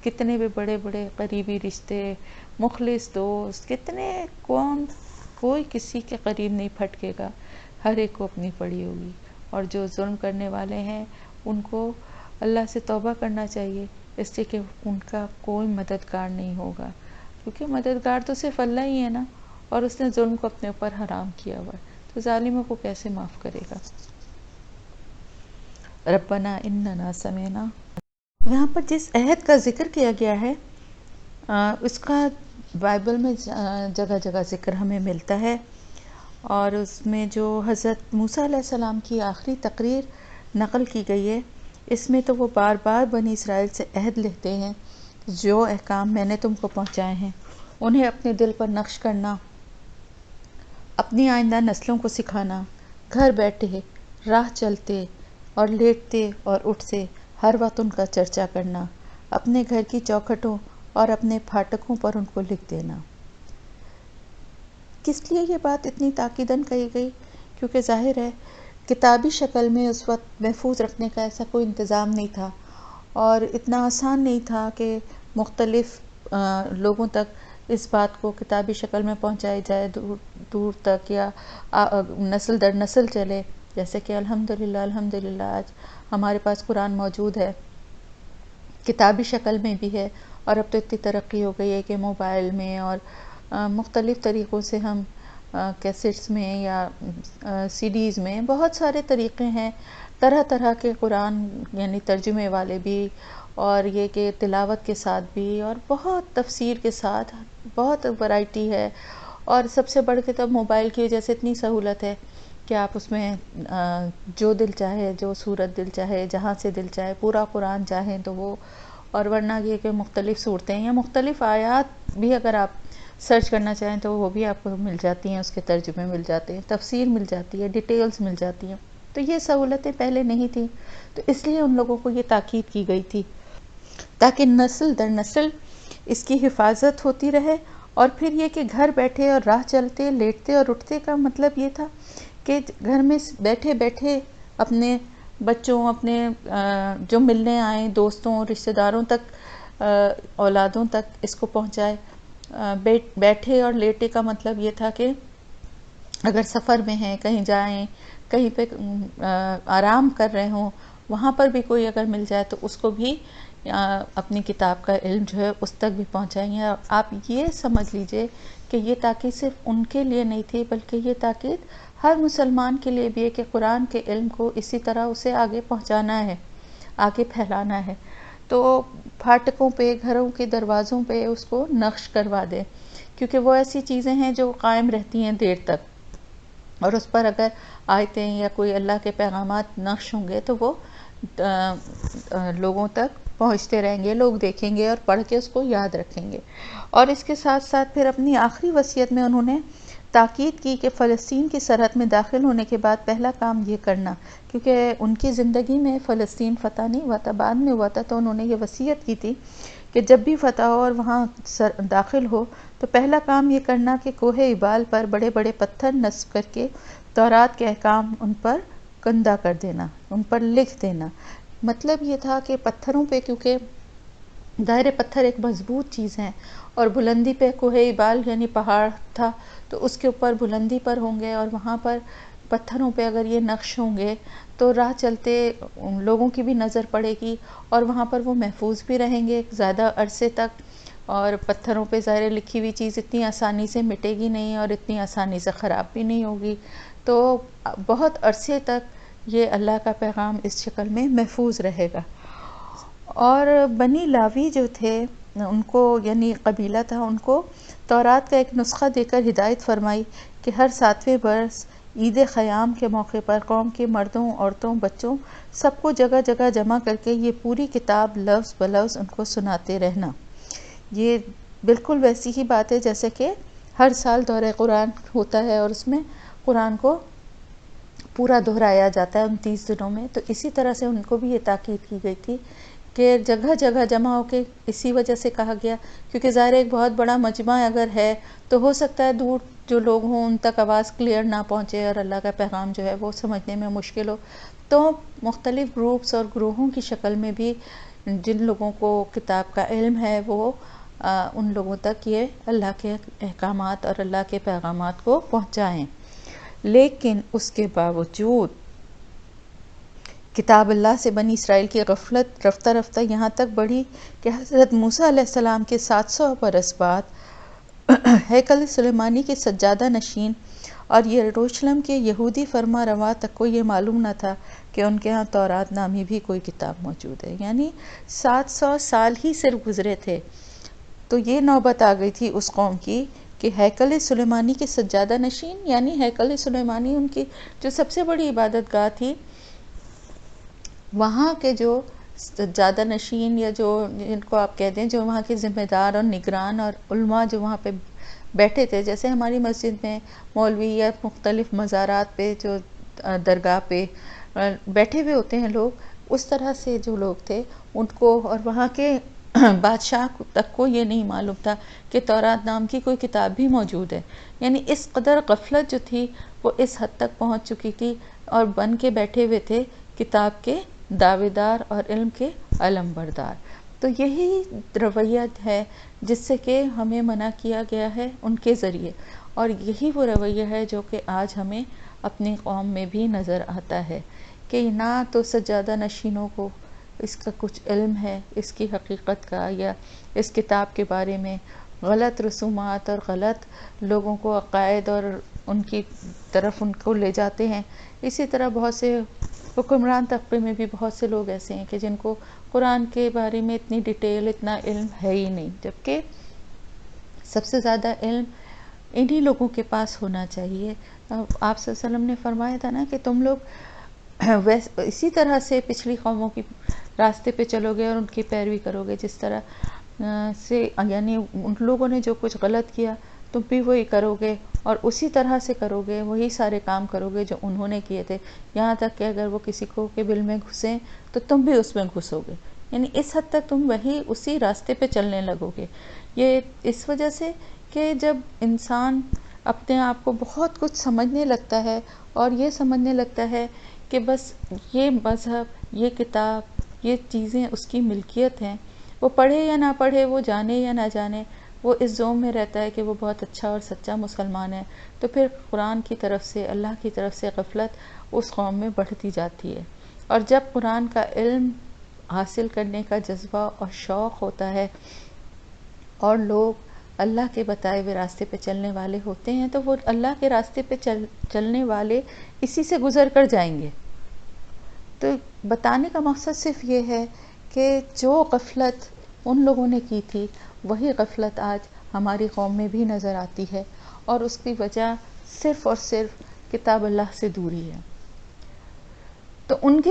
کتنے بھی بڑے بڑے قریبی رشتے، مخلص دوست، کتنے کون، کوئی کسی کے قریب نہیں پھٹکے گا، ہر ایک کو اپنی پڑی ہوگی. اور جو ظلم کرنے والے ہیں ان کو اللہ سے توبہ کرنا چاہیے، اس لیے کہ ان کا کوئی مددگار نہیں ہوگا، کیونکہ مددگار تو صرف اللہ ہی ہے نا، اور اس نے ظلم کو اپنے اوپر حرام کیا ہوا ہے، تو ظالموں کو کیسے معاف کرے گا. ربنا اننا سمعنا یہاں پر جس عہد کا ذکر کیا گیا ہے اس کا بائبل میں جگہ جگہ ذکر ہمیں ملتا ہے، اور اس میں جو حضرت موسیٰ علیہ السلام کی آخری تقریر نقل کی گئی ہے، اس میں تو وہ بار بار بنی اسرائیل سے عہد لیتے ہیں، جو احکام میں نے تم کو پہنچائے ہیں انہیں اپنے دل پر نقش کرنا، اپنی آئندہ نسلوں کو سکھانا، گھر بیٹھے، راہ چلتے اور لیٹتے اور اٹھتے ہر وقت ان کا چرچا کرنا، اپنے گھر کی چوکھٹوں اور اپنے پھاٹکوں پر ان کو لکھ دینا۔ کس لیے یہ بات اتنی تاکیداً کہی گئی؟ کیونکہ ظاہر ہے کتابی شکل میں اس وقت محفوظ رکھنے کا ایسا کوئی انتظام نہیں تھا، اور اتنا آسان نہیں تھا کہ مختلف لوگوں تک اس بات کو کتابی شکل میں پہنچائی جائے، دور دور تک، یا نسل در نسل چلے، جیسے کہ الحمدللہ آج ہمارے پاس قرآن موجود ہے، کتابی شکل میں بھی ہے، اور اب تو اتنی ترقی ہو گئی ہے کہ موبائل میں اور مختلف طریقوں سے ہم کیسٹس میں یا سی ڈیز میں بہت سارے طریقے ہیں، طرح طرح کے قرآن یعنی ترجمے والے بھی، اور یہ کہ تلاوت کے ساتھ بھی، اور بہت تفسیر کے ساتھ بہت ورائٹی ہے، اور سب سے بڑھ کے تو موبائل کی وجہ سے اتنی سہولت ہے کہ آپ اس میں جو دل چاہے، جو صورت دل چاہے، جہاں سے دل چاہے پورا قرآن چاہیں تو وہ، اور ورنہ یہ کہ مختلف صورتیں یا مختلف آیات بھی اگر آپ سرچ کرنا چاہیں تو وہ بھی آپ کو مل جاتی ہیں، اس کے ترجمے مل جاتے ہیں، تفسیر مل جاتی ہے، ڈیٹیلز مل جاتی ہیں۔ تو یہ سہولتیں پہلے نہیں تھیں، تو اس لیے ان لوگوں کو یہ تاکید کی گئی تھی تاکہ نسل در نسل اس کی حفاظت ہوتی رہے۔ اور پھر یہ کہ گھر بیٹھے اور راہ چلتے، لیٹتے اور اٹھتے کا مطلب یہ تھا کہ گھر میں بیٹھے بیٹھے اپنے بچوں، اپنے جو ملنے آئیں دوستوں، رشتہ داروں تک، اولادوں تک اس کو پہنچائے۔ بیٹھے اور لیٹے کا مطلب یہ تھا کہ اگر سفر میں ہیں، کہیں جائیں، کہیں پہ آرام کر رہے ہوں، وہاں پر بھی کوئی اگر مل جائے تو اس کو بھی اپنی کتاب کا علم جو ہے اس تک بھی پہنچائیں گے۔ آپ یہ سمجھ لیجئے کہ یہ تاکید صرف ان کے لیے نہیں تھی، بلکہ یہ تاکید ہر مسلمان کے لیے بھی ہے کہ قرآن کے علم کو اسی طرح اسے آگے پہنچانا ہے، آگے پھیلانا ہے۔ تو پھاٹکوں پہ، گھروں کے دروازوں پہ اس کو نقش کروا دے، کیونکہ وہ ایسی چیزیں ہیں جو قائم رہتی ہیں دیر تک، اور اس پر اگر آیتیں یا کوئی اللہ کے پیغامات نقش ہوں گے تو وہ لوگوں تک پہنچتے رہیں گے، لوگ دیکھیں گے اور پڑھ کے اس کو یاد رکھیں گے۔ اور اس کے ساتھ ساتھ پھر اپنی آخری وصیت میں انہوں نے تاکید کی کہ فلسطین کی سرحد میں داخل ہونے کے بعد پہلا کام یہ کرنا، کیونکہ ان کی زندگی میں فلسطین فتح نہیں ہوا تھا، بعد میں ہوا تھا، تو انہوں نے یہ وصیت کی تھی کہ جب بھی فتح ہو اور وہاں داخل ہو تو پہلا کام یہ کرنا کہ کوہ ایبال پر بڑے بڑے پتھر نصب کر کے تورات کے احکام ان پر کندہ کر دینا، ان پر لکھ دینا۔ مطلب یہ تھا کہ پتھروں پہ، کیونکہ ظاہر پتھر ایک مضبوط چیز ہے، اور بلندی پہ کوہ ایبال یعنی پہاڑ تھا تو اس کے اوپر بلندی پر ہوں گے، اور وہاں پر پتھروں پہ اگر یہ نقش ہوں گے تو راہ چلتے لوگوں کی بھی نظر پڑے گی، اور وہاں پر وہ محفوظ بھی رہیں گے زیادہ عرصے تک، اور پتھروں پہ ظاہر لکھی ہوئی چیز اتنی آسانی سے مٹے گی نہیں اور اتنی آسانی سے خراب بھی نہیں ہوگی، تو بہت عرصے تک یہ اللہ کا پیغام اس شکل میں محفوظ رہے گا۔ اور بنی لاوی جو تھے ان کو، یعنی قبیلہ تھا، ان کو تورات کا ایک نسخہ دے کر ہدایت فرمائی کہ ہر 7ویں برس عید خیام کے موقع پر قوم کے مردوں، عورتوں، بچوں سب کو جگہ جگہ جمع کر کے یہ پوری کتاب لفظ بلفظ ان کو سناتے رہنا۔ یہ بالکل ویسی ہی بات ہے جیسے کہ ہر سال دورہ قرآن ہوتا ہے اور اس میں قرآن کو پورا دہرایا جاتا ہے 29 دنوں میں، تو اسی طرح سے ان کو بھی یہ تاکید کی گئی تھی کہ جگہ جگہ جمع ہو کے، اسی وجہ سے کہا گیا کیونکہ ظاہر ایک بہت بڑا مجمع اگر ہے تو ہو سکتا ہے دور جو لوگ ہوں ان تک آواز کلیئر نہ پہنچے اور اللہ کا پیغام جو ہے وہ سمجھنے میں مشکل ہو، تو مختلف گروپس اور گروہوں کی شکل میں بھی جن لوگوں کو کتاب کا علم ہے وہ ان لوگوں تک یہ اللہ کے احکامات اور اللہ کے پیغامات کو پہنچائیں۔ لیکن اس کے باوجود کتاب اللہ سے بنی اسرائیل کی غفلت رفتہ رفتہ یہاں تک بڑھی کہ حضرت موسیٰ علیہ السلام کے 700 برس بعد ہیکل سلیمانی کے سجادہ نشین اور یروشلم کے یہودی فرما روا تک کو یہ معلوم نہ تھا کہ ان کے ہاں تورات نامی بھی کوئی کتاب موجود ہے. یعنی 700 سال ہی صرف گزرے تھے تو یہ نوبت آ گئی تھی اس قوم کی کہ ہیکل سلیمانی کے سجادہ نشین، یعنی ہیکل سلیمانی ان کی جو سب سے بڑی عبادت گاہ تھی، وہاں کے جو سجادہ نشین یا جو جن کو آپ کہتے ہیں جو وہاں کے ذمہ دار اور نگران اور علماء جو وہاں پہ بیٹھے تھے، جیسے ہماری مسجد میں مولوی یا مختلف مزارات پہ جو درگاہ پہ بیٹھے ہوئے ہوتے ہیں لوگ، اس طرح سے جو لوگ تھے ان کو، اور وہاں کے بادشاہ تک کو یہ نہیں معلوم تھا کہ تورات نام کی کوئی کتاب بھی موجود ہے. یعنی اس قدر غفلت جو تھی وہ اس حد تک پہنچ چکی تھی، اور بن کے بیٹھے ہوئے تھے کتاب کے دعوے دار اور علم کے علم بردار. تو یہی رویہ ہے جس سے کہ ہمیں منع کیا گیا ہے ان کے ذریعے، اور یہی وہ رویہ ہے جو کہ آج ہمیں اپنی قوم میں بھی نظر آتا ہے کہ نہ تو سجادہ نشینوں کو اس کا کچھ علم ہے اس کی حقیقت کا، یا اس کتاب کے بارے میں غلط رسومات اور غلط لوگوں کو عقائد اور ان کی طرف ان کو لے جاتے ہیں. اسی طرح بہت سے حکمران طبقے میں بھی بہت سے لوگ ایسے ہیں کہ جن کو قرآن کے بارے میں اتنی ڈیٹیل، اتنا علم ہے ہی نہیں، جبکہ سب سے زیادہ علم انہی لوگوں کے پاس ہونا چاہیے. آپ صلی اللہ علیہ وسلم نے فرمایا تھا نا کہ تم لوگ اسی طرح سے پچھلی قوموں کی راستے پہ چلو گے اور ان کی پیروی کرو گے جس طرح سے، یعنی ان لوگوں نے جو کچھ غلط کیا تم بھی وہی کرو گے اور اسی طرح سے کرو گے، وہی سارے کام کرو گے جو انہوں نے کیے تھے، یہاں تک کہ اگر وہ کسی کو کے بل میں گھسیں تو تم بھی اس میں گھسو گے. یعنی اس حد تک تم وہی اسی راستے پہ چلنے لگو گے. یہ اس وجہ سے کہ جب انسان اپنے آپ کو بہت کچھ سمجھنے لگتا ہے اور یہ سمجھنے لگتا ہے کہ بس یہ مذہب، یہ کتاب، یہ چیزیں اس کی ملکیت ہیں، وہ پڑھے یا نہ پڑھے، وہ جانے یا نہ جانے، وہ اس ذوم میں رہتا ہے کہ وہ بہت اچھا اور سچا مسلمان ہے، تو پھر قرآن کی طرف سے، اللہ کی طرف سے غفلت اس قوم میں بڑھتی جاتی ہے. اور جب قرآن کا علم حاصل کرنے کا جذبہ اور شوق ہوتا ہے اور لوگ اللہ کے بتائے ہوئے راستے پہ چلنے والے ہوتے ہیں تو وہ اللہ کے راستے پہ چلنے والے اسی سے گزر کر جائیں گے. تو بتانے کا مقصد صرف یہ ہے کہ جو غفلت ان لوگوں نے کی تھی وہی غفلت آج ہماری قوم میں بھی نظر آتی ہے، اور اس کی وجہ صرف اور صرف کتاب اللہ سے دوری ہے. تو ان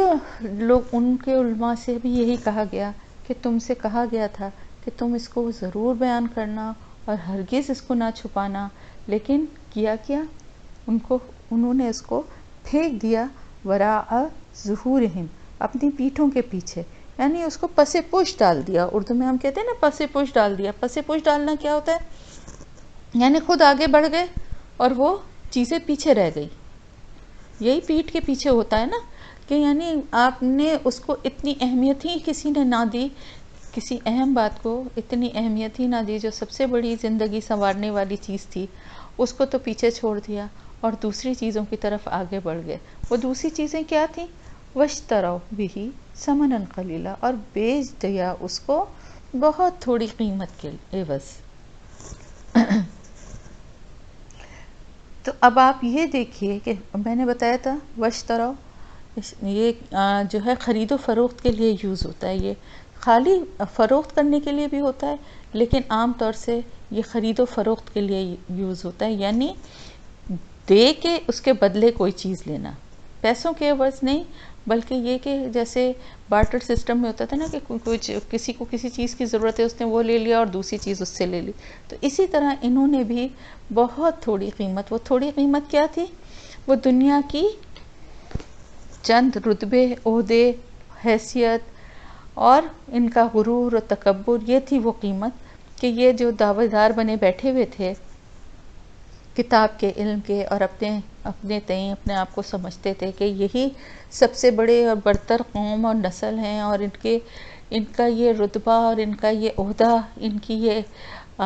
کے علماء سے بھی یہی کہا گیا کہ تم سے کہا گیا تھا کہ تم اس کو ضرور بیان کرنا اور ہرگز اس کو نہ چھپانا، لیکن کیا انہوں نے اس کو پھینک دیا وراء ظہورہم، اپنی پیٹھوں کے پیچھے، یعنی اس کو پس پش ڈال دیا. اردو میں ہم کہتے ہیں نا پس پش ڈال دیا. پس پش ڈالنا کیا ہوتا ہے؟ یعنی خود آگے بڑھ گئے اور وہ چیزیں پیچھے رہ گئی. یہی پیٹھ کے پیچھے ہوتا ہے نا، کہ یعنی آپ نے اس کو اتنی اہمیت ہی کسی نے نہ دی، کسی اہم بات کو اتنی اہمیت ہی نہ دی جو سب سے بڑی زندگی سنوارنے والی چیز تھی، اس کو تو پیچھے چھوڑ دیا اور دوسری چیزوں کی طرف آگے بڑھ گئے. وہ دوسری چیزیں کیا تھیں؟ وَاشْتَرَوْا بِهِ ثَمَنًا قَلِيلًا، اور بیچ دیا اس کو بہت تھوڑی قیمت کے عوض. تو اب آپ یہ دیکھیے کہ میں نے بتایا تھا وَاشْتَرَوْا، یہ جو ہے خرید و فروخت کے لیے یوز ہوتا ہے. یہ خالی فروخت کرنے کے لیے بھی ہوتا ہے لیکن عام طور سے یہ خرید و فروخت کے لیے یوز ہوتا ہے، یعنی دے کے اس کے بدلے کوئی چیز لینا، پیسوں کے عوض نہیں، بلکہ یہ کہ جیسے بارٹر سسٹم میں ہوتا تھا نا کہ کسی کو کسی چیز کی ضرورت ہے، اس نے وہ لے لیا اور دوسری چیز اس سے لے لی. تو اسی طرح انہوں نے بھی بہت تھوڑی قیمت، وہ تھوڑی قیمت کیا تھی؟ وہ دنیا کی چند رتبے، عہدے، حیثیت اور ان کا غرور و تکبر، یہ تھی وہ قیمت کہ یہ جو دعوے دار بنے بیٹھے ہوئے تھے کتاب کے، علم کے، اور اپنے تئیں اپنے آپ کو سمجھتے تھے کہ یہی سب سے بڑے اور برتر قوم اور نسل ہیں، اور ان کا یہ رتبہ اور ان کا یہ عہدہ، ان کی یہ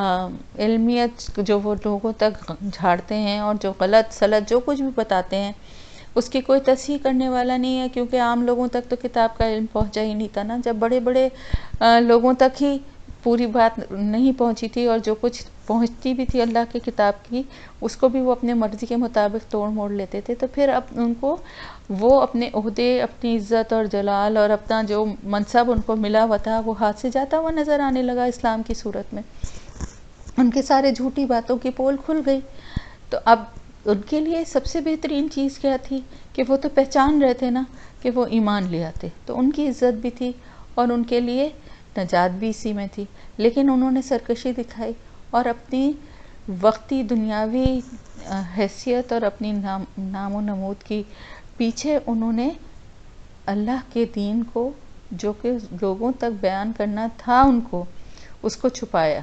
علمیت جو وہ لوگوں تک جھاڑتے ہیں اور جو غلط سلط جو کچھ بھی بتاتے ہیں اس کی کوئی تصحیح کرنے والا نہیں ہے، کیونکہ عام لوگوں تک تو کتاب کا علم پہنچا ہی نہیں تھا نا. جب بڑے بڑے لوگوں تک ہی پوری بات نہیں پہنچی تھی، اور جو کچھ پہنچتی بھی تھی اللہ کی کتاب کی اس کو بھی وہ اپنے مرضی کے مطابق توڑ موڑ لیتے تھے، تو پھر اب ان کو وہ اپنے عہدے، اپنی عزت اور جلال اور اپنا جو منصب ان کو ملا ہوا تھا وہ ہاتھ سے جاتا ہوا نظر آنے لگا اسلام کی صورت میں. ان کے سارے جھوٹی باتوں کی پول کھل گئی. تو اب ان کے لیے سب سے بہترین چیز کیا تھی کہ وہ تو پہچان رہے تھے نا کہ وہ ایمان لے آتے، تو ان کی عزت بھی تھی اور ان کے لیے نجات بھی اسی میں تھی. لیکن انہوں نے سرکشی دکھائی اور اپنی وقتی دنیاوی حیثیت اور اپنی نام و نمود کی پیچھے انہوں نے اللہ کے دین کو، جو کہ لوگوں تک بیان کرنا تھا ان کو، اس کو چھپایا.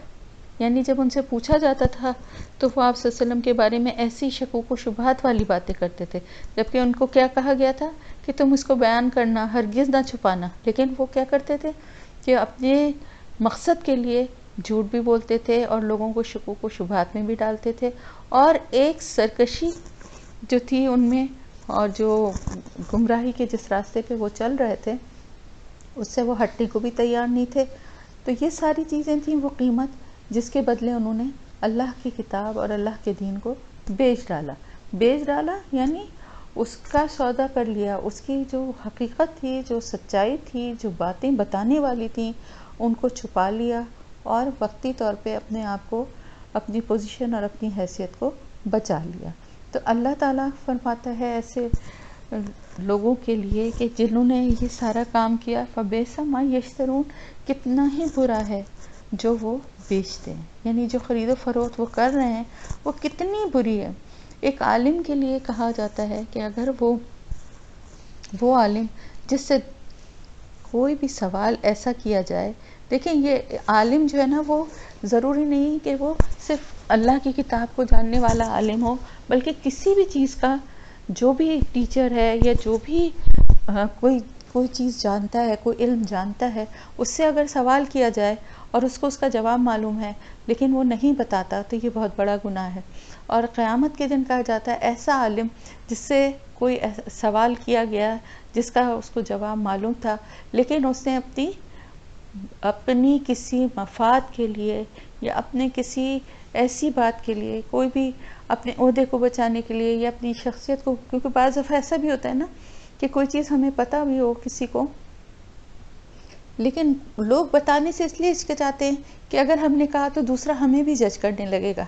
یعنی جب ان سے پوچھا جاتا تھا تو وہ آپ صلی اللہ علیہ وسلم کے بارے میں ایسی شکوک و شبہات والی باتیں کرتے تھے، جبکہ ان کو کیا کہا گیا تھا کہ تم اس کو بیان کرنا، ہرگز نہ چھپانا. لیکن وہ کیا کرتے تھے کہ اپنے مقصد کے لیے جھوٹ بھی بولتے تھے اور لوگوں کو شکوک و شبہات میں بھی ڈالتے تھے، اور ایک سرکشی جو تھی ان میں، اور جو گمراہی کے جس راستے پہ وہ چل رہے تھے اس سے وہ ہٹنے کو بھی تیار نہیں تھے. تو یہ ساری چیزیں تھیں وہ قیمت جس کے بدلے انہوں نے اللہ کی کتاب اور اللہ کے دین کو بیچ ڈالا. بیچ ڈالا یعنی اس کا سودا کر لیا، اس کی جو حقیقت تھی، جو سچائی تھی، جو باتیں بتانے والی تھیں ان کو چھپا لیا، اور وقتی طور پہ اپنے آپ کو، اپنی پوزیشن اور اپنی حیثیت کو بچا لیا. تو اللہ تعالیٰ فرماتا ہے ایسے لوگوں کے لیے کہ جنہوں نے یہ سارا کام کیا، فَبِئْسَ مَا یشترون، کتنا ہی برا ہے جو وہ بیچتے ہیں، یعنی جو خرید و فروخت وہ کر رہے ہیں وہ کتنی بری ہے. ایک عالم کے لیے کہا جاتا ہے کہ اگر وہ عالم جس سے کوئی بھی سوال ایسا کیا جائے، دیکھیں یہ عالم جو ہے نا وہ ضروری نہیں کہ وہ صرف اللہ کی کتاب کو جاننے والا عالم ہو، بلکہ کسی بھی چیز کا، جو بھی ٹیچر ہے یا جو بھی کوئی چیز جانتا ہے، کوئی علم جانتا ہے، اس سے اگر سوال کیا جائے اور اس کو اس کا جواب معلوم ہے لیکن وہ نہیں بتاتا تو یہ بہت بڑا گناہ ہے. اور قیامت کے دن کہا جاتا ہے ایسا عالم جس سے کوئی سوال کیا گیا جس کا اس کو جواب معلوم تھا، لیکن اس نے اپنی کسی مفاد کے لیے یا اپنے کسی ایسی بات کے لیے، کوئی بھی اپنے عہدے کو بچانے کے لیے یا اپنی شخصیت کو، کیونکہ بعض دفعہ ایسا بھی ہوتا ہے نا کہ کوئی چیز ہمیں پتہ بھی ہو کسی کو، لیکن لوگ بتانے سے اس لیے ہچکچاتے ہیں کہ اگر ہم نے کہا تو دوسرا ہمیں بھی جج کرنے لگے گا،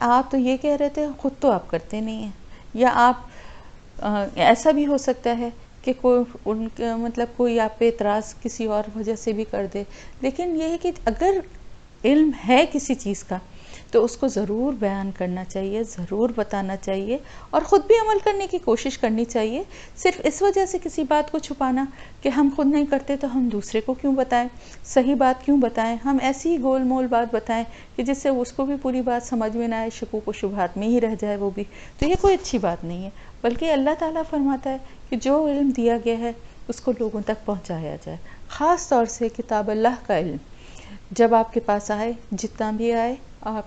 آپ تو یہ کہہ رہے تھے خود تو آپ کرتے نہیں ہیں. یا آپ ایسا بھی ہو سکتا ہے کہ کوئی آپ پہ اعتراض کسی اور وجہ سے بھی کر دے. لیکن یہ ہے کہ اگر علم ہے کسی چیز کا تو اس کو ضرور بیان کرنا چاہیے، ضرور بتانا چاہیے، اور خود بھی عمل کرنے کی کوشش کرنی چاہیے. صرف اس وجہ سے کسی بات کو چھپانا کہ ہم خود نہیں کرتے تو ہم دوسرے کو کیوں بتائیں، صحیح بات کیوں بتائیں، ہم ایسی ہی گول مول بات بتائیں کہ جس سے اس کو بھی پوری بات سمجھ میں نہ آئے، شکوک و شبہات میں ہی رہ جائے وہ بھی. تو یہ کوئی اچھی بات نہیں ہے، بلکہ اللہ تعالیٰ فرماتا ہے کہ جو علم دیا گیا ہے اس کو لوگوں تک پہنچایا جائے. خاص طور سے کتاب اللہ کا علم جب آپ کے پاس آئے، جتنا بھی آئے، آپ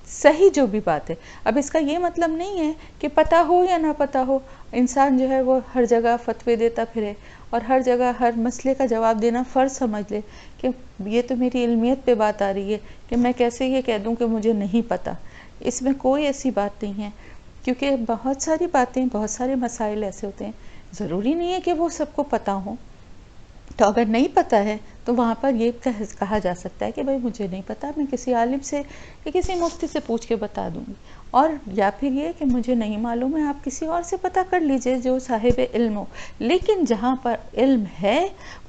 صحیح جو بھی بات ہے. اب اس کا یہ مطلب نہیں ہے کہ پتہ ہو یا نہ پتہ ہو انسان جو ہے وہ ہر جگہ فتوے دیتا پھرے اور ہر جگہ ہر مسئلے کا جواب دینا فرض سمجھ لے کہ یہ تو میری علمیت پہ بات آ رہی ہے کہ میں کیسے یہ کہہ دوں کہ مجھے نہیں پتہ. اس میں کوئی ایسی بات نہیں ہے، کیونکہ بہت ساری باتیں، بہت سارے مسائل ایسے ہوتے ہیں ضروری نہیں ہے کہ وہ سب کو پتہ ہوں. تو اگر نہیں پتہ ہے تو وہاں پر یہ کہا جا سکتا ہے کہ بھائی مجھے نہیں پتہ، میں کسی عالم سے یا کسی مفتی سے پوچھ کے بتا دوں گی. اور یا پھر یہ کہ مجھے نہیں معلوم ہے، آپ کسی اور سے پتہ کر لیجئے جو صاحب علم ہو. لیکن جہاں پر علم ہے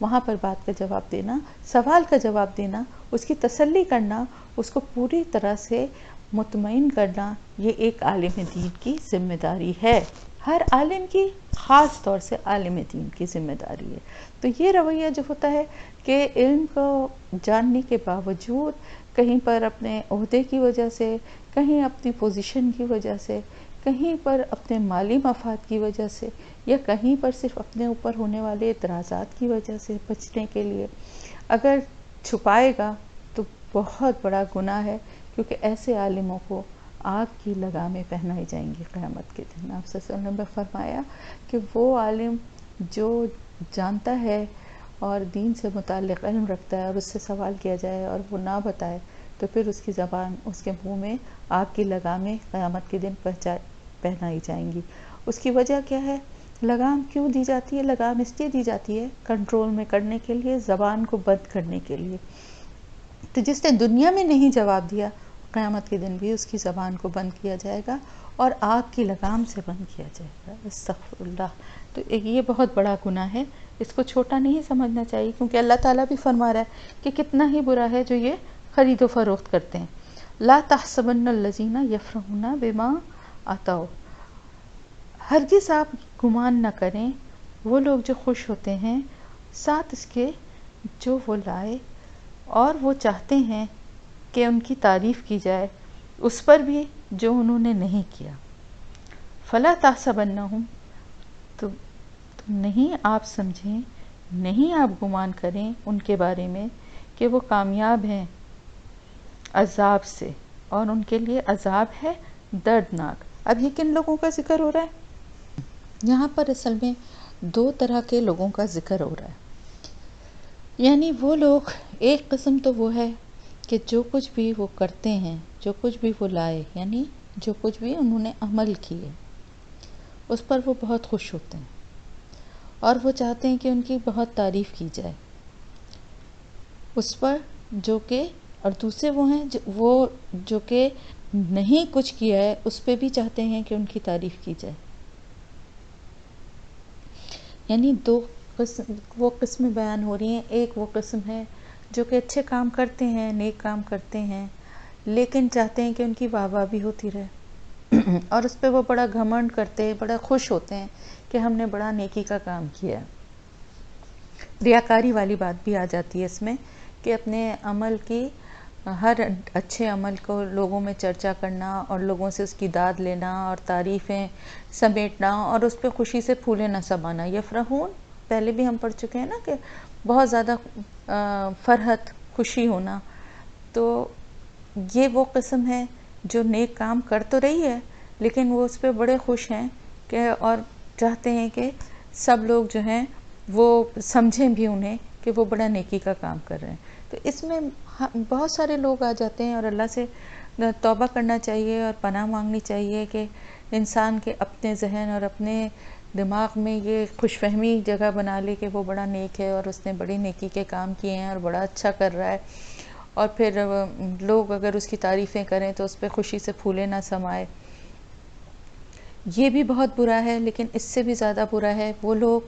وہاں پر بات کا جواب دینا، سوال کا جواب دینا، اس کی تسلی کرنا، اس کو پوری طرح سے مطمئن کرنا، یہ ایک عالم دین کی ذمہ داری ہے. ہر عالم کی، خاص طور سے عالم دین کی ذمہ داری ہے. تو یہ رویہ جو ہوتا ہے کہ علم کو جاننے کے باوجود کہیں پر اپنے عہدے کی وجہ سے، کہیں اپنی پوزیشن کی وجہ سے، کہیں پر اپنے مالی مفاد کی وجہ سے، یا کہیں پر صرف اپنے اوپر ہونے والے اعتراضات کی وجہ سے بچنے کے لیے اگر چھپائے گا تو بہت بڑا گناہ ہے، کیونکہ ایسے عالموں کو آگ کی لگامیں پہنائی جائیں گی قیامت کے دن. آپ صلی اللہ علیہ وسلم نے فرمایا کہ وہ عالم جو جانتا ہے اور دین سے متعلق علم رکھتا ہے اور اس سے سوال کیا جائے اور وہ نہ بتائے تو پھر اس کی زبان، اس کے منہ میں آگ کی لگامیں قیامت کے دن پہنائی جائیں گی۔ اس کی وجہ کیا ہے؟ لگام کیوں دی جاتی ہے؟ لگام اس لیے دی جاتی ہے کنٹرول میں کرنے کے لیے، زبان کو بند کرنے کے لیے۔ تو جس نے دنیا میں نہیں جواب دیا، قیامت کے دن بھی اس کی زبان کو بند کیا جائے گا اور آگ کی لگام سے بند کیا جائے گا۔ استغفر اللہ۔ تو یہ بہت بڑا گناہ ہے، اس کو چھوٹا نہیں سمجھنا چاہیے، کیونکہ اللہ تعالیٰ بھی فرما رہا ہے کہ کتنا ہی برا ہے جو یہ خرید و فروخت کرتے ہیں۔ لا تحسبن الذین یفرحون بما آتوا، ہرگز آپ گمان نہ کریں وہ لوگ جو خوش ہوتے ہیں ساتھ اس کے جو وہ لائے، اور وہ چاہتے ہیں کہ ان کی تعریف کی جائے اس پر بھی جو انہوں نے نہیں کیا۔ فلا تحسبنہم، تو نہیں آپ سمجھیں، نہیں آپ گمان کریں ان کے بارے میں کہ وہ کامیاب ہیں عذاب سے، اور ان کے لیے عذاب ہے دردناک۔ اب یہ کن لوگوں کا ذکر ہو رہا ہے؟ یہاں پر اصل میں دو طرح کے لوگوں کا ذکر ہو رہا ہے۔ یعنی وہ لوگ، ایک قسم تو وہ ہے کہ جو کچھ بھی وہ کرتے ہیں، جو کچھ بھی وہ لائے، یعنی جو کچھ بھی انہوں نے عمل کیے اس پر وہ بہت خوش ہوتے ہیں اور وہ چاہتے ہیں کہ ان کی بہت تعریف کی جائے اس پر، جو کہ، اور دوسرے وہ ہیں وہ جو کہ نہیں کچھ کیا ہے اس پہ بھی چاہتے ہیں کہ ان کی تعریف کی جائے۔ یعنی دو قسم، وہ قسمیں بیان ہو رہی ہیں۔ ایک وہ قسم ہے جو کہ اچھے کام کرتے ہیں، نیک کام کرتے ہیں، لیکن چاہتے ہیں کہ ان کی واہ واہ بھی ہوتی رہے اور اس پہ وہ بڑا گھمنڈ کرتے ہیں، بڑا خوش ہوتے ہیں کہ ہم نے بڑا نیکی کا کام کیا ہے۔ ریاکاری والی بات بھی آ جاتی ہے اس میں کہ اپنے عمل کی، ہر اچھے عمل کو لوگوں میں چرچا کرنا اور لوگوں سے اس کی داد لینا اور تعریفیں سمیٹنا اور اس پہ خوشی سے پھولے نہ سمانا۔ یفرحون پہلے بھی ہم پڑھ چکے ہیں نا کہ بہت زیادہ فرحت، خوشی ہونا۔ تو یہ وہ قسم ہے جو نیک کام کر تو رہی ہے لیکن وہ اس پہ بڑے خوش ہیں کہ، اور چاہتے ہیں کہ سب لوگ جو ہیں وہ سمجھیں بھی انہیں کہ وہ بڑا نیکی کا کام کر رہے ہیں۔ تو اس میں بہت سارے لوگ آ جاتے ہیں اور اللہ سے توبہ کرنا چاہیے اور پناہ مانگنی چاہیے کہ انسان کے اپنے ذہن اور اپنے دماغ میں یہ خوش فہمی جگہ بنا لے کہ وہ بڑا نیک ہے اور اس نے بڑی نیکی کے کام کیے ہیں اور بڑا اچھا کر رہا ہے، اور پھر لوگ اگر اس کی تعریفیں کریں تو اس پہ خوشی سے پھولے نہ سمائے۔ یہ بھی بہت برا ہے، لیکن اس سے بھی زیادہ برا ہے وہ لوگ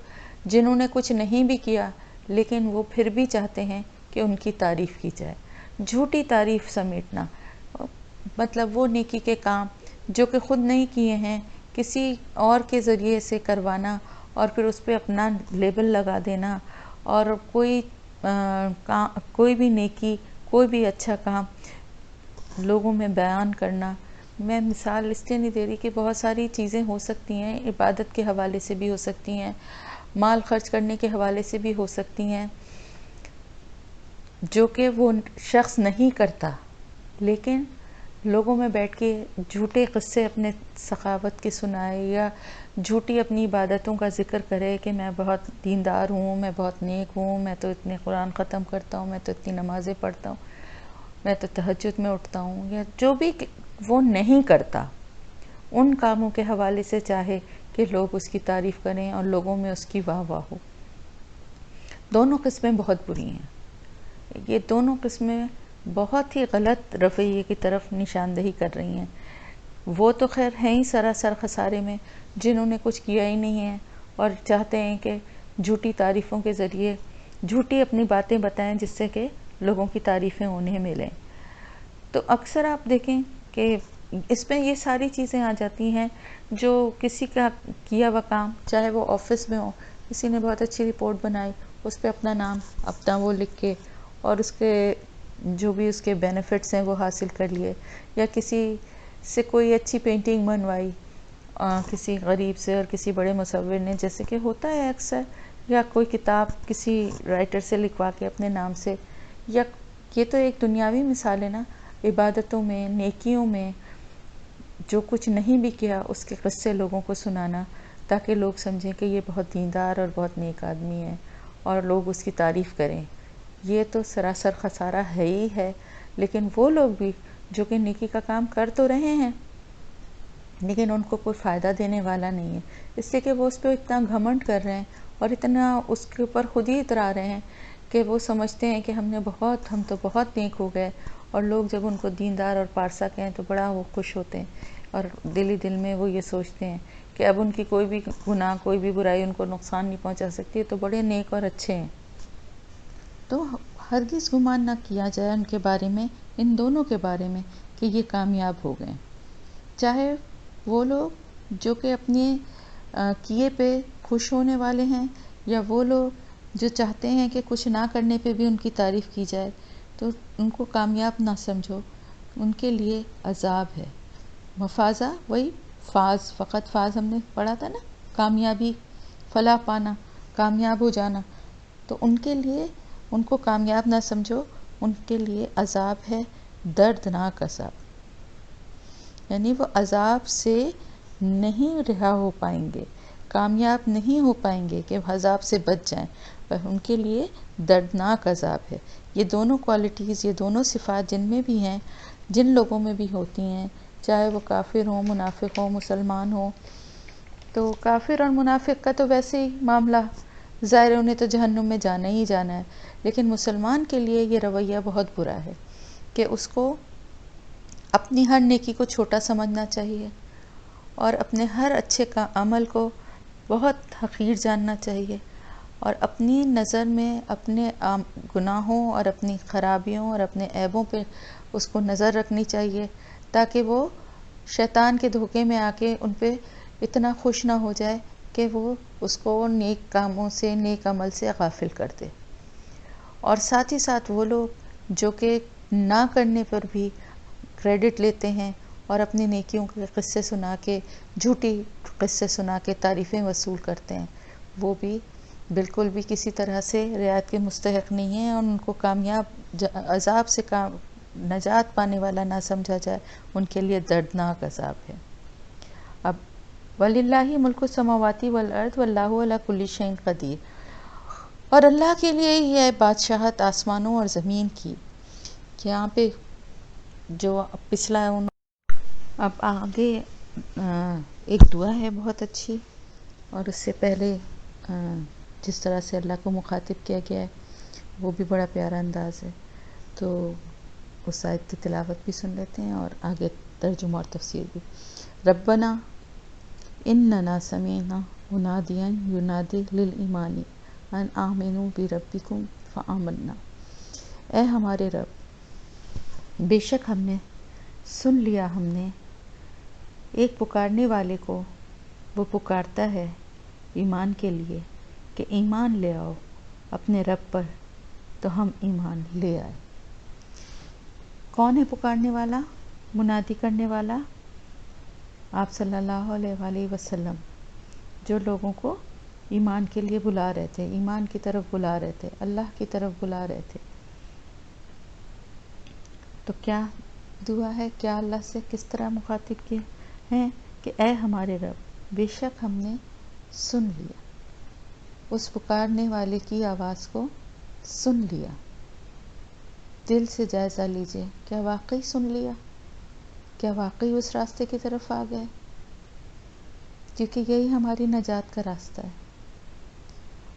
جنہوں نے کچھ نہیں بھی کیا لیکن وہ پھر بھی چاہتے ہیں کہ ان کی تعریف کی جائے۔ جھوٹی تعریف سمیٹنا، مطلب وہ نیکی کے کام جو کہ خود نہیں کیے ہیں کسی اور کے ذریعے سے کروانا اور پھر اس پہ اپنا لیبل لگا دینا، اور کوئی بھی نیکی، کوئی بھی اچھا کام لوگوں میں بیان کرنا۔ میں مثال اس لیے نہیں دے رہی کہ بہت ساری چیزیں ہو سکتی ہیں، عبادت کے حوالے سے بھی ہو سکتی ہیں، مال خرچ کرنے کے حوالے سے بھی ہو سکتی ہیں، جو کہ وہ شخص نہیں کرتا لیکن لوگوں میں بیٹھ کے جھوٹے قصے اپنے سخاوت کے سنائے یا جھوٹی اپنی عبادتوں کا ذکر کرے کہ میں بہت دیندار ہوں، میں بہت نیک ہوں، میں تو اتنے قرآن ختم کرتا ہوں، میں تو اتنی نمازیں پڑھتا ہوں، میں تو تہجد میں اٹھتا ہوں، یا جو بھی وہ نہیں کرتا ان کاموں کے حوالے سے چاہے کہ لوگ اس کی تعریف کریں اور لوگوں میں اس کی واہ واہ ہو۔ دونوں قسمیں بہت بری ہیں، یہ دونوں قسمیں بہت ہی غلط رویے کی طرف نشاندہی کر رہی ہیں۔ وہ تو خیر ہیں ہی سراسر خسارے میں جنہوں نے کچھ کیا ہی نہیں ہے اور چاہتے ہیں کہ جھوٹی تعریفوں کے ذریعے جھوٹی اپنی باتیں بتائیں جس سے کہ لوگوں کی تعریفیں انہیں ملیں۔ تو اکثر آپ دیکھیں کہ اس میں یہ ساری چیزیں آ جاتی ہیں جو کسی کا کیا ہوا کام، چاہے وہ آفس میں ہو، کسی نے بہت اچھی رپورٹ بنائی، اس پہ اپنا نام، اپنا وہ لکھ کے اور اس کے جو بھی اس کے بینیفٹس ہیں وہ حاصل کر لیے، یا کسی سے کوئی اچھی پینٹنگ بنوائی کسی غریب سے اور کسی بڑے مصور نے، جیسے کہ ہوتا ہے اکثر، یا کوئی کتاب کسی رائٹر سے لکھوا کے اپنے نام سے، یا یہ تو ایک دنیاوی مثال ہے نا، عبادتوں میں، نیکیوں میں جو کچھ نہیں بھی کیا اس کے قصے لوگوں کو سنانا تاکہ لوگ سمجھیں کہ یہ بہت دیندار اور بہت نیک آدمی ہے اور لوگ اس کی تعریف کریں، یہ تو سراسر خسارہ ہے ہی ہے۔ لیکن وہ لوگ بھی جو کہ نیکی کا کام کر تو رہے ہیں لیکن ان کو کوئی فائدہ دینے والا نہیں ہے، اس لیے کہ وہ اس پہ اتنا گھمنڈ کر رہے ہیں اور اتنا اس کے اوپر خود ہی اترا رہے ہیں کہ وہ سمجھتے ہیں کہ ہم تو بہت نیک ہو گئے، اور لوگ جب ان کو دیندار اور پارسا کہیں تو بڑا وہ خوش ہوتے ہیں، اور دل میں وہ یہ سوچتے ہیں کہ اب ان کی کوئی بھی گناہ، کوئی بھی برائی ان کو نقصان نہیں پہنچا سکتی، تو بڑے نیک اور اچھے ہیں۔ تو ہرگز گمان نہ کیا جائے ان کے بارے میں، ان دونوں کے بارے میں، کہ یہ کامیاب ہو گئے، چاہے وہ لوگ جو کہ اپنے کیے پہ خوش ہونے والے ہیں، یا وہ لوگ جو چاہتے ہیں کہ کچھ نہ کرنے پہ بھی ان کی تعریف کی جائے، تو ان کو کامیاب نہ سمجھو، ان کے لیے عذاب ہے۔ مفازہ وہی فاز، فقط فاز ہم نے پڑھا تھا نا، کامیابی، فلاح پانا، کامیاب ہو جانا، تو ان کے لیے، ان کو کامیاب نہ سمجھو، ان کے لیے عذاب ہے، دردناک عذاب، یعنی وہ عذاب سے نہیں رہا ہو پائیں گے، کامیاب نہیں ہو پائیں گے کہ عذاب سے بچ جائیں، پر ان کے لیے دردناک عذاب ہے۔ یہ دونوں کوالٹیز، یہ دونوں صفات جن میں بھی ہیں، جن لوگوں میں بھی ہوتی ہیں، چاہے وہ کافر ہوں، منافق ہوں، مسلمان ہوں، تو کافر اور منافق کا تو ویسے ہی معاملہ ظاہر ہے، انہیں تو جہنم میں جانا ہی جانا ہے، لیکن مسلمان کے لیے یہ رویہ بہت برا ہے کہ اس کو اپنی ہر نیکی کو چھوٹا سمجھنا چاہیے، اور اپنے ہر اچھے کا عمل کو بہت حقیر جاننا چاہیے، اور اپنی نظر میں اپنے گناہوں اور اپنی خرابیوں اور اپنے عیبوں پہ اس کو نظر رکھنی چاہیے، تاکہ وہ شیطان کے دھوکے میں آ کے ان پہ اتنا خوش نہ ہو جائے کہ وہ اس کو نیک کاموں سے، نیک عمل سے غافل کر دے۔ اور ساتھ ہی ساتھ وہ لوگ جو کہ نہ کرنے پر بھی کریڈٹ لیتے ہیں اور اپنی نیکیوں کے قصے سنا کے، جھوٹی قصے سنا کے تعریفیں وصول کرتے ہیں، وہ بھی بالکل بھی کسی طرح سے رعایت کے مستحق نہیں ہیں، اور ان کو کامیاب، عذاب سے نجات پانے والا نہ سمجھا جائے، ان کے لیے دردناک عذاب ہے۔ اب وَلِلَّهِ مُلْكُ السَّمَاوَاتِ وَالْأَرْضِ وَاللَّهُ عَلَى كُلِّ شَيْءٍ قَدِيرٌ، اور اللہ کے لیے ہی ہے بادشاہت آسمانوں اور زمین کی۔ یہاں پہ جو پچھلا اب آگے ایک دعا ہے بہت اچھی، اور اس سے پہلے جس طرح سے اللہ کو مخاطب کیا گیا ہے وہ بھی بڑا پیارا انداز ہے، تو اس آیت کی تلاوت بھی سن لیتے ہیں اور آگے ترجمہ اور تفسیر بھی۔ ربنا اننا سمعنا منادیا ینادی للایمان ان آمنوا بربکم فآمنا، اے ہمارے رب، بے شک ہم نے سن لیا، ہم نے ایک پکارنے والے کو، وہ پکارتا ہے ایمان کے لیے کہ ایمان لے آؤ اپنے رب پر، تو ہم ایمان لے آئے۔ کون ہے پکارنے والا، منادی کرنے والا؟ آپ صلی اللہ علیہ وآلہ وسلم، جو لوگوں کو ایمان کے لیے بلا رہے تھے، ایمان کی طرف بلا رہے تھے، اللہ کی طرف بلا رہے تھے۔ تو کیا دعا ہے، کیا اللہ سے کس طرح مخاطب کیے ہیں کہ اے ہمارے رب، بے شک ہم نے سن لیا، اس پکارنے والے کی آواز کو سن لیا۔ دل سے جائزہ لیجئے، کیا واقعی سن لیا؟ کیا واقعی اس راستے کی طرف آ گئے؟ کیونکہ یہی ہماری نجات کا راستہ ہے،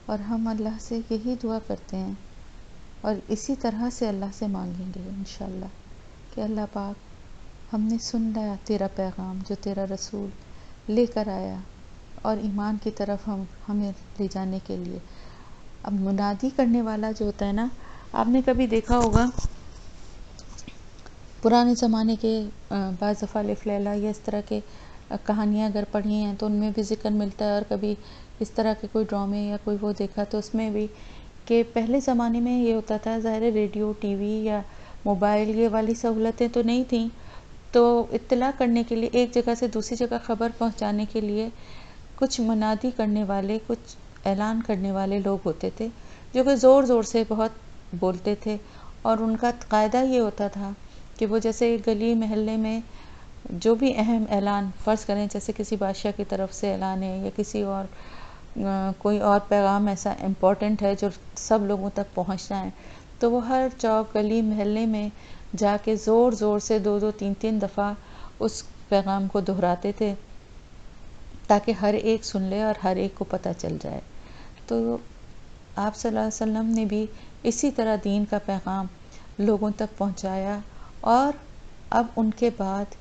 اور ہم اللہ سے یہی دعا کرتے ہیں، اور اسی طرح سے اللہ سے مانگیں گے انشاءاللہ کہ اللہ پاک، ہم نے سن لیا تیرا پیغام جو تیرا رسول لے کر آیا، اور ایمان کی طرف ہمیں لے جانے کے لیے۔ اب منادی کرنے والا جو ہوتا ہے نا، آپ نے کبھی دیکھا ہوگا پرانے زمانے کے بعض دفعہ الف لیلا یا اس طرح کے کہانیاں اگر پڑھی ہیں تو ان میں بھی ذکر ملتا ہے، اور کبھی اس طرح کے کوئی ڈرامے یا کوئی وہ دیکھا تو اس میں بھی کہ پہلے زمانے میں یہ ہوتا تھا، ظاہر ریڈیو، ٹی وی یا موبائل یہ والی سہولتیں تو نہیں تھیں، تو اطلاع کرنے کے لیے، ایک جگہ سے دوسری جگہ خبر پہنچانے کے لیے کچھ منادی کرنے والے، کچھ اعلان کرنے والے لوگ ہوتے تھے جو کہ زور زور سے بہت بولتے تھے، اور ان کا قاعدہ یہ ہوتا تھا کہ وہ جیسے گلی محلے میں جو بھی اہم اعلان، فرض کریں جیسے کسی بادشاہ کی طرف سے اعلان ہے یا کسی اور کوئی اور پیغام ایسا امپورٹنٹ ہے جو سب لوگوں تک پہنچنا ہے، تو وہ ہر چوک گلی محلے میں جا کے زور زور سے 2-2 3-3 دفعہ اس پیغام کو دہراتے تھے، تاکہ ہر ایک سن لے اور ہر ایک کو پتہ چل جائے۔ تو آپ صلی اللہ علیہ وسلم نے بھی اسی طرح دین کا پیغام لوگوں تک پہنچایا، اور اب ان کے بعد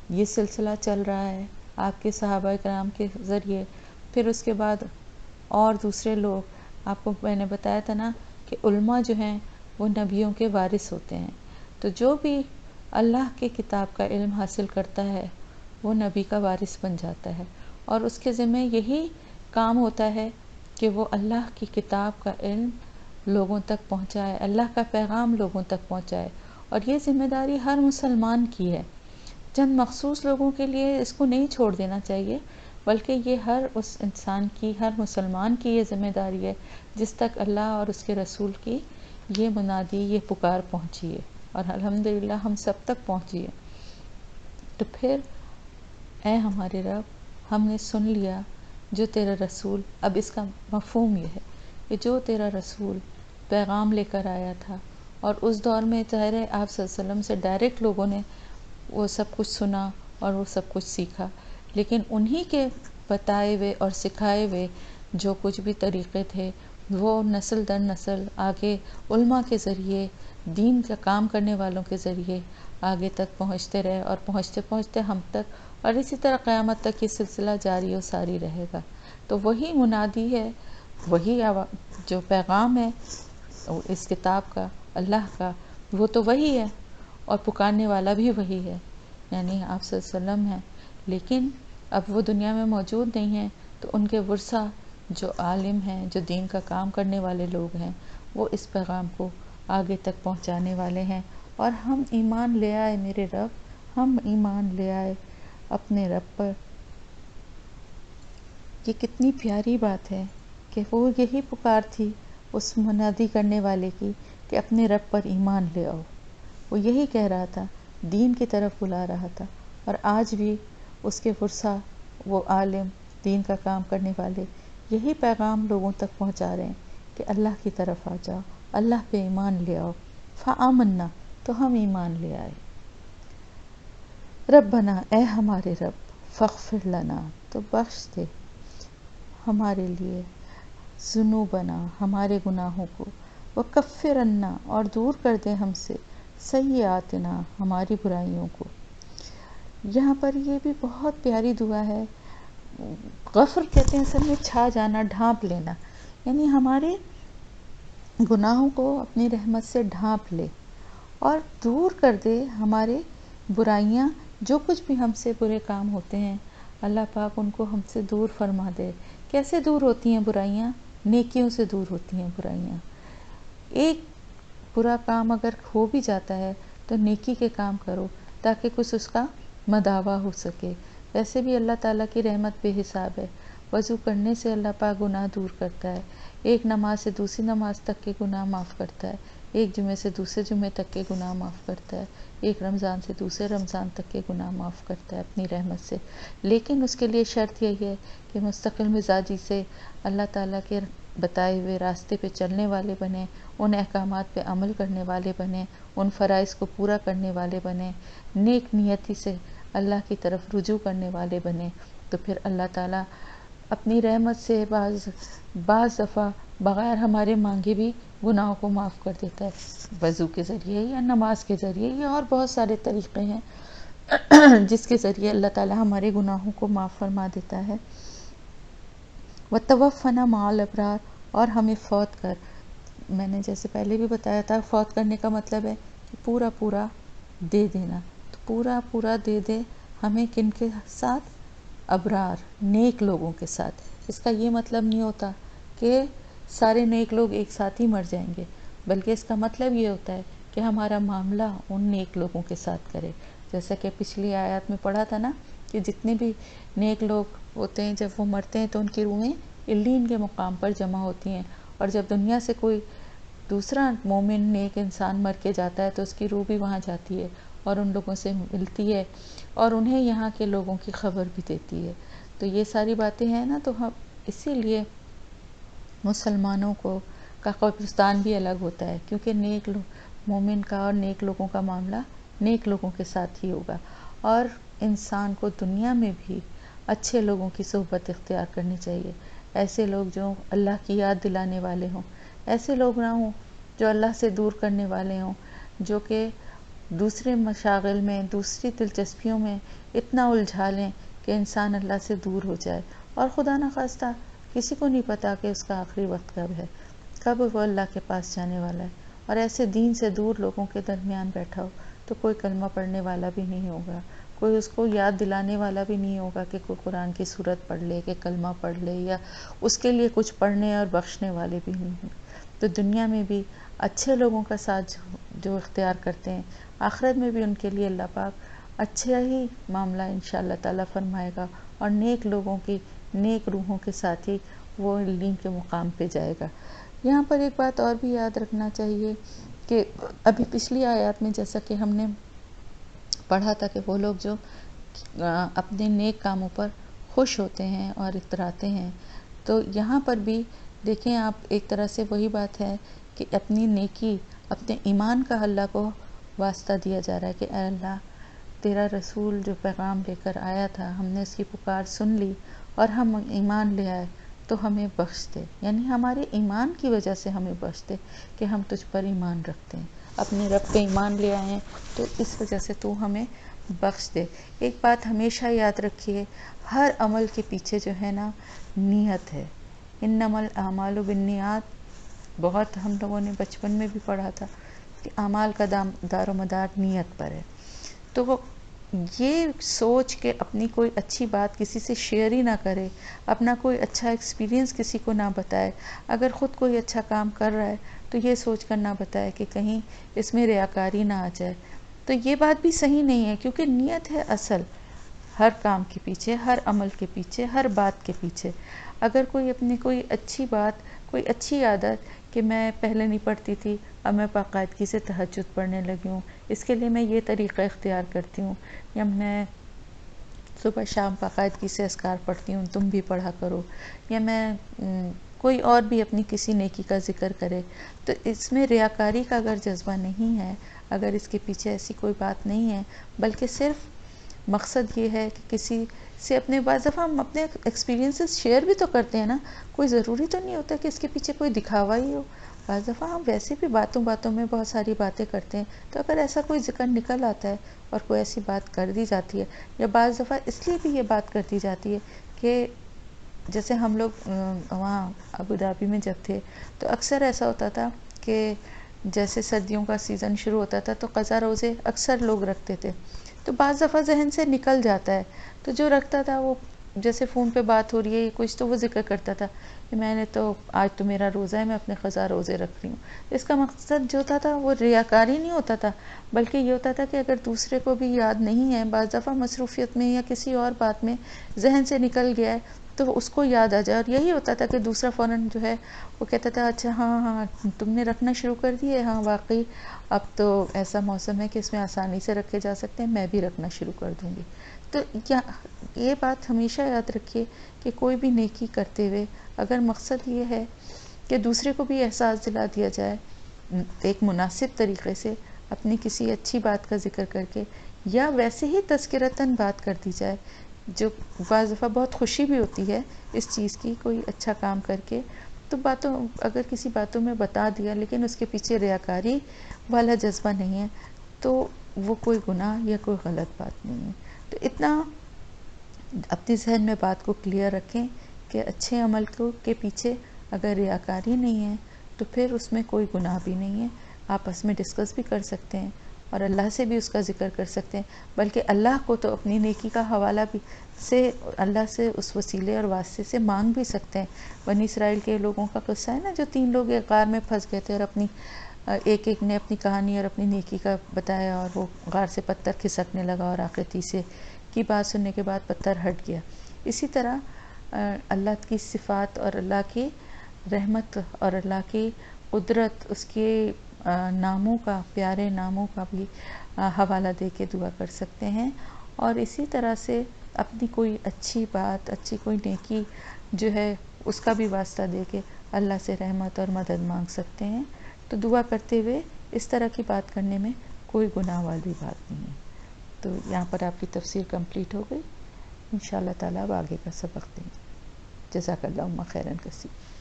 یہ سلسلہ چل رہا ہے آپ کے صحابہ کرام کے ذریعے، پھر اس کے بعد اور دوسرے لوگ۔ آپ کو میں نے بتایا تھا نا کہ علماء جو ہیں وہ نبیوں کے وارث ہوتے ہیں، تو جو بھی اللہ کے کتاب کا علم حاصل کرتا ہے وہ نبی کا وارث بن جاتا ہے، اور اس کے ذمہ یہی کام ہوتا ہے کہ وہ اللہ کی کتاب کا علم لوگوں تک پہنچائے، اللہ کا پیغام لوگوں تک پہنچائے۔ اور یہ ذمہ داری ہر مسلمان کی ہے، چند مخصوص لوگوں کے لیے اس کو نہیں چھوڑ دینا چاہیے، بلکہ یہ ہر اس انسان کی، ہر مسلمان کی یہ ذمہ داری ہے جس تک اللہ اور اس کے رسول کی یہ منادی، یہ پکار پہنچی ہے، اور الحمدللہ ہم سب تک پہنچی ہے۔ تو پھر اے ہمارے رب، ہم نے سن لیا جو تیرا رسول، اب اس کا مفہوم یہ ہے کہ جو تیرا رسول پیغام لے کر آیا تھا، اور اس دور میں ظاہر ہے آپ صلی اللہ علیہ وسلم سے ڈائریکٹ لوگوں نے وہ سب کچھ سنا اور وہ سب کچھ سیکھا، لیکن انہی کے بتائے ہوئے اور سکھائے ہوئے جو کچھ بھی طریقے تھے وہ نسل در نسل آگے علماء کے ذریعے، دین کا کام کرنے والوں کے ذریعے آگے تک پہنچتے رہے، اور پہنچتے پہنچتے ہم تک، اور اسی طرح قیامت تک یہ سلسلہ جاری و ساری رہے گا۔ تو وہی منادی ہے، وہی جو پیغام ہے اس کتاب کا، اللہ کا، وہ تو وہی ہے، اور پکارنے والا بھی وہی ہے، یعنی آپ صلی اللہ علیہ وسلم ہے۔ لیکن اب وہ دنیا میں موجود نہیں ہیں، تو ان کے ورثہ جو عالم ہیں، جو دین کا کام کرنے والے لوگ ہیں، وہ اس پیغام کو آگے تک پہنچانے والے ہیں۔ اور ہم ایمان لے آئے میرے رب، ہم ایمان لے آئے اپنے رب پر۔ یہ کتنی پیاری بات ہے کہ وہ یہی پکار تھی اس منادی کرنے والے کی کہ اپنے رب پر ایمان لے آؤ۔ وہ یہی کہہ رہا تھا، دین کی طرف بلا رہا تھا، اور آج بھی اس کے ورثہ، وہ عالم، دین کا کام کرنے والے یہی پیغام لوگوں تک پہنچا رہے ہیں کہ اللہ کی طرف آ جاؤ، اللہ پہ ایمان لے آؤ۔ فآمنا، تو ہم ایمان لے آئے۔ ربنا، اے ہمارے رب، فاغفر لنا، تو بخش دے ہمارے لیے، ذنوبنا، ہمارے گناہوں کو، وکفر عنا، اور دور کر دے ہم سے، سیئاتنا، ہماری برائیوں کو۔ یہاں پر یہ بھی بہت پیاری دعا ہے۔ غفر کہتے ہیں اصل میں چھا جانا، ڈھانپ لینا، یعنی ہمارے گناہوں کو اپنی رحمت سے ڈھانپ لے، اور دور کر دے ہمارے برائیاں، جو کچھ بھی ہم سے برے کام ہوتے ہیں اللہ پاک ان کو ہم سے دور فرما دے۔ کیسے دور ہوتی ہیں برائیاں؟ نیکیوں سے دور ہوتی ہیں برائیاں۔ ایک برا کام اگر ہو بھی جاتا ہے تو نیکی کے کام کرو تاکہ کچھ اس کا مداوع ہو سکے۔ ویسے بھی اللہ تعالیٰ کی رحمت بے حساب ہے، وضو کرنے سے اللہ پاک گناہ دور کرتا ہے، ایک نماز سے دوسری نماز تک کے گناہ معاف کرتا ہے، ایک جمعے سے دوسرے جمعے تک کے گناہ معاف کرتا ہے، ایک رمضان سے دوسرے رمضان تک کے گناہ معاف کرتا ہے اپنی رحمت سے۔ لیکن اس کے لیے شرط یہی ہے کہ مستقل مزاجی سے اللہ تعالیٰ کے بتائے ہوئے راستے پہ چلنے والے بنیں، ان احکامات پہ عمل کرنے والے بنیں، ان فرائض کو پورا کرنے والے بنیں، نیک نیتی سے اللہ کی طرف رجوع کرنے والے بنیں، تو پھر اللہ تعالیٰ اپنی رحمت سے بعض دفعہ بغیر ہمارے مانگے بھی گناہوں کو معاف کر دیتا ہے، وضو کے ذریعے یا نماز کے ذریعے یا اور بہت سارے طریقے ہیں جس کے ذریعے اللہ تعالیٰ ہمارے گناہوں کو معاف فرما دیتا ہے۔ وَتَوَفَّنَا مَعَ الْأَبْرَارِ، اور ہمیں فوت کر، میں نے جیسے پہلے بھی بتایا تھا، فوت کرنے کا مطلب ہے کہ پورا پورا دے دینا، تو پورا پورا دے دے ہمیں کن کے ساتھ؟ ابرار، نیک لوگوں کے ساتھ۔ اس کا یہ مطلب نہیں ہوتا کہ سارے نیک لوگ ایک ساتھ ہی مر جائیں گے، بلکہ اس کا مطلب یہ ہوتا ہے کہ ہمارا معاملہ ان نیک لوگوں کے ساتھ کرے، جیسا کہ پچھلی آیات میں پڑھا تھا نا کہ جتنے بھی نیک لوگ ہوتے ہیں جب وہ مرتے ہیں تو ان کی روحیں علیین کے مقام پر جمع ہوتی ہیں، اور جب دنیا سے کوئی دوسرا مومن نیک انسان مر کے جاتا ہے تو اس کی روح بھی وہاں جاتی ہے اور ان لوگوں سے ملتی ہے اور انہیں یہاں کے لوگوں کی خبر بھی دیتی ہے۔ تو یہ ساری باتیں ہیں نا، تو ہم اسی لیے مسلمانوں کا قبرستان بھی الگ ہوتا ہے، کیونکہ نیک مومن کا اور نیک لوگوں کا معاملہ نیک لوگوں کے ساتھ ہی ہوگا. اور انسان کو دنیا میں بھی اچھے لوگوں کی صحبت اختیار کرنی چاہیے، ایسے لوگ جو اللہ کی یاد دلانے والے ہوں، ایسے لوگ نہ ہوں جو اللہ سے دور کرنے والے ہوں، جو کہ دوسرے مشاغل میں، دوسری دلچسپیوں میں اتنا الجھا لیں کہ انسان اللہ سے دور ہو جائے. اور خدا نخواستہ کسی کو نہیں پتا کہ اس کا آخری وقت کب ہے، کب وہ اللہ کے پاس جانے والا ہے. اور ایسے دین سے دور لوگوں کے درمیان بیٹھا ہو تو کوئی کلمہ پڑھنے والا بھی نہیں ہوگا، کوئی اس کو یاد دلانے والا بھی نہیں ہوگا کہ کوئی قرآن کی سورت پڑھ لے، کہ کلمہ پڑھ لے، یا اس کے لیے کچھ پڑھنے اور بخشنے والے بھی نہیں ہوں. تو دنیا میں بھی اچھے لوگوں کا ساتھ جو اختیار کرتے ہیں، آخرت میں بھی ان کے لیے اللہ پاک اچھا ہی معاملہ انشاءاللہ تعالیٰ فرمائے گا، اور نیک لوگوں کی نیک روحوں کے ساتھ ہی وہ علیم کے مقام پہ جائے گا. یہاں پر ایک بات اور بھی یاد رکھنا چاہیے کہ ابھی پچھلی آیات میں جیسا کہ ہم نے پڑھا تھا کہ وہ لوگ جو اپنے نیک کاموں پر خوش ہوتے ہیں اور اتراتے ہیں، تو یہاں پر بھی دیکھیں آپ، ایک طرح سے وہی بات ہے کہ اپنی نیکی، اپنے ایمان کا اللہ کو واسطہ دیا جا رہا ہے کہ اے اللہ، تیرا رسول جو پیغام لے کر آیا تھا، ہم نے اس کی پکار سن لی اور ہم ایمان لے آئے، تو ہمیں بخش دے. یعنی ہمارے ایمان کی وجہ سے ہمیں بخش دے کہ ہم تجھ پر ایمان رکھتے ہیں، اپنے رب پہ ایمان لے آئے ہیں، تو اس وجہ سے تو ہمیں بخش دے. ایک بات ہمیشہ یاد رکھیے، ہر عمل کے پیچھے جو ہے نا نیت ہے. انما الاعمال بالنیات، بہت ہم لوگوں نے بچپن میں بھی پڑھا تھا کہ اعمال کا دار و مدار نیت پر ہے. تو یہ سوچ کے اپنی کوئی اچھی بات کسی سے شیئر ہی نہ کرے، اپنا کوئی اچھا ایکسپیرینس کسی کو نہ بتائے، اگر خود کوئی اچھا کام کر رہا ہے تو یہ سوچ کر نہ بتائے کہ کہیں اس میں ریاکاری نہ آ جائے. تو یہ بات بھی صحیح نہیں ہے، کیونکہ نیت ہے اصل ہر کام کے پیچھے، ہر عمل کے پیچھے، ہر بات کے پیچھے. اگر کوئی اپنی کوئی اچھی بات، کوئی اچھی عادت کہ میں پہلے نہیں پڑھتی تھی، اب میں باقاعدگی سے تہجد پڑھنے لگی ہوں، اس کے لیے میں یہ طریقہ اختیار کرتی ہوں، یا میں صبح شام باقاعدگی سے اذکار پڑھتی ہوں، تم بھی پڑھا کرو، یا میں کوئی اور بھی اپنی کسی نیکی کا ذکر کرے، تو اس میں ریاکاری کا اگر جذبہ نہیں ہے، اگر اس کے پیچھے ایسی کوئی بات نہیں ہے، بلکہ صرف مقصد یہ ہے کہ کسی سے اپنے، بعض دفعہ ہم اپنے ایکسپیرینسز شیئر بھی تو کرتے ہیں نا، کوئی ضروری تو نہیں ہوتا کہ اس کے پیچھے کوئی دکھاوا ہی ہو. بعض دفعہ ہم ویسے بھی باتوں باتوں میں بہت ساری باتیں کرتے ہیں، تو اگر ایسا کوئی ذکر نکل آتا ہے اور کوئی ایسی بات کر دی جاتی ہے، یا بعض دفعہ اس لیے بھی یہ بات کر دی جاتی ہے کہ جیسے ہم لوگ وہاں ابوظہبی میں جب تھے تو اکثر ایسا ہوتا تھا کہ جیسے سردیوں کا سیزن شروع ہوتا تھا تو قضا روزے اکثر لوگ رکھتے تھے، تو بعض دفعہ ذہن سے نکل جاتا ہے، تو جو رکھتا تھا وہ جیسے فون پہ بات ہو رہی ہے کچھ، تو وہ ذکر کرتا تھا کہ میں نے تو آج تو میرا روزہ ہے، میں اپنے قضا روزے رکھ رہی ہوں. اس کا مقصد جو ہوتا تھا وہ ریاکاری نہیں ہوتا تھا، بلکہ یہ ہوتا تھا کہ اگر دوسرے کو بھی یاد نہیں ہے، بعض دفعہ مصروفیت میں یا کسی اور بات میں ذہن سے نکل گیا ہے، تو اس کو یاد آ جائے. اور یہی ہوتا تھا کہ دوسرا فوراً جو ہے وہ کہتا تھا اچھا ہاں ہاں تم نے رکھنا شروع کر دیے، ہاں واقعی اب تو ایسا موسم ہے کہ اس میں آسانی سے رکھے جا سکتے ہیں، میں بھی رکھنا شروع کر دوں گی. تو یہ بات ہمیشہ یاد رکھیے کہ کوئی بھی نیکی کرتے ہوئے اگر مقصد یہ ہے کہ دوسرے کو بھی احساس دلا دیا جائے ایک مناسب طریقے سے، اپنی کسی اچھی بات کا ذکر کر کے، یا ویسے ہی تذکرتاً بات کر دی جائے، جو بعض دفعہ بہت خوشی بھی ہوتی ہے اس چیز کی، کوئی اچھا کام کر کے، تو باتوں اگر کسی باتوں میں بتا دیا لیکن اس کے پیچھے ریاکاری والا جذبہ نہیں ہے، تو وہ کوئی گناہ یا کوئی غلط بات نہیں ہے. تو اتنا اپنے ذہن میں بات کو کلیئر رکھیں کہ اچھے عمل کے پیچھے اگر ریاکاری نہیں ہے تو پھر اس میں کوئی گناہ بھی نہیں ہے. آپس میں ڈسکس بھی کر سکتے ہیں اور اللہ سے بھی اس کا ذکر کر سکتے ہیں، بلکہ اللہ کو تو اپنی نیکی کا حوالہ بھی اللہ سے اس وسیلے اور واسطے سے مانگ بھی سکتے ہیں. بنی اسرائیل کے لوگوں کا قصہ ہے نا، جو 3 لوگ ایک غار میں پھنس گئے تھے اور اپنی ایک نے اپنی کہانی اور اپنی نیکی کا بتایا، اور وہ غار سے پتھر کھسکنے لگا اور آخر تیسرے کی بات سننے کے بعد پتھر ہٹ گیا. اسی طرح اللہ کی صفات اور اللہ کی رحمت اور اللہ کی قدرت، اس کے ناموں کا، پیارے ناموں کا بھی حوالہ دے کے دعا کر سکتے ہیں. اور اسی طرح سے اپنی کوئی اچھی بات، اچھی کوئی نیکی جو ہے اس کا بھی واسطہ دے کے اللہ سے رحمت اور مدد مانگ سکتے ہیں. تو دعا کرتے ہوئے اس طرح کی بات کرنے میں کوئی گناہ والی بات نہیں ہے. تو یہاں پر آپ کی تفسیر کمپلیٹ ہو گئی. انشاءاللہ تعالیٰ اب آگے کا سبق دیں گے. جزاک اللہ خیراً کثیر.